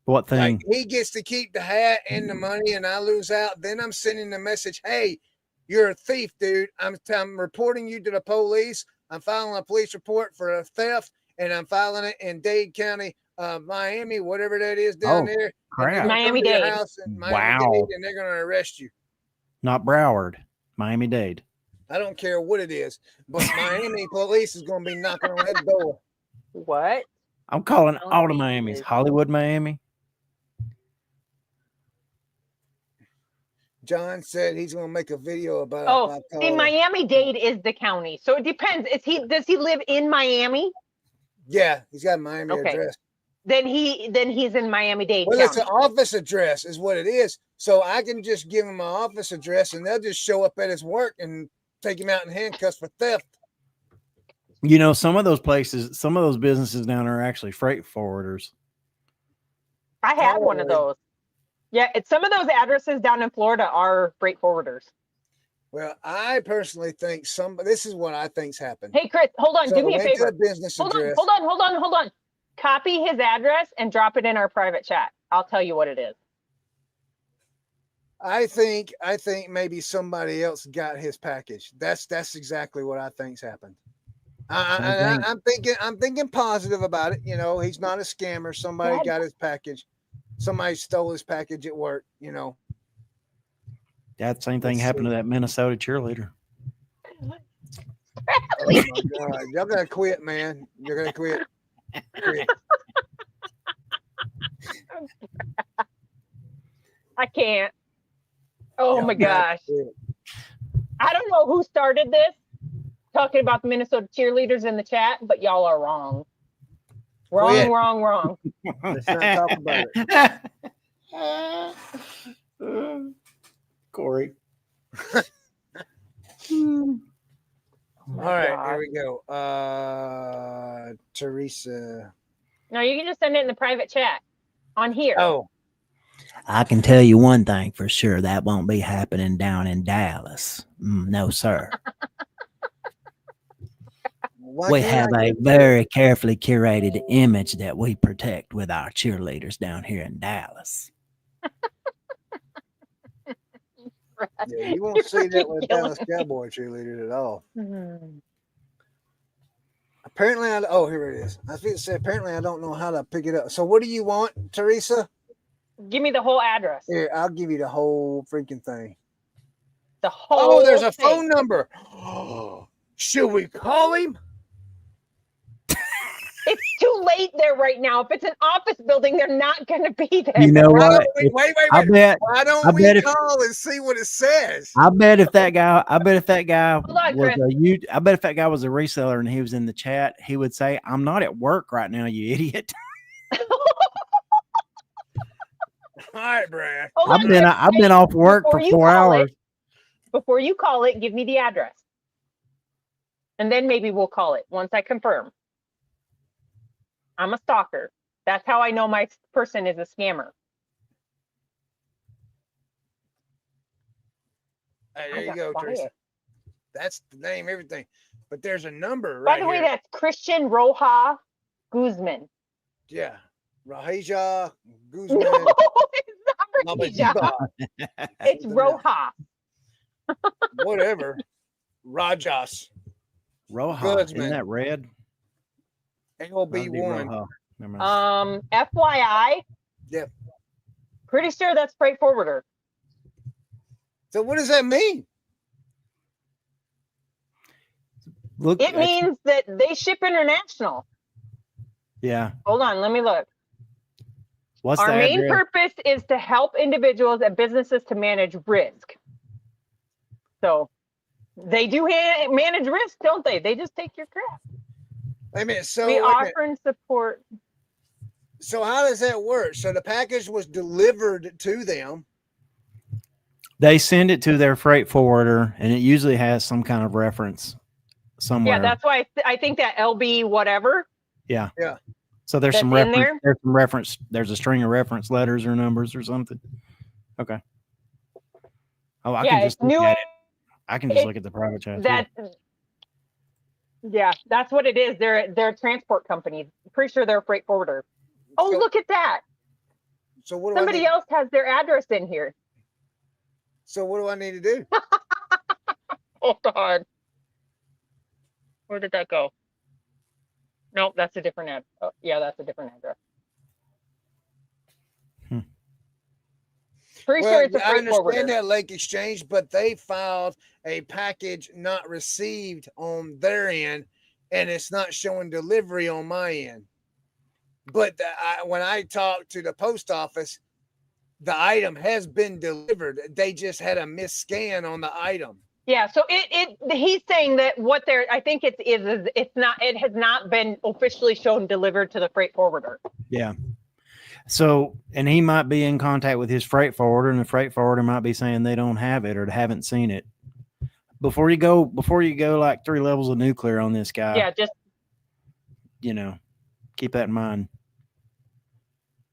what thing? Like he gets to keep the hat and the money and I lose out, then I'm sending the message, hey, you're a thief, dude. I'm reporting you to the police. I'm filing a police report for a theft, and I'm filing it in Dade County, Miami, whatever that is down there. Crap. Miami-Dade. Wow. And they're going to arrest you. Not Broward, Miami-Dade. I don't care what it is, but Miami police is going to be knocking on that door. What? I'm calling all the Miamis. Hollywood, Miami. John said he's going to make a video about it. See, Miami-Dade is the county. So it depends. Does he live in Miami? Yeah, he's got a Miami address. Then he's in Miami-Dade Well, county. It's an office address is what it is. So I can just give him my office address and they'll just show up at his work and take him out in handcuffs for theft. Some of those places, some of those businesses down there are actually freight forwarders. I have one of those. Yeah, some of those addresses down in Florida are freight forwarders. Well, I personally think this is what I think's happened. Hey, Chris, hold on. Do me a favor. Hold on. Copy his address and drop it in our private chat. I'll tell you what it is. I think maybe somebody else got his package. That's exactly what I think's happened. I'm thinking positive about it. He's not a scammer. Somebody got his package. Somebody stole his package at work. That same thing happened to that Minnesota cheerleader. Oh my God. Y'all gotta quit, man. You're gonna quit. I can't. Oh my gosh. I don't know who started this talking about the Minnesota cheerleaders in the chat, but y'all are wrong. Wrong. Let's not talk about it. Corey. All right, here we go. Teresa. No, you can just send it in the private chat on here. Oh. I can tell you one thing for sure. That won't be happening down in Dallas. No, sir. We have a very carefully curated image that we protect with our cheerleaders down here in Dallas. Yeah, you won't see that with Dallas Cowboy cheerleaders at all. Mm-hmm. Apparently, here it is. I was going to say, apparently I don't know how to pick it up. So what do you want, Teresa? Give me the whole address. Here, I'll give you the whole freaking thing. The whole there's a phone number. Should we call him? It's too late there right now. If it's an office building, they're not going to be there. You know what? Wait. I bet. Why don't we call and see what it says? I bet if that guy Hold on, Chris. I bet if that guy was a reseller and he was in the chat, he would say, "I'm not at work right now, you idiot." All right, Brad. I've been off work for 4 hours. Before you call it, give me the address. And then maybe we'll call it once I confirm. I'm a stalker. That's how I know my person is a scammer. Hey, there you go, Teresa. That's the name, everything. But there's a number right By the way, that's Christian Roja Guzman. Yeah. Raja Guzman. No, it's not Raja. It's Roja. Whatever. Rajas. Roja. Guzman. Isn't that red? LB1. FYI. Yep. Pretty sure that's freight forwarder. So what does that mean? It means that they ship international. Yeah. Hold on, let me look. What's Our main purpose is to help individuals and businesses to manage risk. So they do manage risk, don't they? They just take your crap. Wait a minute. So we offer and support. So how does that work? So the package was delivered to them. They send it to their freight forwarder, and it usually has some kind of reference somewhere. Yeah, that's why I think that LB whatever. Yeah. Yeah. So there's some reference. There's some reference. There's a string of reference letters or numbers or something. Okay. Oh, I can just look at it. I can just look at the private chat. Yeah, that's what it is. They're a transport company. Pretty sure they're a freight forwarder. Oh, look at that. So what? Somebody else has their address in here. So what do I need to do? Oh God. Where did that go? Nope, that's a different address. Oh, yeah, that's a different address. Pretty sure it's a freight forwarder. I understand that Lake Exchange, but they filed a package not received on their end, and it's not showing delivery on my end. But when I talked to the post office, the item has been delivered. They just had a misscan on the item. Yeah, so he's saying that what they're, I think it has not been officially shown delivered to the freight forwarder. Yeah. So, and he might be in contact with his freight forwarder, and the freight forwarder might be saying they don't have it or haven't seen it. Before you go like 3 levels of nuclear on this guy. Yeah, just keep that in mind.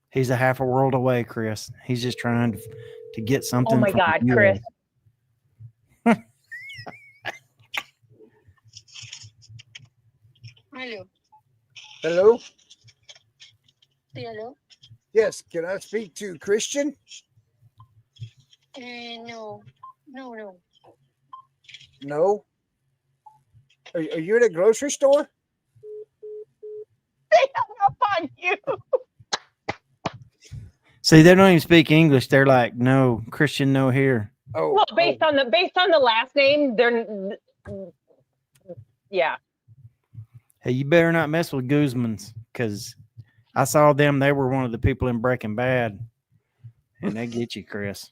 He's a half a world away, Chris. He's just trying to get something. Oh my God, Chris. Hello. Hello? Hello? Yes, can I speak to Christian? No. No? Are you at a grocery store? They hung up on you. See, they don't even speak English. They're like, no, Christian, no here. Oh, well, based on the last name, they're yeah. Hey, you better not mess with Guzman's, because I saw them. They were one of the people in Breaking Bad, and they get you, Chris.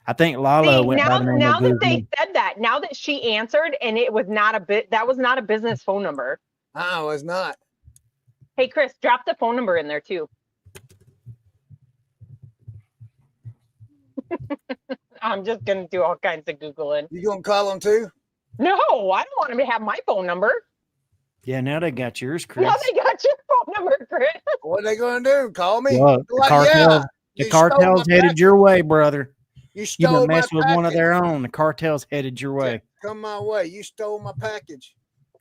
I think Lalo went by the name now of that Guzman. they said that, now that she answered, and it was not that was not a business phone number. I was not. Hey, Chris, drop the phone number in there too. I'm just gonna do all kinds of Googling. You gonna call them too? No, I don't want them to have my phone number. Yeah, now they got yours, Chris. Now they got your phone number, Chris. What are they gonna do? Call me? Well, the cartel's headed your way, brother. You stole done messed my with package. one of their own. The cartel's headed your way. Come my way. You stole my package.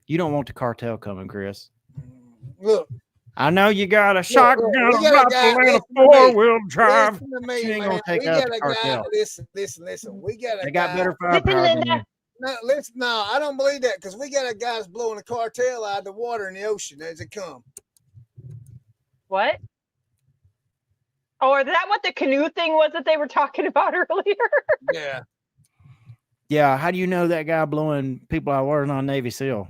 You don't want the cartel coming, Chris. Look. I know you got a shotgun, a 4-wheel drive. Listen to me, She ain't man. gonna take We out got the a cartel. guy. Listen. We got a They guy. got better firepower than you. No, I don't believe that, because we got a guy that's blowing the cartel out of the water in the ocean as it come. What? Oh, is that what the canoe thing was that they were talking about earlier? Yeah. Yeah, how do you know that guy blowing people out of water on Navy SEAL?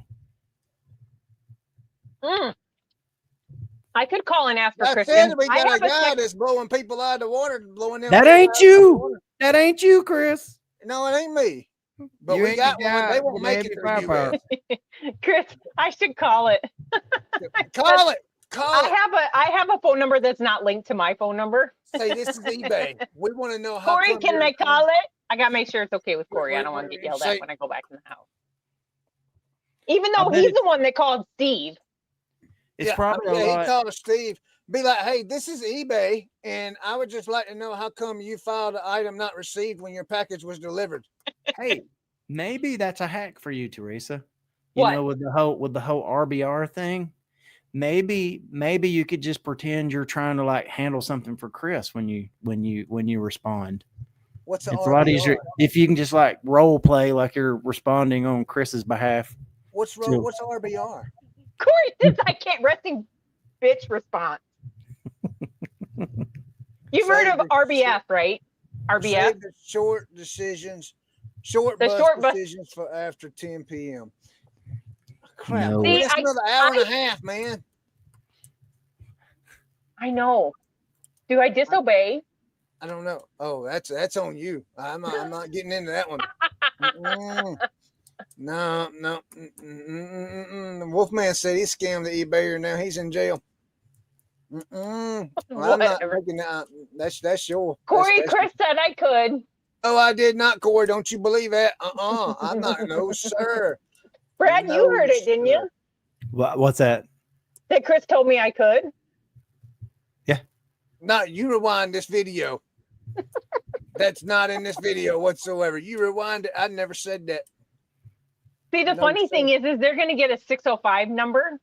I could call and ask for Christian. Said we got a guy that's blowing people out of the water, blowing them. That ain't you. That ain't you, Chris. No, it ain't me. But You we ain't got the one. guy They won't with make heavy it for firepower. Chris, I should call it. Call it. Call it. I have a phone number that's not linked to my phone number. Say this is eBay. We want to know how. Corey, can I call it? I gotta make sure it's okay with Corey. I don't want to get yelled at when I go back in the house. Even though he's the one that called Steve. It's probably he called Steve. Be like, hey, this is eBay, and I would just like to know how come you filed an item not received when your package was delivered. Hey, maybe that's a hack for you, Teresa. What? You know, with the whole RBR thing. Maybe you could just pretend you're trying to like handle something for Chris when you respond. What's it's a lot easier if you can just like role play like you're responding on Chris's behalf. What's RBR? Corey, I can't resting bitch response. You've heard of RBF, right? RBF. Short decisions for after 10 p.m. Crap. No. See, that's another hour and a half, man. I know. Do I disobey? I don't know. Oh, that's on you. I'm not getting into that one. No. The Wolfman said he scammed the eBayer. Now he's in jail. Well, I'm not making that. That's your. Corey, Chris said I could. Oh, I did not, Corey. Don't you believe that? I'm not. No, sir. Brad, No, you heard it, didn't you? What's that? That Chris told me I could. Yeah. No, you rewind this video. That's not in this video whatsoever. You rewind it. I never said that. See, the funny thing is they're going to get a 605 number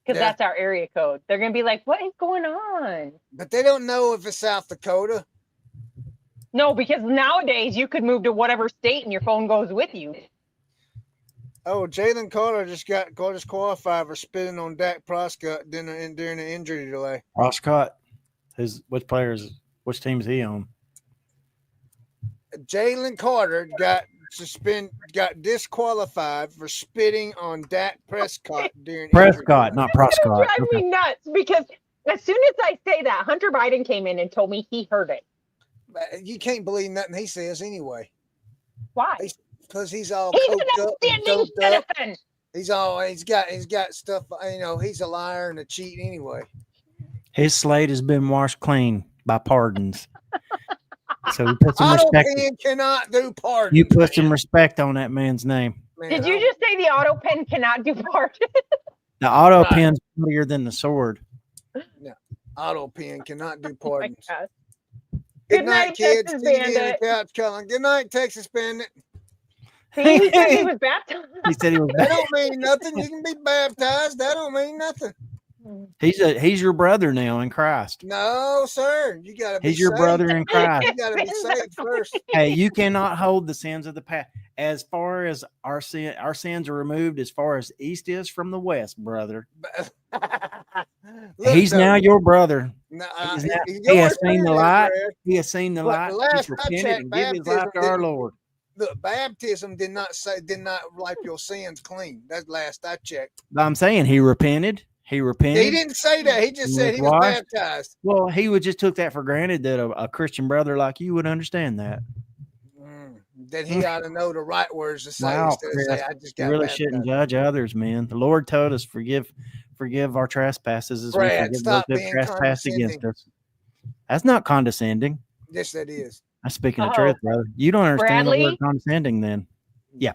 because that's our area code. They're going to be like, what is going on? But they don't know if it's South Dakota. No, because nowadays you could move to whatever state and your phone goes with you. Oh, Jalen Carter just qualified for spitting on Dak Prescott during the injury delay. Prescott, which team is he on? Jalen Carter got disqualified for spitting on Dak Prescott during Prescott, not Prescott. Drive me nuts because as soon as I say that, Hunter Biden came in and told me he heard it. You can't believe nothing he says anyway. Why? Because he's all he's coked an up and outstanding citizen. He's got stuff. He's a liar and a cheat anyway. His slate has been washed clean by pardons. So we put some Auto respect. pen cannot do pardons. You put some respect on that man's name. Man, Did you just say the auto pen cannot do pardons? The auto pen's bigger than the sword. No, auto pen cannot do pardons. Oh Good night, kids. Couch calling. Good night, Texas Bandit. See, he said he was baptized. He said he was That don't mean nothing. You can be baptized. That don't mean nothing. He's your brother now in Christ. No, sir. You gotta be He's your saved. brother in Christ. You gotta be saved first. Hey, you cannot hold the sins of the past. As far as our sins are removed, as far as east is from the west, brother. He's now your brother. He has seen the light. He has seen the light. He's repented and given his life to our Lord. Look, baptism did not wipe your sins clean. That's last I checked. I'm saying he repented. He repented. He didn't say that. He just said he was baptized. Well, he would just took that for granted that a Christian brother like you would understand that. That he ought to know the right words to say. Wow, instead of say, I just got you really baptized. shouldn't judge others, man. The Lord told us forgive our trespasses as we forgive those who trespass against us. That's not condescending. Yes, that is. I'm speaking the truth, brother. You don't understand Bradley? the word condescending then. Yeah.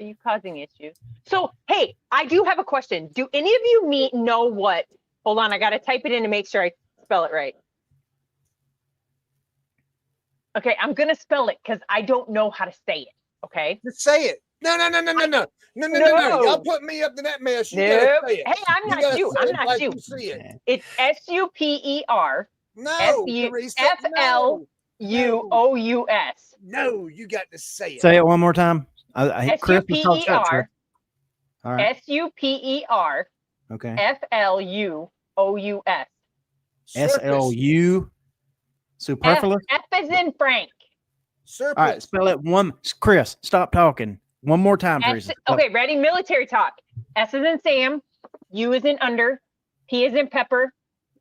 Are you causing issues? So, hey, I do have a question. Do any of you know what? Hold on, I got to type it in to make sure I spell it right. Okay, I'm going to spell it because I don't know how to say it. Okay? Just say it. No. Y'all put me up to that mess. You gotta say it. Hey, I'm not you. I'm not you. It's S-U-P-E-R. No, Teresa. F-L-U-O-U-S. No, you got to say it. Say it one more time. S-U-P-E-R. All right. S-U-P-E-R. Okay. F-L-U-O-U-S. S-L-U. Superfluous. F as in Frank. Surplus. All right, spell it Chris, stop talking. One more time, Teresa. Okay, ready? Military talk. S as in Sam. U as in under. P as in pepper.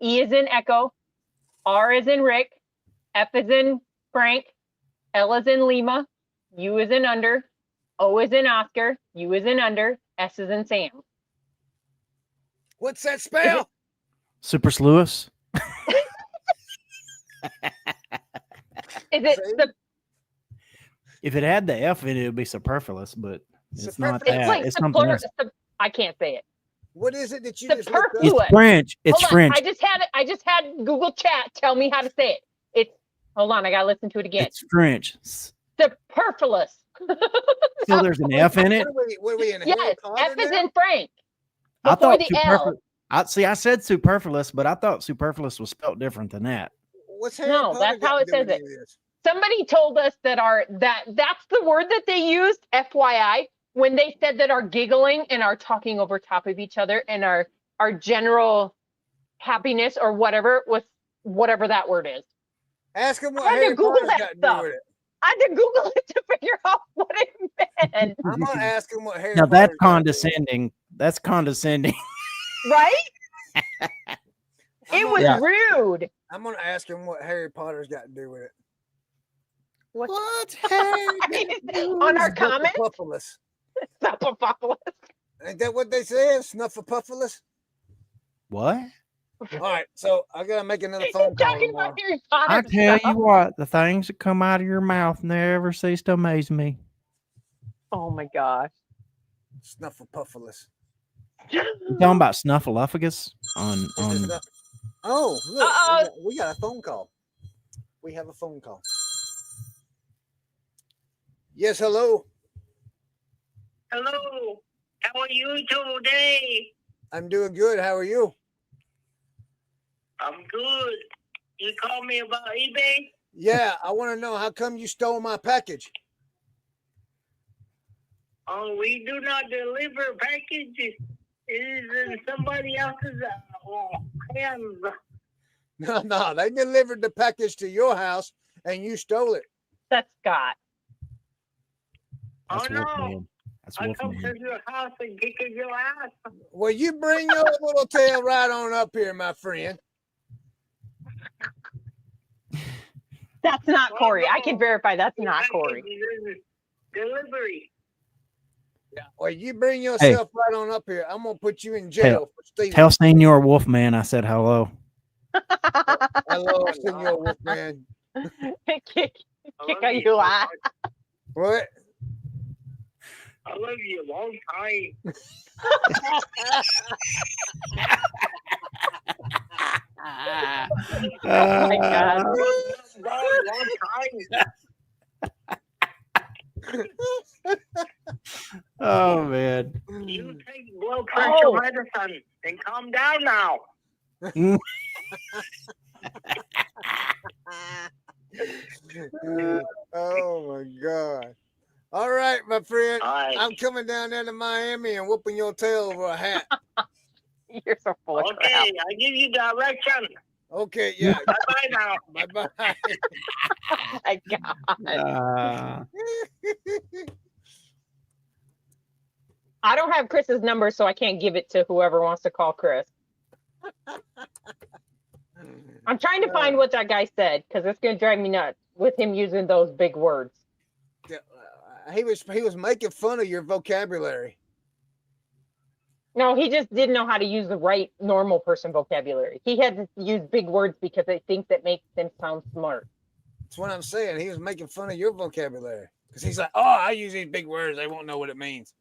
E as in echo. R as in Rick. F as in Frank. L as in Lima. U as in under. O as in Oscar. U as in under. S as in Sam. What's that spell? Superfluous. Is it the? If it had the F in it, it would be superfluous, but it's not that. It's like it's something else. I can't say it. What is it that you just looked up? It's French. It's Hold on. French. I just had Google Chat tell me how to say it. It's hold on. I gotta listen to it again. It's French. Superfluous. So there's an F in it. What are we in? Yes, F is in Frank. I thought the L. I said superfluous, but I thought superfluous was spelled different than that. What's Harry No, Potter that's how it says it. This? Somebody told us that that's the word that they used, FYI, when they said that our giggling and our talking over top of each other and our general happiness or whatever was whatever that word is. Ask him what I had Harry to Google Potter's that got to stuff. do with it. I had to Google it to figure out what it meant. I'm gonna ask him what Harry. Now that's Potter's got to do with it. condescending. That's condescending. Right? It was rude. I'm gonna ask him what Harry Potter's got to do with it. What's Harry on our comments? Snuffleupagus. Snuffleupagus. Ain't that what they said? Snuffleupagus. What? All right, so I gotta make another phone call. Talking about Harry Potter I tell stuff. you what, the things that come out of your mouth never cease to amaze me. Oh my gosh. Snuffleupagus. You talking about snuffleupagus on Oh, look, we got a phone call. We have a phone call. Yes, hello. Hello. How are you today? I'm doing good. How are you? I'm good. You called me about eBay? Yeah, I want to know how come you stole my package. Oh, we do not deliver packages. It is in somebody else's hands. No, they delivered the package to your house and you stole it. That's Scott. That's oh no! Wolfman. That's I come Wolfman. to your house and kick your ass. Well, you bring your little tail right on up here, my friend. That's not Corey. I can verify that's not Corey. Delivery. Yeah. Well, you bring yourself right on up here. I'm gonna put you in jail for stealing. Tell Senor Wolfman I said hello. Hello, Senor Wolfman. Kick you out. What? I love you a long time. Oh my God. Long time. Oh man. You take blood pressure medicine and calm down now. Oh my God. All right, my friend. Right. I'm coming down there to Miami and whooping your tail over a hat. You're so full of crap. Okay, I give you direction. Okay, yeah. Bye-bye now. Bye-bye. Oh my God. I don't have Chris's number, so I can't give it to whoever wants to call Chris. I'm trying to find what that guy said because it's going to drive me nuts with him using those big words. He was making fun of your vocabulary. No, he just didn't know how to use the right normal person vocabulary. He had to use big words because they think that makes them sound smart. That's what I'm saying. He was making fun of your vocabulary because he's like, "Oh, I use these big words. They won't know what it means."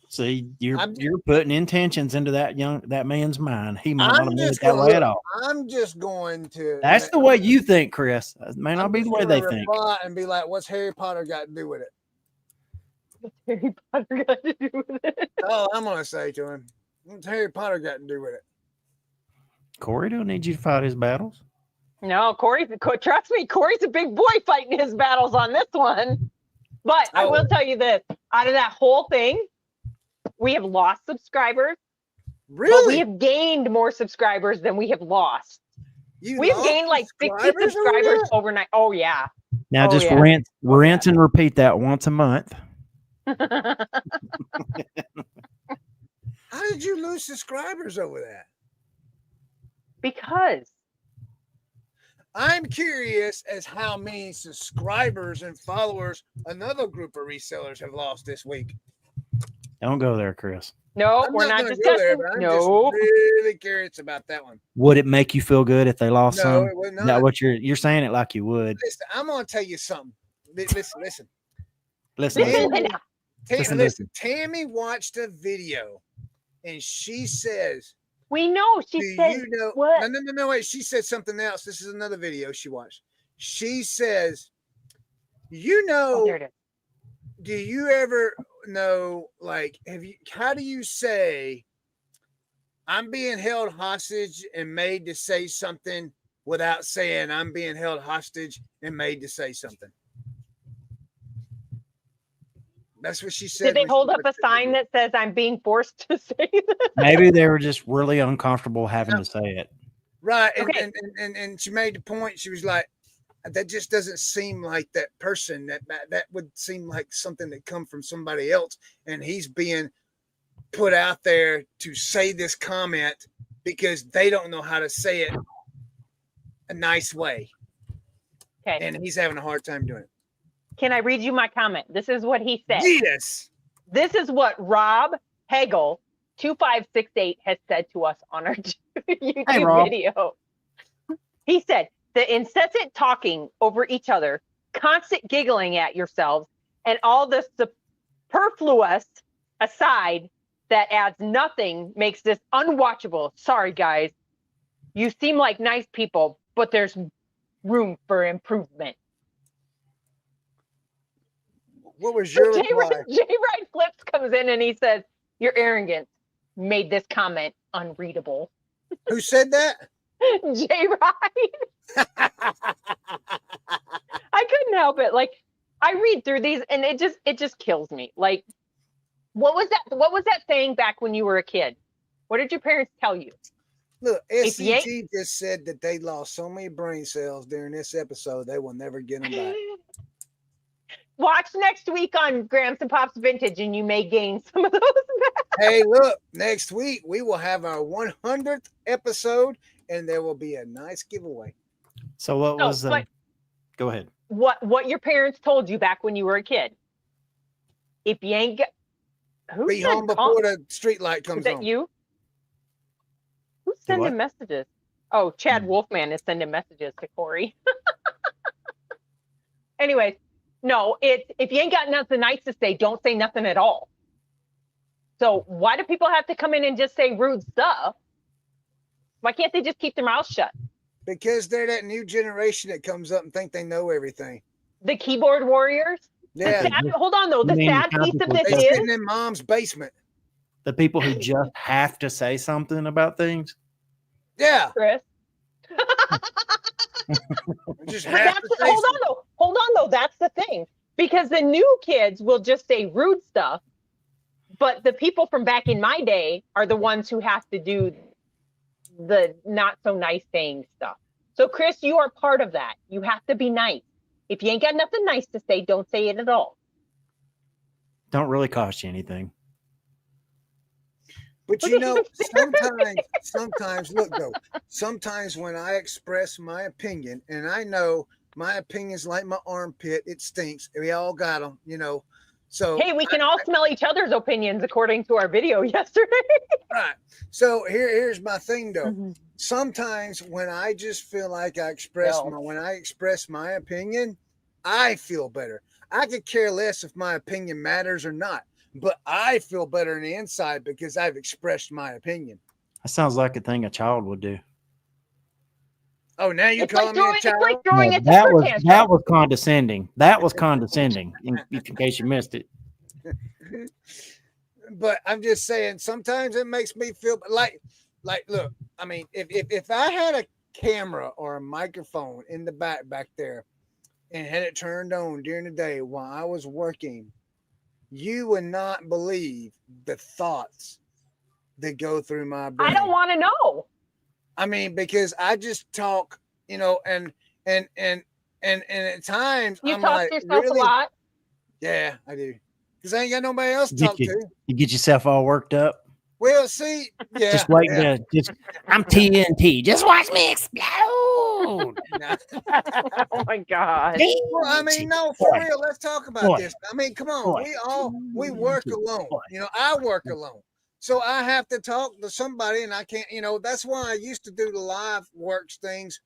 See, you're putting intentions into that man's mind. He might not have meant it that way at all. I'm just going to. That's the way you think, Chris. It may not be the way they think. And be like, "What's Harry Potter got to do with it?" What's Harry Potter got to do with it? Oh, I'm gonna say to him, "What's Harry Potter got to do with it?" Corey don't need you to fight his battles. No, trust me, Corey's a big boy fighting his battles on this one. But I will tell you this: out of that whole thing, we have lost subscribers. Really? But we have gained more subscribers than we have lost. We have gained like 60 subscribers overnight. Oh, yeah. Now just rinse and repeat that once a month. How did you lose subscribers over that? Because I'm curious as how many subscribers and followers another group of resellers have lost this week. Don't go there, Chris. No, we're not discussing. I'm just really curious about that one. Would it make you feel good if they lost some? No, it would not. Is that what you're saying it like you would? Listen, I'm gonna tell you something. Listen. Listen. Tammy watched a video, and she says, "We know." She said, you know, "What?" No. Wait. She said something else. This is another video she watched. She says, "You know, there it is. Do you ever know, like, how do you say, I'm being held hostage and made to say something without saying I'm being held hostage and made to say something?" That's what she said. Did they hold up a sign that says I'm being forced to say this? Maybe they were just really uncomfortable having to say it. Right. Okay. And she made the point. She was like, that just doesn't seem like that person. That would seem like something that come from somebody else. And he's being put out there to say this comment because they don't know how to say it a nice way. Okay. And he's having a hard time doing it. Can I read you my comment? This is what he said. Yes. This is what Rob Hagel 2568 has said to us on our YouTube Rob. video. He said, the incessant talking over each other, constant giggling at yourselves, and all the superfluous aside that adds nothing makes this unwatchable. Sorry, guys. You seem like nice people, but there's room for improvement. What was your reply? J. Ride Flips comes in and he says, your arrogance made this comment unreadable. Who said that? J. Ride. I couldn't help it. Like, I read through these and it just kills me. Like, what was that saying back when you were a kid? What did your parents tell you? Look, SCG just said that they lost so many brain cells during this episode, they will never get them back. Watch next week on Grams and Pops Vintage and you may gain some of those back. Hey, look, next week we will have our 100th episode and there will be a nice giveaway. So what was the... Go ahead. What your parents told you back when you were a kid. If you ain't got... Be home before the street light comes on. Is that you? Who's sending messages? Oh, Chad Wolfman is sending messages to Corey. Anyways, no, if you ain't got nothing nice to say, don't say nothing at all. So why do people have to come in and just say rude stuff? Why can't they just keep their mouths shut? Because they're that new generation that comes up and think they know everything. The keyboard warriors? Yeah. Hold on, though. The sad piece of this is... sitting in mom's basement. The people who just have to say something about things? Yeah. Chris? Hold on, though. That's the thing. Because the new kids will just say rude stuff, but the people from back in my day are the ones who have to do the not so nice saying stuff. So, Chris, you are part of that. You have to be nice. If you ain't got nothing nice to say, don't say it at all. Don't really cost you anything. But sometimes, look though, sometimes when I express my opinion, and I know my opinion's like my armpit, it stinks. We all got them, So hey, we can all smell each other's opinions according to our video yesterday. Right. So here's my thing though. Mm-hmm. Sometimes when I just feel like when I express my opinion, I feel better. I could care less if my opinion matters or not, but I feel better on the inside because I've expressed my opinion. That sounds like a thing a child would do. Oh, now you calling me a child? It's like throwing a that was condescending. That was condescending, in case you missed it. But I'm just saying, sometimes it makes me feel like, look, I mean, if I had a camera or a microphone in the back there and had it turned on during the day while I was working, you would not believe the thoughts that go through my brain. I don't want to know. I mean, because I just talk, and at times you I'm talk like, to yourself really? A lot. Yeah, I do. Because I ain't got nobody else to talk to. You get yourself all worked up. Well, see, yeah. Just wait. Yeah. I'm TNT. Just watch me explode. Oh my God. Well, I mean, no, for real. Let's talk about this. I mean, come on. We work alone. I work alone. So I have to talk to somebody, and I can't, that's why I used to do the live works things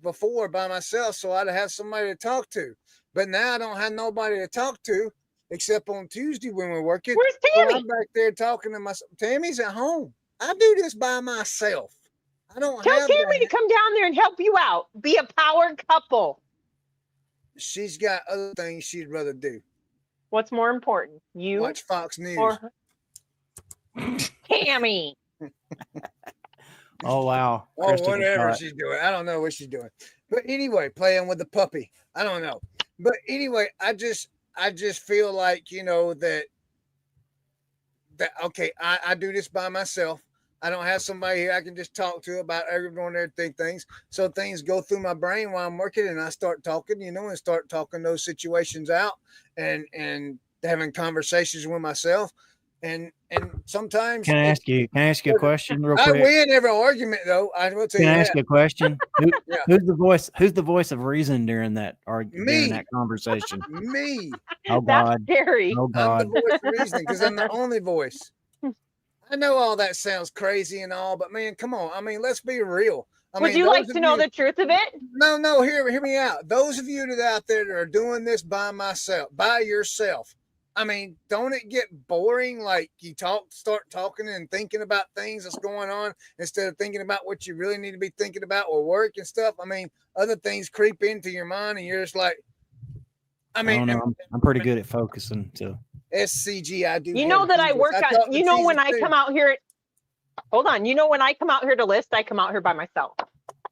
before by myself, so I'd have somebody to talk to. But now I don't have nobody to talk to except on Tuesday when we're working. Where's Tammy? So I'm back there talking to myself. Tammy's at home. I do this by myself. I don't Tell Tammy to come down there and help you out. Be a power couple. She's got other things she'd rather do. What's more important? You watch Fox News. Or Tammy. Oh wow. Or whatever she's doing. I don't know what she's doing. But anyway, playing with the puppy. I don't know. But anyway, I just feel like, that okay, I do this by myself. I don't have somebody here I can just talk to about everyone everything things. So things go through my brain while I'm working, and I start talking, and start talking those situations out and having conversations with myself. And sometimes can I ask you a question real quick? I win every argument though. I will tell you. Can I ask you a question? Who's the voice of reason during that argument? Me. During that conversation? Me. Oh God. That's scary. Oh God. I'm the voice of reason because I'm the only voice. I I know all that sounds crazy and all, but man, come on. I mean, let's be real. Would you like to know the truth of it? No, hear me out. Those of you that out there that are doing this by yourself, I mean, don't it get boring? Like you start talking and thinking about things that's going on instead of thinking about what you really need to be thinking about or work and stuff. I mean, other things creep into your mind and you're just like, I mean, I'm pretty good at focusing. So SCG, I do. You know that I work on, you know, when I come out here, hold on. You know, when I come out here to list, I come out here by myself.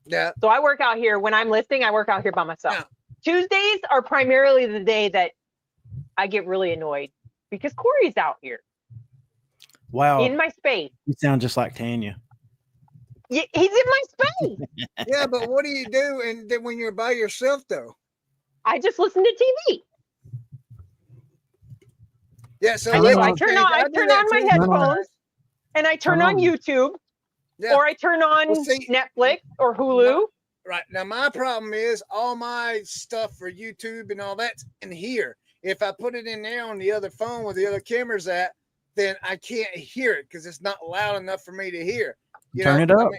Yeah. So I work out here. When I'm listing, I work out here by myself. Yeah. Tuesdays are primarily the day that I get really annoyed because Corey's out here. Wow. In my space. You sound just like Tanya. He's in my space. Yeah, but what do you do and then when you're by yourself though? I just listen to TV. Yeah, so I turn on my headphones and I turn on YouTube or I turn on Netflix or Hulu. Right. Now my problem is all my stuff for YouTube and all that's in here. If I put it in there on the other phone where the other camera's at, then I can't hear it because it's not loud enough for me to hear. Turn it up.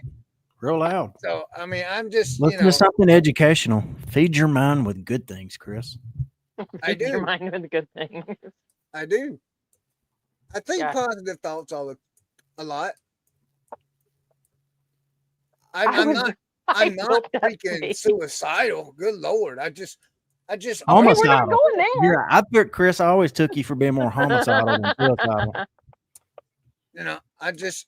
Real loud. So, I mean, I'm just, listen to something educational. Feed your mind with good things, Chris. I do. Feed your mind with good things. I do. I think positive thoughts a lot. I'm not freaking suicidal. Good Lord. I just homicidal. We're not going there. I thought Chris always took you for being more homicidal than suicidal. You know, I just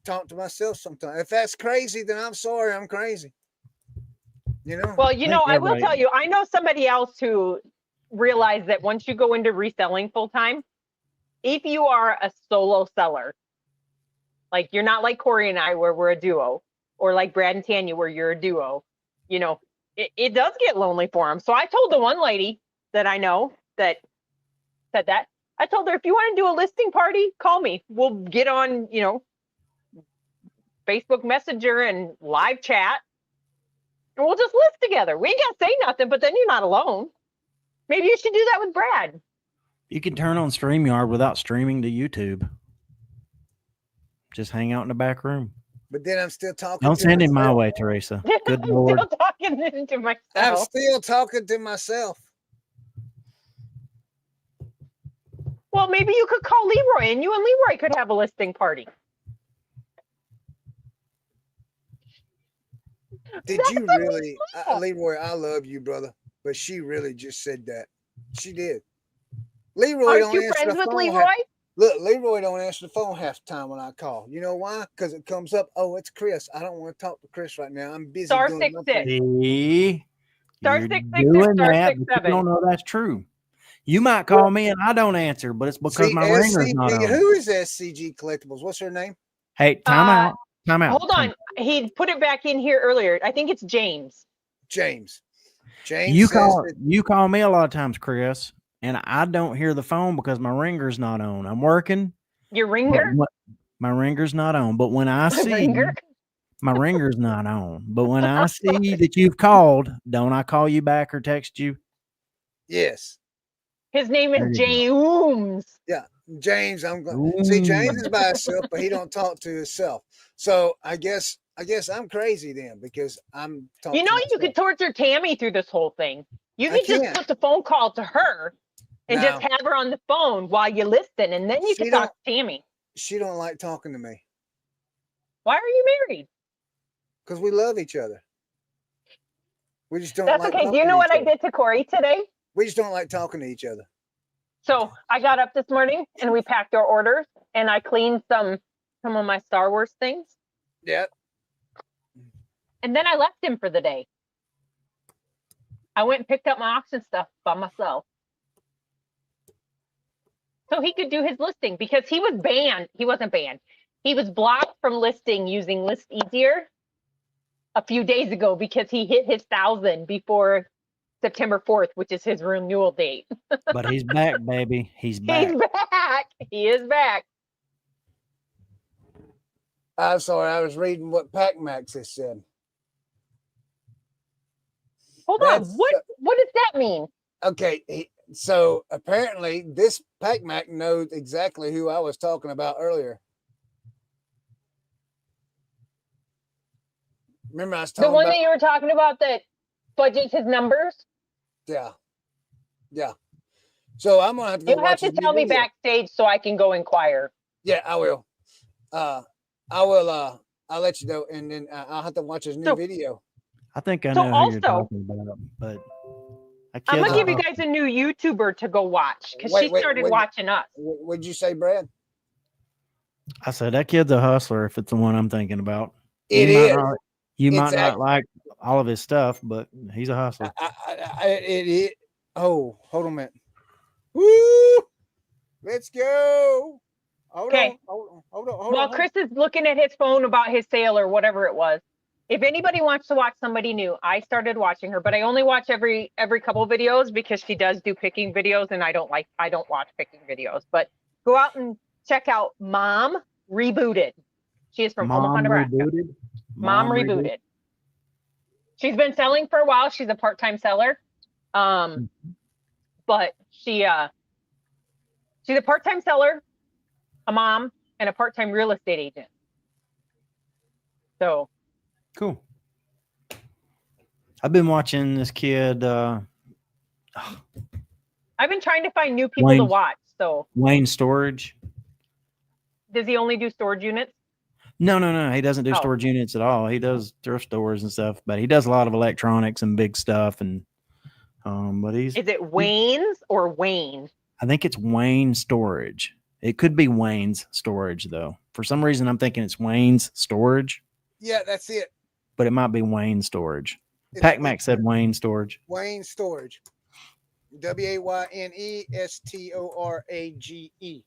talk to myself sometimes. If that's crazy, then I'm sorry, I'm crazy. You know. Well, you know, I will tell you, I know somebody else who realized that once you go into reselling full time, if you are a solo seller, like you're not like Corey and I where we're a duo, or like Brad and Tanya where you're a duo, you know, it does get lonely for them. So I told the one lady that I know that said that, I told her, if you want to do a listing party, call me. We'll get on, you know, Facebook Messenger and live chat, and we'll just list together. We ain't got to say nothing, but then you're not alone. Maybe you should do that with Brad. You can turn on StreamYard without streaming to YouTube. Just hang out in the back room. But then I'm still talking. Don't send him my way, Teresa. Good Lord. I'm still talking to myself. I'm still talking to myself. Well, maybe you could call Leroy and you and Leroy could have a listing party. Did you really, Leroy, I love you, brother. But she really just said that. She did. Leroy Aren't you friends with Leroy? Look, Leroy don't answer the phone half the time when I call. You know why? Because it comes up, oh, it's Chris. I don't want to talk to Chris right now. I'm busy. Star doing 66. Star 666. You don't know that's true. You might call me and I don't answer, but it's because my ringer's not on. Who is SCG Collectibles? What's her name? Hey, time out. Time out. Hold on. He put it back in here earlier. I think it's James. James. You call me a lot of times, Chris, and I don't hear the phone because my ringer's not on. I'm working. Your ringer? My ringer's not on. But when I see my ringer's not on. But when I see that you've called, don't I call you back or text you? Yes. His name is James. Yeah, James. I'm going. See, James is by himself, but he don't talk to himself. So I guess I'm crazy then because I'm talking. You know, you could torture Tammy through this whole thing. You could just put the phone call to her and just have her on the phone while you listen, and then you can talk to Tammy. She don't like talking to me. Why are you married? Because we love each other. We just don't. That's okay. Do you know what I did to Corey today? We just don't like talking to each other. So I got up this morning and we packed our orders and I cleaned some of my Star Wars things. Yeah. And then I left him for the day. I went and picked up my auction stuff by myself. So he could do his listing because he was banned. He wasn't banned. He was blocked from listing using List Easier a few days ago because he hit his 1,000 before September 4th, which is his renewal date. But he's back, baby. He's back. He's back. He is back. I'm sorry. I was reading what PacMax has said. Hold on. What does that mean? Okay. So apparently this Pac-Mac knows exactly who I was talking about earlier. Remember I was talking the one about that you were talking about that fudges his numbers? Yeah. So I'm gonna have to go You watch have to his tell new me video. backstage so I can go inquire. Yeah, I will. I'll let you know, and then I'll have to watch his new video. I think I So know who you're also- talking about, but I'm gonna give you guys a new YouTuber to go watch because she started watching us. What'd you say, Brad? I said that kid's a hustler. If it's the one I'm thinking about, You might not like all of his stuff, but he's a hustler. Oh, hold on a minute. Woo! Let's go. Hold on. While Chris is looking at his phone about his sale or whatever it was, if anybody wants to watch somebody new, I started watching her, but I only watch every couple videos because she does do picking videos, and I don't watch picking videos. But go out and check out Mom Rebooted. She is from Omaha, Nebraska. Mom Rebooted. She's been selling for a while. She's a part-time seller, but she's a part-time seller, a mom, and a part-time real estate agent. So cool. I've been watching this kid. I've been trying to find new people to watch. So Wayne Storage. Does he only do storage units? No. He doesn't do storage units at all. He does thrift stores and stuff, but he does a lot of electronics and big stuff. And but is it Wayne's or Wayne? I think it's Wayne Storage. It could be Wayne's Storage though. For some reason, I'm thinking it's Wayne's Storage. Yeah, that's it. But it might be Wayne Storage. Pac-Mac said Wayne Storage. Wayne Storage. WAYNESTORAGE.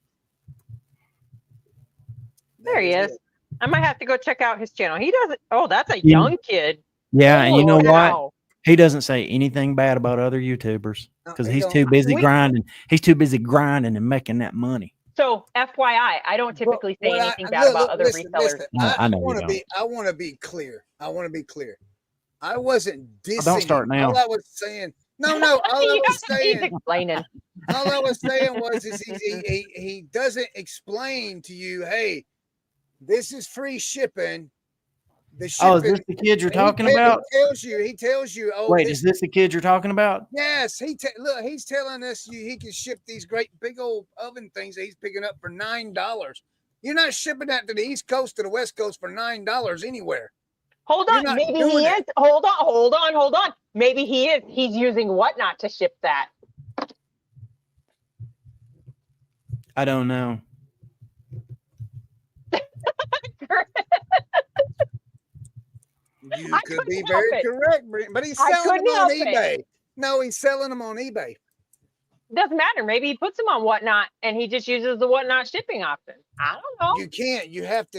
There he is. I might have to go check out his channel. He doesn't. Oh, that's a young kid. Yeah, and you know what? He doesn't say anything bad about other YouTubers because he's too busy grinding. He's too busy grinding and making that money. So, FYI, I don't typically say anything bad about other resellers. I want to be clear. I I wasn't dissing. Don't start now. All I was saying. No. All I was saying. Explaining. All I was saying was he doesn't explain to you, hey, this is free shipping. The shipping, is this the kid you're talking about? He tells you. Oh, wait, is this the kid you're talking about? Yes. Look, he's telling us he can ship these great big old oven things that he's picking up for $9. You're not shipping that to the East Coast to the West Coast for $9 anywhere. Hold on, maybe he is. Hold on. Maybe he is. He's using Whatnot to ship that. I don't know. You could be very correct, but he's selling them on eBay. No, he's selling them on eBay. Doesn't matter. Maybe he puts them on Whatnot and he just uses the Whatnot shipping option. I don't know. You can't. You have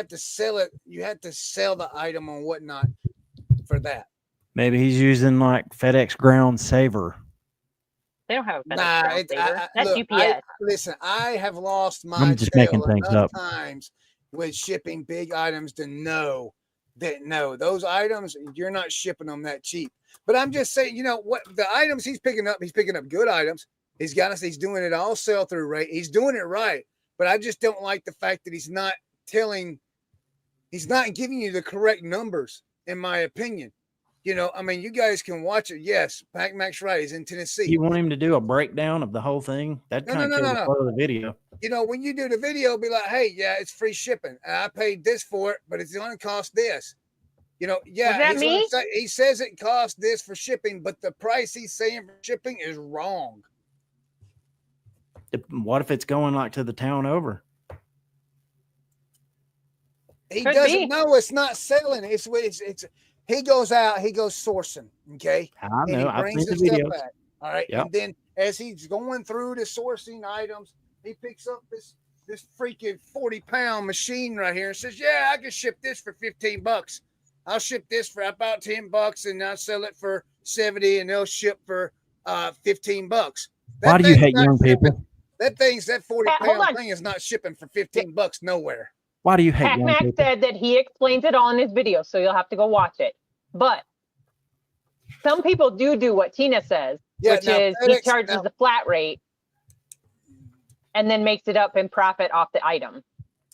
to sell it. You have to sell the item on Whatnot for that. Maybe he's using like FedEx Ground Saver. They don't have a FedEx Ground Saver. That's UPS. Listen, I have lost my I'm just making things up times with shipping big items to know that those items, you're not shipping them that cheap. But I'm just saying, you know what, the items he's picking up good items. He's doing it all sell through rate. He's doing it right. But I just don't like the fact that he's not giving you the correct numbers, in my opinion. You know, I mean, you guys can watch it. Yes, Pac-Mac's right. He's in Tennessee. You want him to do a breakdown of the whole thing? That kind of kills the flow of the video. You know, when you do the video, be like, hey, yeah, it's free shipping. I paid this for it, but it's going to cost this. You know, yeah. Is that me? He says it costs this for shipping, but the price he's saying for shipping is wrong. What if it's going like to the town over? He doesn't know. It's not selling. It's he goes out, he goes sourcing. Okay. I know. He brings the stuff back. All right. Yep. And then as he's going through the sourcing items, he picks up this freaking 40-pound machine right here and says, yeah, I can ship this for $15. I'll ship this for about $10 and I'll sell it for $70 and they'll ship for $15. Why do you hate young people? That 40-pound thing is not shipping for $15 nowhere. Why do you hate young people? Pac-Mac said that he explains it all in his video, so you'll have to go watch it. But some people do what Tina says, which is he charges the flat rate and then makes it up in profit off the item.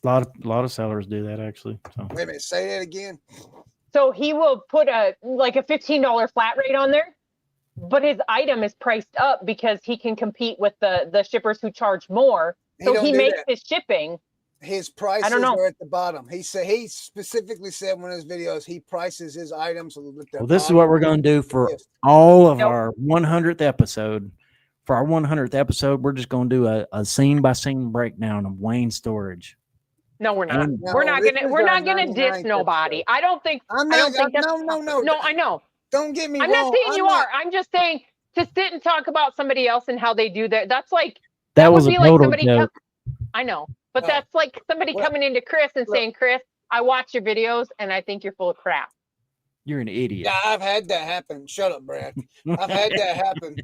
A lot of sellers do that actually. So. Wait a minute, say that again. So he will put a $15 flat rate on there, but his item is priced up because he can compete with the shippers who charge more. So he makes his shipping. His prices are at the bottom. He specifically said in one of his videos he prices his items with the. Well, this is what we're going to do for all of our 100th episode. For our 100th episode, we're just going to do a scene by scene breakdown of Wayne Storage. No, we're not. We're not gonna diss nobody. I don't think. No. No, I know. Don't get me wrong. I'm not saying you are. I'm just saying to sit and talk about somebody else and how they do that. That's like that was a total joke. I know, but that's like somebody coming into Chris and saying, "Chris, I watch your videos and I think you're full of crap." You're an idiot. Yeah, I've had that happen. Shut up, Brad. I've had that happen.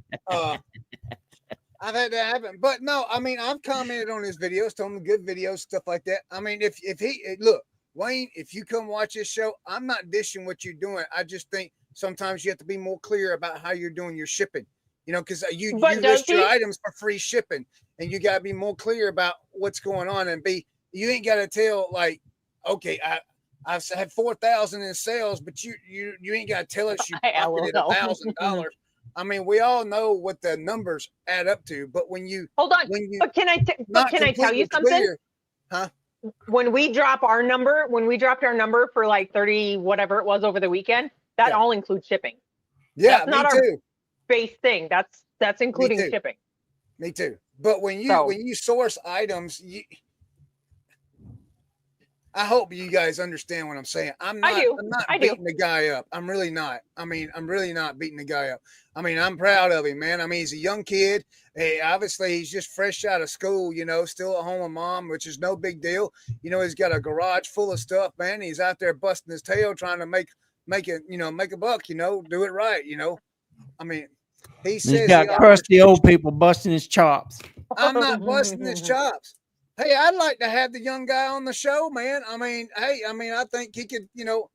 I've had that happen. But no, I mean, I've commented on his videos, told him good videos, stuff like that. I mean, if he look, Wayne, if you come watch this show, I'm not dishing what you're doing. I just think sometimes you have to be more clear about how you're doing your shipping. You know, because you list your items for free shipping, and you got to be more clear about what's going on. And you ain't got to tell like, okay, I've had 4,000 in sales, but you ain't got to tell us you pocketed $1,000. I mean, we all know what the numbers add up to, but when you hold on, but can I tell you something? Clear, huh? When we dropped our number for like 30, whatever it was over the weekend, that all includes shipping. Yeah, that's not our base thing. That's including shipping. Me too. But when you source items, I hope you guys understand what I'm saying. I'm not beating the guy up. I'm really not. I mean, I'm really not beating the guy up. I mean, I'm proud of him, man. I mean, he's a young kid. Hey, obviously, he's just fresh out of school, you know, still at home with mom, which is no big deal. You know, he's got a garage full of stuff, man. He's out there busting his tail trying to make a buck, you know, do it right, you know. I mean, he's got crusty old people busting his chops. I'm not busting his chops. Hey, I'd like to have the young guy on the show, man. I mean, I think he could, you know,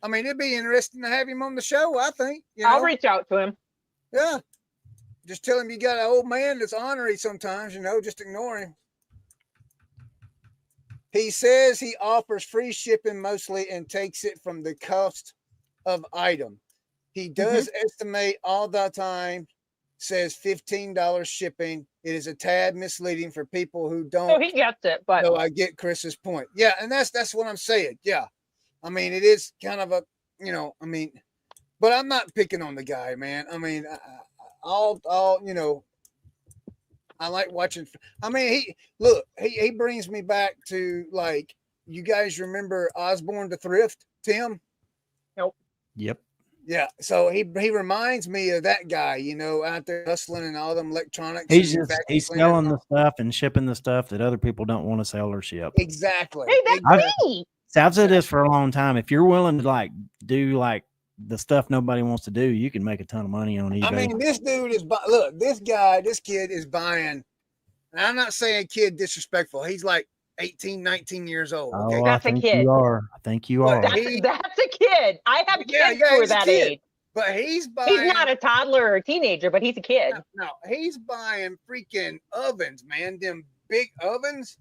I mean, it'd be interesting to have him on the show, I think. You know? I'll reach out to him. Yeah. Just tell him you got an old man that's ornery sometimes, you know, just ignore him. He says he offers free shipping mostly and takes it from the cost of item. He does estimate all the time, says $15 shipping. It is a tad misleading for people who don't. Oh, he gets it, but so I get Chris's point. Yeah, and that's what I'm saying. Yeah, I mean, it is kind of a, you know, I mean, but I'm not picking on the guy, man. I mean, all you know, I like watching. I mean, he brings me back to like, you guys remember Osborne the Thrift, Tim? Nope. Yep. Yeah, so he reminds me of that guy, you know, out there hustling and all them electronics. He's selling the stuff and shipping the stuff that other people don't want to sell or ship. Exactly. Hey, that's me. I've said this for a long time. If you're willing to like do like the stuff nobody wants to do, you can make a ton of money on eBay. I mean, this dude is this kid is buying. And I'm not saying kid disrespectful. He's like 18, 19 years old. Okay? Oh, that's a kid. I think you are. That's a kid. I have kids who are that age. But he's buying. He's not a toddler or a teenager, but he's a kid. No, he's buying freaking ovens, man. Them big ovens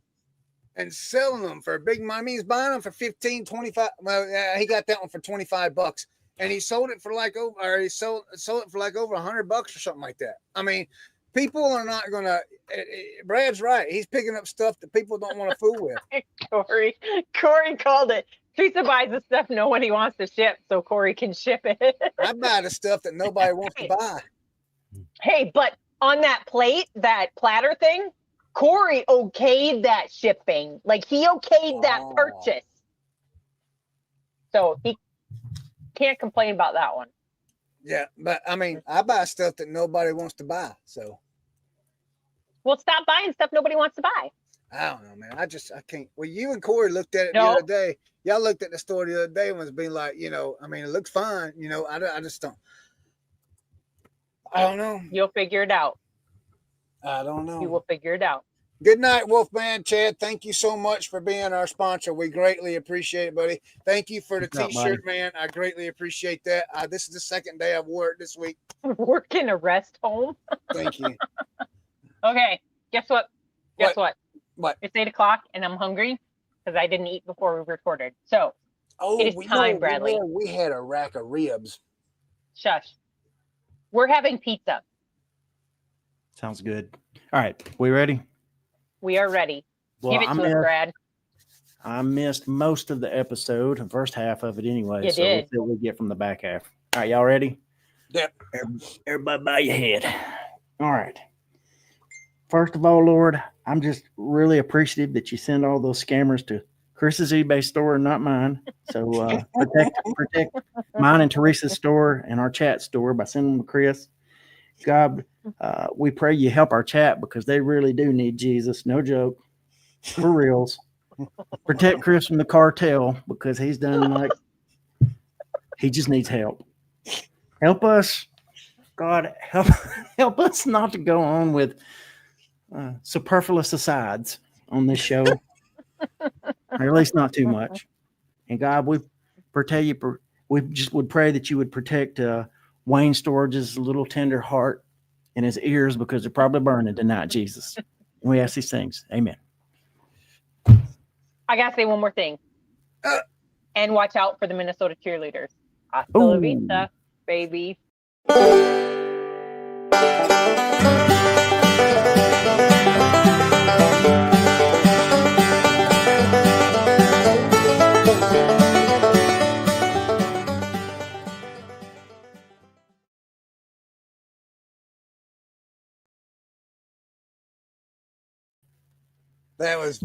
and selling them for big money. He's buying them for 15, 25. Well, he got that one for $25. And he sold it for like over, or he sold it for like over $100 or something like that. I mean, people are not going to, Brad's right. He's picking up stuff that people don't want to fool with. Corey called it. Teresa buys the stuff nobody wants to ship so Corey can ship it. I buy the stuff that nobody wants to buy. Hey, but on that plate, that platter thing, Corey okayed that shipping. Like he okayed that purchase. So he can't complain about that one. Yeah, but I mean, I buy stuff that nobody wants to buy. So, well, stop buying stuff nobody wants to buy. I don't know, man. I can't. Well, you and Corey looked at it the other day. Y'all looked at the store the other day and was being like, you know, I mean, it looks fine. You know, I just don't. I don't know. You'll figure it out. I don't know. You will figure it out. Good night, Wolfman. Chad, thank you so much for being our sponsor. We greatly appreciate it, buddy. Thank you for the t-shirt, man. I greatly appreciate that. This is the second day I've wore it this week. Work in a rest home. Thank you. Okay, guess what? Guess what? What? It's 8 o'clock and I'm hungry because I didn't eat before we recorded. So it is time, Bradley. We had a rack of ribs. Shush. We're having pizza. Sounds good. All right, we ready? We are ready. Well, give it to us, Brad. I missed most of the episode, the first half of it anyway. You did. We'll see what we get from the back half. All right, y'all ready? Yep. Everybody bow your head. All right. First of all, Lord, I'm just really appreciative that you send all those scammers to Chris's eBay store and not mine. So protect mine and Teresa's store and our chat store by sending them to Chris. God, we pray you help our chat because they really do need Jesus. No joke. For reals. Protect Chris from the cartel because he's done he just needs help. Help us, God, help us not to go on with superfluous asides on this show, or at least not too much. And God, we just would pray that you would protect Wayne Storage's little tender heart and his ears because they're probably burning tonight, Jesus. And we ask these things. Amen. I gotta say one more thing. And watch out for the Minnesota cheerleaders. Hasta la vista, baby. That was